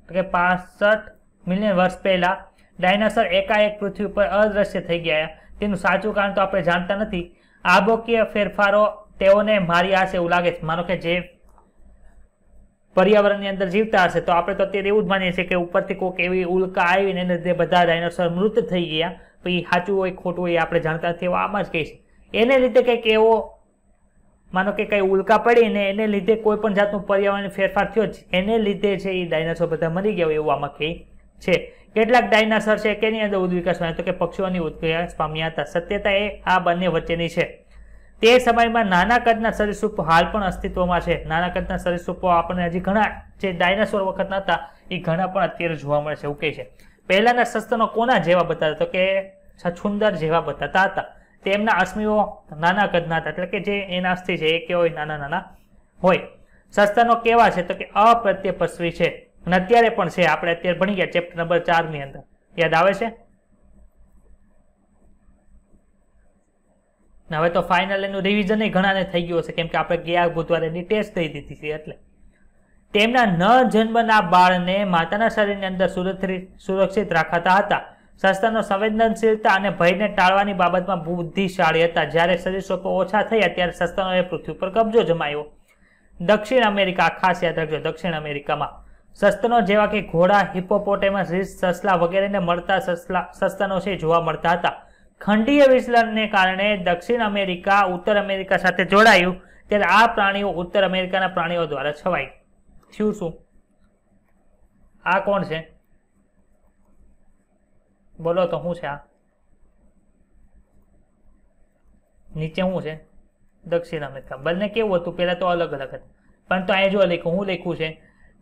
તો કે 65 મિલિયન વર્ષ પહેલા ડાયનાસોર એકાએક પૃથ્વી ઉપર અદ્રશ્ય થઈ ગયા. તેનું સાચું કારણ તો આપણે જાણતા નથી. આબોકીય ફેરફારો તેઓને માર્યા હશે એવું લાગે છે. માનો કે જે પર્યાવરણની અંદર જીવતા હશે તો આપણે તો અત્યારે એવું જ માનીએ છીએ કે ઉપરથી કોઈક એવી ઉલ્કા આવીને એને લીધે બધા ડાયનાસોર મૃત થઈ ગયા. તો એ સાચું હોય ખોટું હોય આપણે જાણતા નથી. આમાં જ કહીશ એને લીધે કંઈક એવો માનો કે કઈ ઉલ્કા પડી ને એને લીધે કોઈ પણ જાતનું પર્યાવરણ ફેરફાર થયો જ એને લીધે છે એ ડાયનાસોર બધા મરી ગયા એવું આમાં કહે છે. કેટલાક ડાયનાસોર છે કેની અંદર ઉદ્વિકાસ પામ્યા? તો કે પક્ષીઓની ઉદ્વિકાસ પામ્યા હતા. સત્યતા એ આ બંને વચ્ચેની છે. તે સમયમાં નાના કદના સરીસૃપો હાલ પણ અસ્તિત્વમાં છે. નાના કદના સરીસૃપો આપણને હજી ઘણા જે ડાયનાસોર વખતના હતા એ ઘણા પણ અત્યારે જોવા મળે છે એવું કહે છે. પહેલાના સસ્તનો કોના જેવા બતાતા? તો કે છછુંદર જેવા બતાતા હતા. તેમના અશ્મિઓ નાના કદના હતા, એટલે કે જે એના અસ્થિ છે એ કેવા હોય? નાના હોય. સસ્તનો કેવા છે? તો કે અપ્રત્યપસ્વી છે અને અત્યારે પણ છે. આપણે અત્યારે ભણી ગયા ચેપ્ટર નંબર 4 ની અંદર. યાદ આવે છે? હવે તો ફાઇનલ એનું રિવિઝન ઘણાને થઈ ગયું હશે, કેમ કે આપણે ગયા બુધવારે એની ટેસ્ટ થઈ દીધી છે. એટલે તેમના ન જન્મના બાળને માતાના શરીરની અંદર સુરક્ષિત રાખાતા હતા. સસ્તનો સંવેદનશીલતા અને ભયને ટાળવાની બાબતમાં બુદ્ધિશાળી હતા. જ્યારે સરીસૃપો ઓછા થયા ત્યારે સસ્તનોએ પૃથ્વી પર કબજો જમાવ્યો. દક્ષિણ અમેરિકા, ખાસ યાદ રાખજો, દક્ષિણ અમેરિકામાં સસ્તનો જેવા કે ઘોડા, હિપ્પોપોટેમસ, રીછ, સસલા વગેરેને મળતા સસ્તનો છે જોવા મળતા હતા. ખંડીય વિચલનને કારણે દક્ષિણ અમેરિકા ઉત્તર અમેરિકા સાથે જોડાયું ત્યારે આ પ્રાણીઓ ઉત્તર અમેરિકાના પ્રાણીઓ દ્વારા છવાઈ થયું. શું આ કોણ છે? બોલો તો શું છે આ? નીચે શું છે? દક્ષિણ અમેરિકા. બંને કેવું હતું? પેલા તો અલગ અલગ હતા, પણ તો અહીંયા જો લખ્યું, હું લખ્યું છે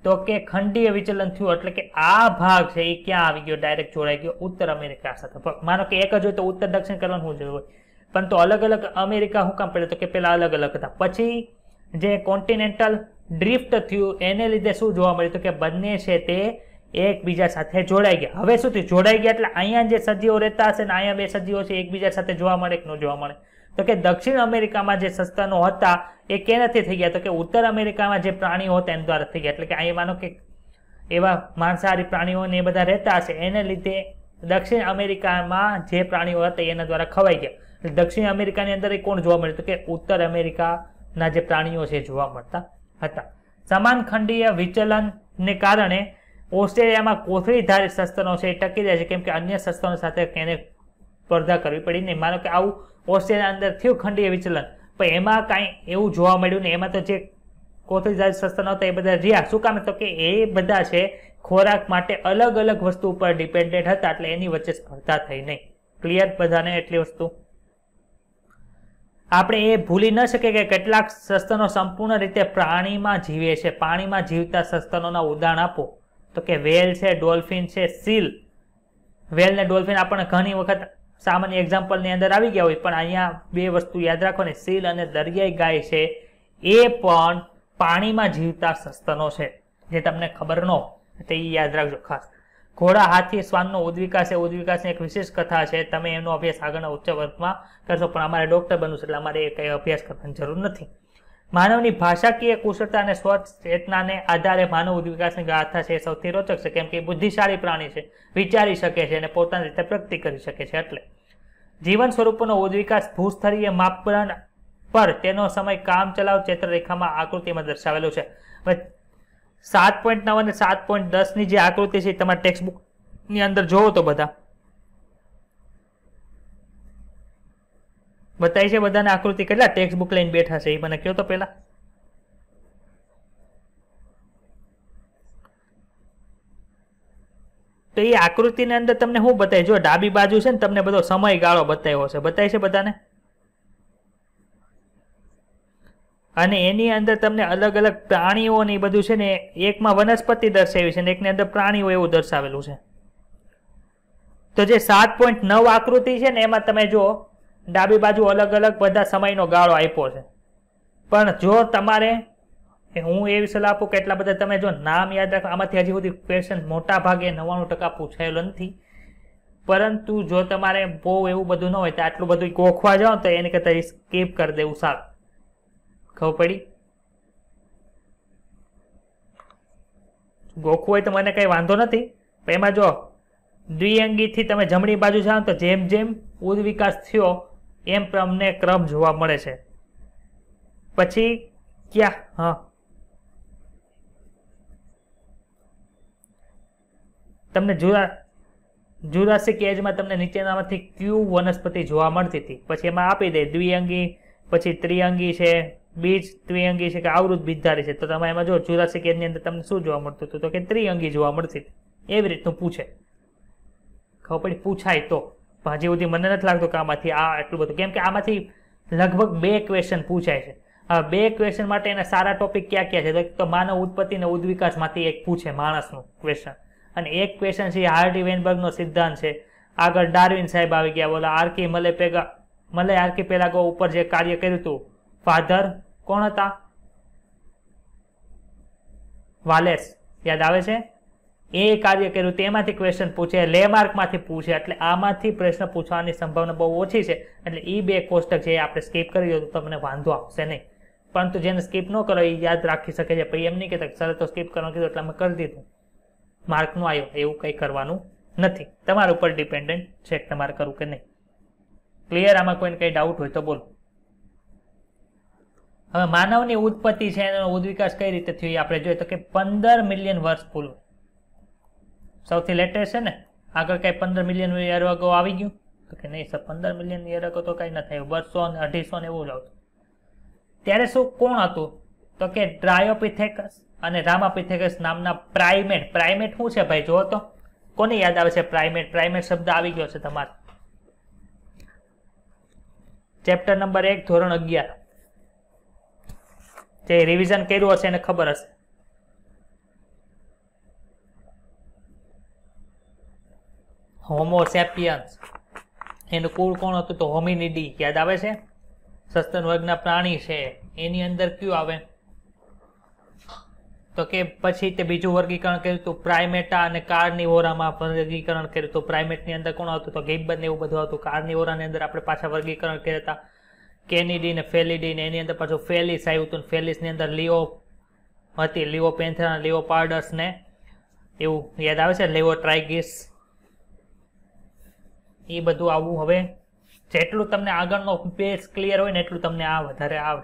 તો કે ખંડીય વિચલન થયું, એટલે કે આ ભાગ છે એ ક્યાં આવી ગયો? ડાયરેક્ટ જોડાઈ ગયો ઉત્તર અમેરિકા સાથે. માનો કે એક જ હોય તો ઉત્તર દક્ષિણ કરવાનું શું જરૂર હોય? પણ તો અલગ અલગ અમેરિકા શું કામ પડે? તો કે પેલા અલગ અલગ હતા. પછી જે કોન્ટિનેન્ટલ ડ્રિફ્ટ થયું એને લીધે શું જોવા મળ્યું? તો કે બંને છે તે એકબીજા સાથે જોડાઈ ગયા. હવે શું થયું? જોડાઈ ગયા એટલે અહીંયા જે સજીવો રહેતા હશે ને અહીંયા બે સજીવો છે એકબીજા સાથે જોવા મળે કે ન જોવા મળે? તો કે દક્ષિણ અમેરિકામાં જે સસ્તનો હતા એ કેનાથી થઈ ગયા? તો કે ઉત્તર અમેરિકામાં જે પ્રાણીઓ હતા એના દ્વારા થઈ ગયા. એટલે કે અહીંયા માનો કે એવા માંસાહારી પ્રાણીઓ ને એ બધા રહેતા હશે એને લીધે દક્ષિણ અમેરિકામાં જે પ્રાણીઓ હતા એના દ્વારા ખવાઈ ગયા. દક્ષિણ અમેરિકાની અંદર કોણ જોવા મળ્યું? તો કે ઉત્તર અમેરિકાના જે પ્રાણીઓ છે જોવા મળતા હતા. સમાન ખંડીય વિચલનને કારણે ઓસ્ટ્રેલિયામાં કોથળીધારી સસ્તનો છે એ ટકી રહે છે, કેમ કે અન્ય સસ્તનો સાથે એને સ્પર્ધા કરવી પડી નહીં. માનો કે આવું ઓસ્ટ્રેલિયા અંદર થયું ખંડીય વિચલન, પણ એમાં કાંઈ એવું જોવા મળ્યું નહીં. એમાં તો જે કોથળીધારી સસ્તનો હતા એ બધા રહ્યા. શું કામ? તો કે એ બધા છે ખોરાક માટે અલગ અલગ વસ્તુ ઉપર ડિપેન્ડન્ટ હતા, એટલે એની વચ્ચે સ્પર્ધા થઈ નહીં. ક્લિયર બધાને એટલી વસ્તુ? આપણે એ ભૂલી ન શકીએ કે કેટલાક સસ્તનો સંપૂર્ણ રીતે પ્રાણીમાં જીવે છે. પાણીમાં જીવતા સસ્તનોના ઉદાહરણ આપો. તો કે વેલ છે, ડોલ્ફિન છે, સીલ. વેલ ને ડોલ્ફિન આપણને ઘણી વખત સામાન્ય એક્ઝામ્પલની અંદર આવી ગયા હોય, પણ અહીંયા બે વસ્તુ યાદ રાખો ને, સીલ અને દરિયાઈ ગાય છે એ પણ પાણીમાં જીવતા સસ્તનો છે, જે તમને ખબર ન હોય તો એ યાદ રાખજો ખાસ. ઘોડા, હાથી, શ્વાનનો ઉદ્વિકાસ છે. ઉદ્વિકાસની એક વિશેષ કથા છે, તમે એનો અભ્યાસ આગળના ઉચ્ચ વર્ગમાં કરશો, પણ અમારે ડોક્ટર બનવું છે એટલે અમારે એ કંઈ અભ્યાસ કરવાની જરૂર નથી. માનવની ભાષાકીય કુશળતા અને સ્વચ્છ ચેતનાને આધારે માનવ ઉદ્વિકાસની ગાથા છે એ સૌથી રોચક છે, કેમ કે બુદ્ધિશાળી પ્રાણી છે, વિચારી શકે છે અને પોતાની રીતે પ્રગતિ કરી શકે છે. એટલે જીવન સ્વરૂપોનો ઉદ્વિકાસ ભૂસ્તરીય માપદંડ પર તેનો સમય કામચલાઉ ચિત્રરેખામાં આકૃતિમાં દર્શાવેલો છે. 7.9 અને 7.10 ની જે આકૃતિ છે તમારા ટેક્સ્ટબુક ની અંદર જોવો તો બધા બતાવી છે. બધાને આકૃતિ કેટલા ટેક્સ્ટબુક લઈને બેઠા છે એ મને કહો તો પેલા. તો એ આકૃતિની અંદર તમને શું બતાવી? જો ડાબી બાજુ છે ને તમને બધો સમયગાળો બતાવ્યો છે, બતાવી છે બધાને. અને એની અંદર તમને અલગ અલગ પ્રાણીઓ ને એ બધું છે ને, એકમાં વનસ્પતિ દર્શાવી છે ને એકની અંદર પ્રાણીઓ એવું દર્શાવેલું છે. તો જે 7.9 આકૃતિ છે ને એમાં તમે જો ડાબી બાજુ અલગ અલગ બધા સમયનો ગાળો આપ્યો છે. પણ જો તમારે, હું એવી સલાહ આપું કે એટલા બધા તમે જો નામ યાદ રાખો, આમાંથી હજી સુધી ક્વેશ્ચન મોટા ભાગે 90% પૂછાયેલો નથી. પરંતુ જો તમારે બહુ એવું બધું ન હોય તો આટલું બધું ગોખવા જાઓ તો એની કરતા સ્કીપ કરી દેવું સારું. ખબર પડી? ગોખવું હોય તો મને કઈ વાંધો નથી, પણ એમાં જો દ્વિઅંગીથી તમે જમણી બાજુ જાઓ તો જેમ જેમ ઉદ્વિકાસ થયો એમ તમને ક્રમ જોવા મળે છે. પછી ક્યાં? હા, તમને જુરાસિક એજમાં તમને નીચેનામાંથી ક્યુ વનસ્પતિ જોવા મળતી હતી. પછી એમાં આપી દે દ્વિઅંગી, પછી ત્રિઅંગી છે, બીજ ત્રિઅંગી છે કે આવૃત બીજધારી છે. તો તમે એમાં જો જુરાસિક એજની અંદર તમને શું જોવા મળતું હતું? તો કે ત્રિઅંગી જોવા મળતી હતી. એવી રીતનું પૂછે. ખબર પડી? પૂછાય તો. હજી સુધી મને નથી લાગતું કે આમાંથી આ એટલું બધું, કેમ કે આમાંથી લગભગ 2 ક્વેશ્ચન પૂછાય છે. આ 2 ક્વેશ્ચન માટે એના સારા ટોપિક ક્યાં ક્યાં છે? તો માનવ ઉત્પત્તિ અને ઉદ્વિકાસમાંથી એક પૂછે, માણસનું ક્વેશ્ચન. અને એક ક્વેશ્ચન છે હાર્ડી વેનબર્ગનો સિદ્ધાંત છે. આગળ ડાર્વિન સાહેબ આવી ગયા, બોલા આર્કી મલય આર્કીપેલાગો ઉપર જે કાર્ય કર્યું હતું. ફાધર કોણ હતા? વાલેસ. યાદ આવે છે? એ કાર્ય કર્યું તેમાંથી ક્વેશ્ચન પૂછે, લેમાર્કમાંથી પૂછે. એટલે આમાંથી પ્રશ્ન પૂછવાની સંભાવના બહુ ઓછી છે. એટલે એ 2 કોષ્ટક છે આપણે સ્કીપ કરી દો તો તમને વાંધો આવશે નહીં. પરંતુ જેને સ્કીપ ન કરો એ યાદ રાખી શકે છે. પછી એમ નહીં કહેતા સર તો સ્કીપ કરવાનું કીધું એટલે અમે કરી દીધું, માર્ક નો આવ્યો, એવું કંઈ કરવાનું નથી. તમારા ઉપર ડિપેન્ડન્ટ છે કે તમારે કરવું કે નહીં. ક્લિયર? આમાં કોઈને કંઈ ડાઉટ હોય તો બોલો. હવે માનવની ઉત્પત્તિ છે એનો ઉદ્વિકાસ કઈ રીતે થયો આપણે જોઈએ તો કે 15 મિલિયન વર્ષ પૂર્વ. સૌથી લેટેસ્ટ છે ને. આગળ કઈ 15 મિલિયન યર અગો આવી ગયું? તો કે નહીં સર, 15 મિલિયન યર અગો તો કઈ ન થયું, 200 ને 250 ને એવું જ આવતું. ત્યારે શું કોણ હતું? તો કે ડ્રાયોપિથેકસ અને રામાપિથેકસ નામના પ્રાઇમેટ. પ્રાઇમેટ શું છે ભાઈ? જો તો કોને યાદ આવે છે પ્રાઇમેટ? પ્રાઇમેટ શબ્દ આવી ગયો છે તમારે ચેપ્ટર નંબર 1 ધોરણ 11. જે રિવિઝન કર્યું હશે એને ખબર હશે. હોમો સેપિયન્સ એનું કુળ કોણ હતું? તો હોમિનિડી. યાદ આવે છે? સસ્તન વર્ગના પ્રાણી છે. એની અંદર કયું આવે? તો કે પછી તે બીજું વર્ગીકરણ કર્યું હતું પ્રાઇમેટા અને કાર્નિવોરામાં વર્ગીકરણ કર્યું હતું. પ્રાઇમેટની અંદર કોણ આવતું તો ગિબ્બન ને એવું બધું આવતું. કાર્નિવોરાની અંદર આપણે પાછા વર્ગીકરણ કર્યા હતા કેનિડી ને ફેલિડી ને એની અંદર પાછું ફેલિસ આવ્યું હતું. ફેલિસની અંદર લિયો હતી, લિયો પેન્થેરા, લિયો પાર્ડસ ને એવું યાદ આવે છે, લિયો ટ્રાઇગિસ, એ બધું આવું. હવે જેટલું તમને આગળનો બેઝ ક્લિયર હોય ને એટલું તમને આ વધારે આવે.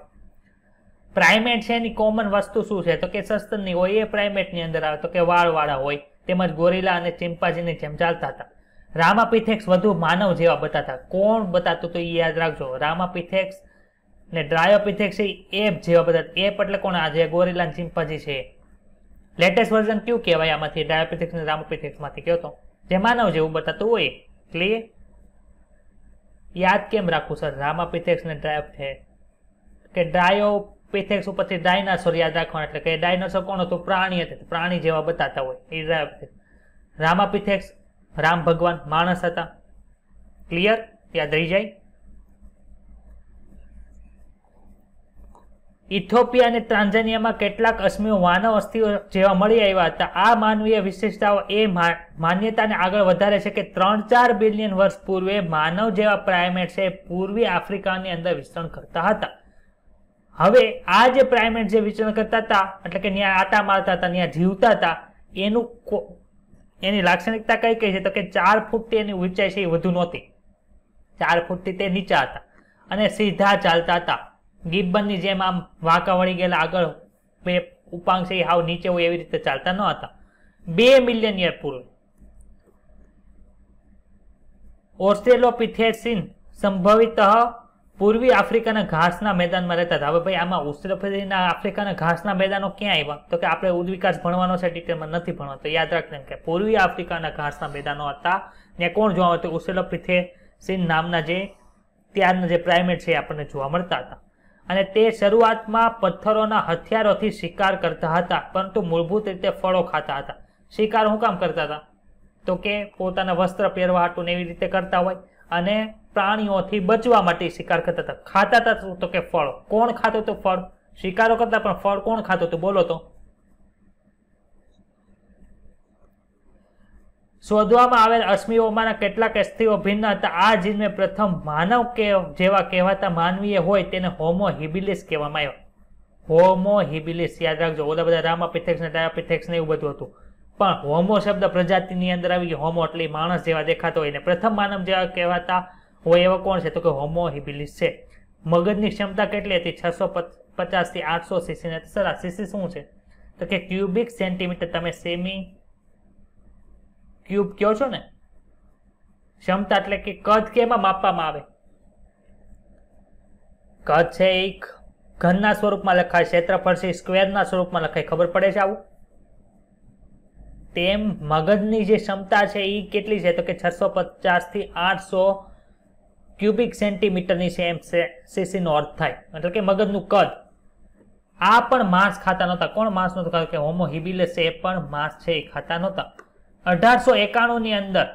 પ્રાઇમેટ છે એની કોમન વસ્તુ શું છે તો કે સસ્તનની હોય એ પ્રાઇમેટની અંદર આવે તો કે વાળવાળા હોય, તેમજ ગોરીલા અને ચિમ્પાન્જીની જેમ ચાલતા હતા. રામાપિથેક્સ વધુ માનવ જેવા બતાતા. કોણ બતાતું તો એ યાદ રાખજો. રામાપિથેક્સ ને ડ્રાયોપિથેક્સ એ એપ જેવા બતાતા. એપ એટલે કોણ? આ જે ગોરીલા અને ચિમ્પાન્જી છે. લેટેસ્ટ વર્ઝન કયું કહેવાય આમાંથી? ડ્રાયોપિથેક્સ ને રામાપિથેક્સ માંથી કયો તો જે માનવ જેવું બતાતું હોય. ક્લિયર? યાદ કેમ રાખવું સર? રામાપિથેક્સ ને ડ્રાયોપિથેક્સ કે ડ્રાયોપિથેક્સ ઉપરથી ડાયનાસોર યાદ રાખવાનું, એટલે કે ડાયનાસોર કોણ હતું? પ્રાણી હતું, પ્રાણી જેવા બતાતા હોય એ ડ્રાયોપિથેક્સ. રામાપિથેક્સ રામ ભગવાન માણસ હતા. ક્લિયર? યાદ રહી જાય. ઇથોપિયા અને તાન્ઝાનિયામાં કેટલાક અશ્મિઓ માનવ અસ્થિઓ જેવા મળી આવ્યા હતા. આ માનવીય વિશેષતાઓ એ માન્યતાને આગળ વધારે છે કે 3-4 બિલિયન વર્ષ પૂર્વે માનવ જેવા પ્રાઇમેટ છે પૂર્વી આફ્રિકાની અંદર વિચરણ કરતા હતા. હવે આ જે પ્રાઇમેટ જે વિચરણ કરતા હતા એટલે કે ત્યાં આટા મારતા હતા, ત્યાં જીવતા હતા, એની લાક્ષણિકતા કઈ કઈ છે તો કે 4 ફૂટથી એની ઊંચાઈ છે એ વધુ નહોતી. 4 ફૂટથી તે નીચા હતા અને સીધા ચાલતા હતા. ગિબ્બનની જેમ આમ વાંકા વળી ગયેલા આગળ બે ઉપાંગ છે હાવ નીચે હોય એવી રીતે ચાલતા ન હતા. 2 મિલિયન યર પૂર્વે ઓસ્ટ્રેલોપિથેસિન સંભવિત પૂર્વી આફ્રિકાના ઘાસના મેદાનમાં રહેતા હતા. હવે ભાઈ આમાં ઓસ્ટ્રેલોપિથેસિનના આફ્રિકાના ઘાસના મેદાનો ક્યાં આવ્યા તો કે આપણે ઉદ્વિકાસ ભણવાનો છે, ડિટેલમાં નથી ભણવાનો, તો યાદ રાખજો કે પૂર્વી આફ્રિકાના ઘાસના મેદાનો હતા. ત્યાં કોણ જોવા મળતું? ઓસ્ટ્રેલોપિથેસિન નામના જે ત્યારના જે પ્રાઇમેટ છે આપણને જોવા મળતા હતા. અને તે શરૂઆતમાં પથ્થરોના હથિયારોથી શિકાર કરતા હતા, પરંતુ મૂળભૂત રીતે ફળો ખાતા હતા. શિકાર શું કામ કરતા હતા તો કે પોતાના વસ્ત્ર પહેરવા હાટું એવી રીતે કરતા હોય અને પ્રાણીઓથી બચવા માટે શિકાર કરતા હતા. ખાતા હતા તો કે ફળ. કોણ ખાતું હતું ફળ? શિકારો કરતા પણ ફળ કોણ ખાતું હતું બોલો તો? શોધવામાં આવેલ અશ્મિઓમાંના કેટલાક અસ્થિઓ ભિન્ન હતા. આ જીવને પ્રથમ માનવ જેવા કહેવાતા માનવીય હોય તેને હોમો હિબિલિસ કહેવામાં આવ્યા. હોમો હિબિલિસ યાદ રાખજો. ઓલા બધા રામાપિથેક્સ ને ડાયોપિથેક્સ ને એવું બધું હતું, પણ હોમો શબ્દ પ્રજાતિની અંદર આવી ગયો. હોમો એટલે માણસ જેવા દેખાતો હોય ને પ્રથમ માનવ જેવા કહેવાતા હોય એવા કોણ છે તો કે હોમો હિબિલિસ છે. મગજની ક્ષમતા કેટલી હતી? 650 થી 800 સીસી ને. સર આ સીસી શું છે તો કે ક્યુબિક સેન્ટીમીટર. તમે સેમી ક્યુબ કહો છો ને. ક્ષમતા એટલે કે કદ કેમાં માપવામાં આવે? કદ છે એ ઘનના સ્વરૂપમાં લખાય, ક્ષેત્રફળ છે સ્ક્વેરના સ્વરૂપમાં લખાય. ખબર પડે છે આવું? તેમ મગજની જે ક્ષમતા છે એ કેટલી છે તો કે 650 થી 800 ક્યુબિક સેન્ટીમીટરની છે એમ સીસી નો અર્થ થાય. એટલે કે મગજનું કદ. આ પણ માંસ ખાતા નહોતા. કોણ માંસ નહોતું ખાતું? કે હોમો હિબિલિસ છે એ પણ માંસ છે એ ખાતા નહોતા. 1891 ની અંદર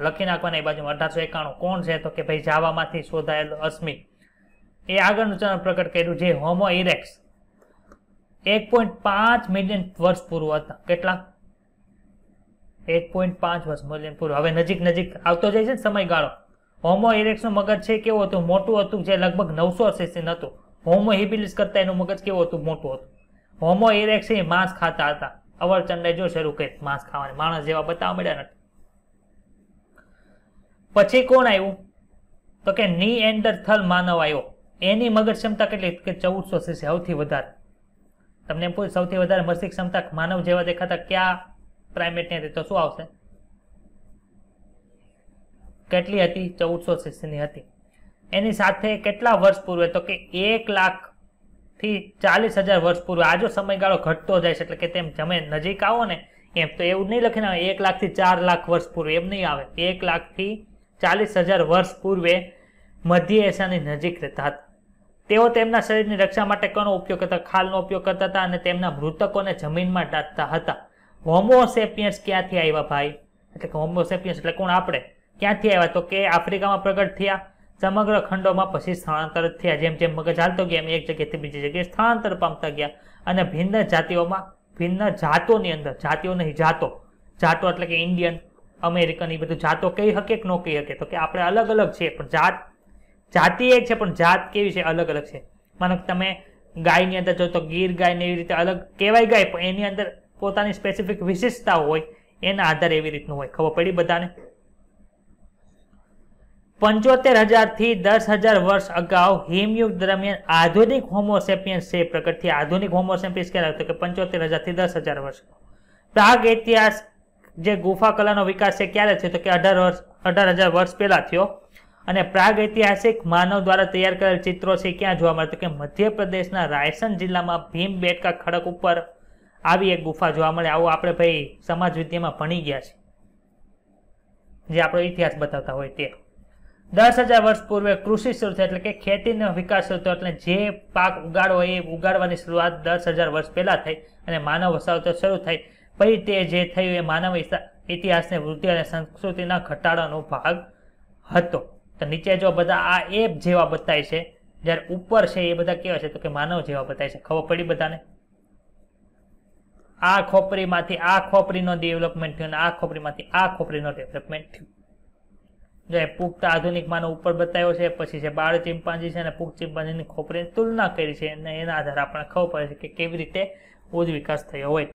લખી નાખવાના એ બાજુમાં 1891 કોણ છે તો કે ભાઈ જાવામાંથી શોધાયેલ અશ્મિ એ આગળનું ચરણ પ્રકટ કર્યું જે હોમો ઇરેક્સ 1.5 મિલિયન વર્ષ પૂર્વ હતા. કેટલા? 1.5 વર્ષ મિલિયન પૂર્વ. હવે નજીક આવતો જાય છે ને સમયગાળો. હોમો ઇરેક્સનું મગજ છે કેવું હતું? મોટું હતું, જે લગભગ 900 સીસી હતું. હોમો હિબિલિસ કરતા એનું મગજ કેવું હતું? મોટું હતું. હોમો ઇરેક્સ એ માંસ ખાતા હતા. અવરચંડે જો શરૂ કરી માંસ ખાવાની, માણસ જેવા બતાવવા મળ્યા નથી. પછી કોણ આવ્યું તો કે નીએન્ડરથલ માનવ આવ્યો. એની મગજ ક્ષમતા કેટલી કે 1400 સીસી, સૌથી વધારે. તમને એમ પૂછ સૌથી વધારે મસ્તિષ્ક ક્ષમતા માનવ જેવા દેખાતા કયા પ્રાઇમેટની હતી તો શું આવશે? કેટલી હતી? 1400 સીસીની હતી. એની સાથે કેટલા વર્ષ પૂર્વે તો કે 1 લાખ થી 40,000 વર્ષ પૂર્વે. આ જો સમયગાળો ઘટતો જાય છે એટલે કે તેમ તમે નજીક આવો ને એમ તો એવું નહીં લખીને 1 લાખ થી 4 લાખ વર્ષ પૂર્વે એમ નહીં આવે. 1 લાખ થી 40,000 વર્ષ પૂર્વે મધ્ય એશિયાની નજીક રહેતા હતા. તેઓ તેમના શરીરની રક્ષા માટે કોનો ઉપયોગ કરતા? ખાલનો ઉપયોગ કરતા હતા અને તેમના મૃતકોને જમીનમાં દાટતા હતા. હોમો સેપિયન્સ ક્યાંથી આવ્યા ભાઈ? એટલે કે હોમો સેપિયન્સ એટલે કોણ? આપણે. ક્યાંથી આવ્યા તો કે આફ્રિકામાં પ્રગટ થયા, સમગ્ર ખંડોમાં પછી સ્થળાંતર થયા. જેમ જેમ મગજ હાલતો ગયા એમ એક જગ્યાએથી બીજી જગ્યાએ સ્થળાંતર પામતા ગયા અને ભિન્ન જાતિઓમાં ભિન્ન જાતોની અંદર, જાતિઓ નહીં જાતો, જાતો એટલે કે ઇન્ડિયન, અમેરિકન, એ બધું જાતો કહી શકે કે ન કહી શકે? તો કે આપણે અલગ અલગ છે પણ જાતિ એક છે પણ જાત કેવી છે? અલગ અલગ છે. માનો કે તમે ગાયની અંદર જો તો ગીર ગાય ને એવી રીતે અલગ કહેવાય ગાય, પણ એની અંદર પોતાની સ્પેસિફિક વિશેષતાઓ હોય, એના આધારે એવી રીતનું હોય. ખબર પડી બધાને? 75,000 થી 10,000 વર્ષ અગાઉ હિમયુગ દરમિયાન આધુનિક હોમોસેપિયન્સ છે પ્રગટ થયા. આધુનિક હોમોસેપિયન્સ ક્યારે? તો કે 75,000 થી 10,000 વર્ષ. પ્રાગ ઇતિહાસ જે ગુફા કલાનો વિકાસ છે ક્યારે છે? તો કે 18,000 વર્ષ પહેલા થયો. અને પ્રાગ ઐતિહાસિક માનવ દ્વારા તૈયાર કરેલ ચિત્રો છે ક્યાં જોવા મળે? તો કે મધ્યપ્રદેશના રાયસન જિલ્લામાં ભીમબેટકા ખડક ઉપર આવી એક ગુફા જોવા મળે. આવું આપણે ભાઈ સમાજ વિદ્યામાં ભણી ગયા છે, જે આપણો ઇતિહાસ બતાવતા હોય તે. 10,000 વર્ષ પૂર્વે કૃષિ શરૂ થઈ, એટલે કે ખેતીનો વિકાસ થયો. એટલે જે પાક ઉગાડવો એ ઉગાડવાની શરૂઆત 10,000 વર્ષ પહેલા થઈ અને માનવ વસાવતો શરૂ થઈ. પછી તે જે થયું એ માનવ ઇતિહાસને વૃદ્ધિ અને સંસ્કૃતિના ઘટાડાનો ભાગ હતો. તો નીચે જો બધા આ એપ જેવા બતાય છે, જ્યારે ઉપર છે એ બધા કેવા છે? તો કે માનવ જેવા બતાય છે. ખબર પડી બધાને? આ ખોપરીમાંથી આ ખોપરીનો ડેવલપમેન્ટ થયું અને આ ખોપરીમાંથી આ ખોપરીનો ડેવલપમેન્ટ થયું. જો પુખ્ત આધુનિક માનવ ઉપર બતાવ્યો છે, પછી છે બાળ ચિમ્પાન્જી છે અને પુખ્ત ચિમ્પાન્જીની ખોપરીની તુલના કરી છે, અને એના આધારે આપણને ખબર પડે છે કે કેવી રીતે ઉદ વિકાસ થયો હોય.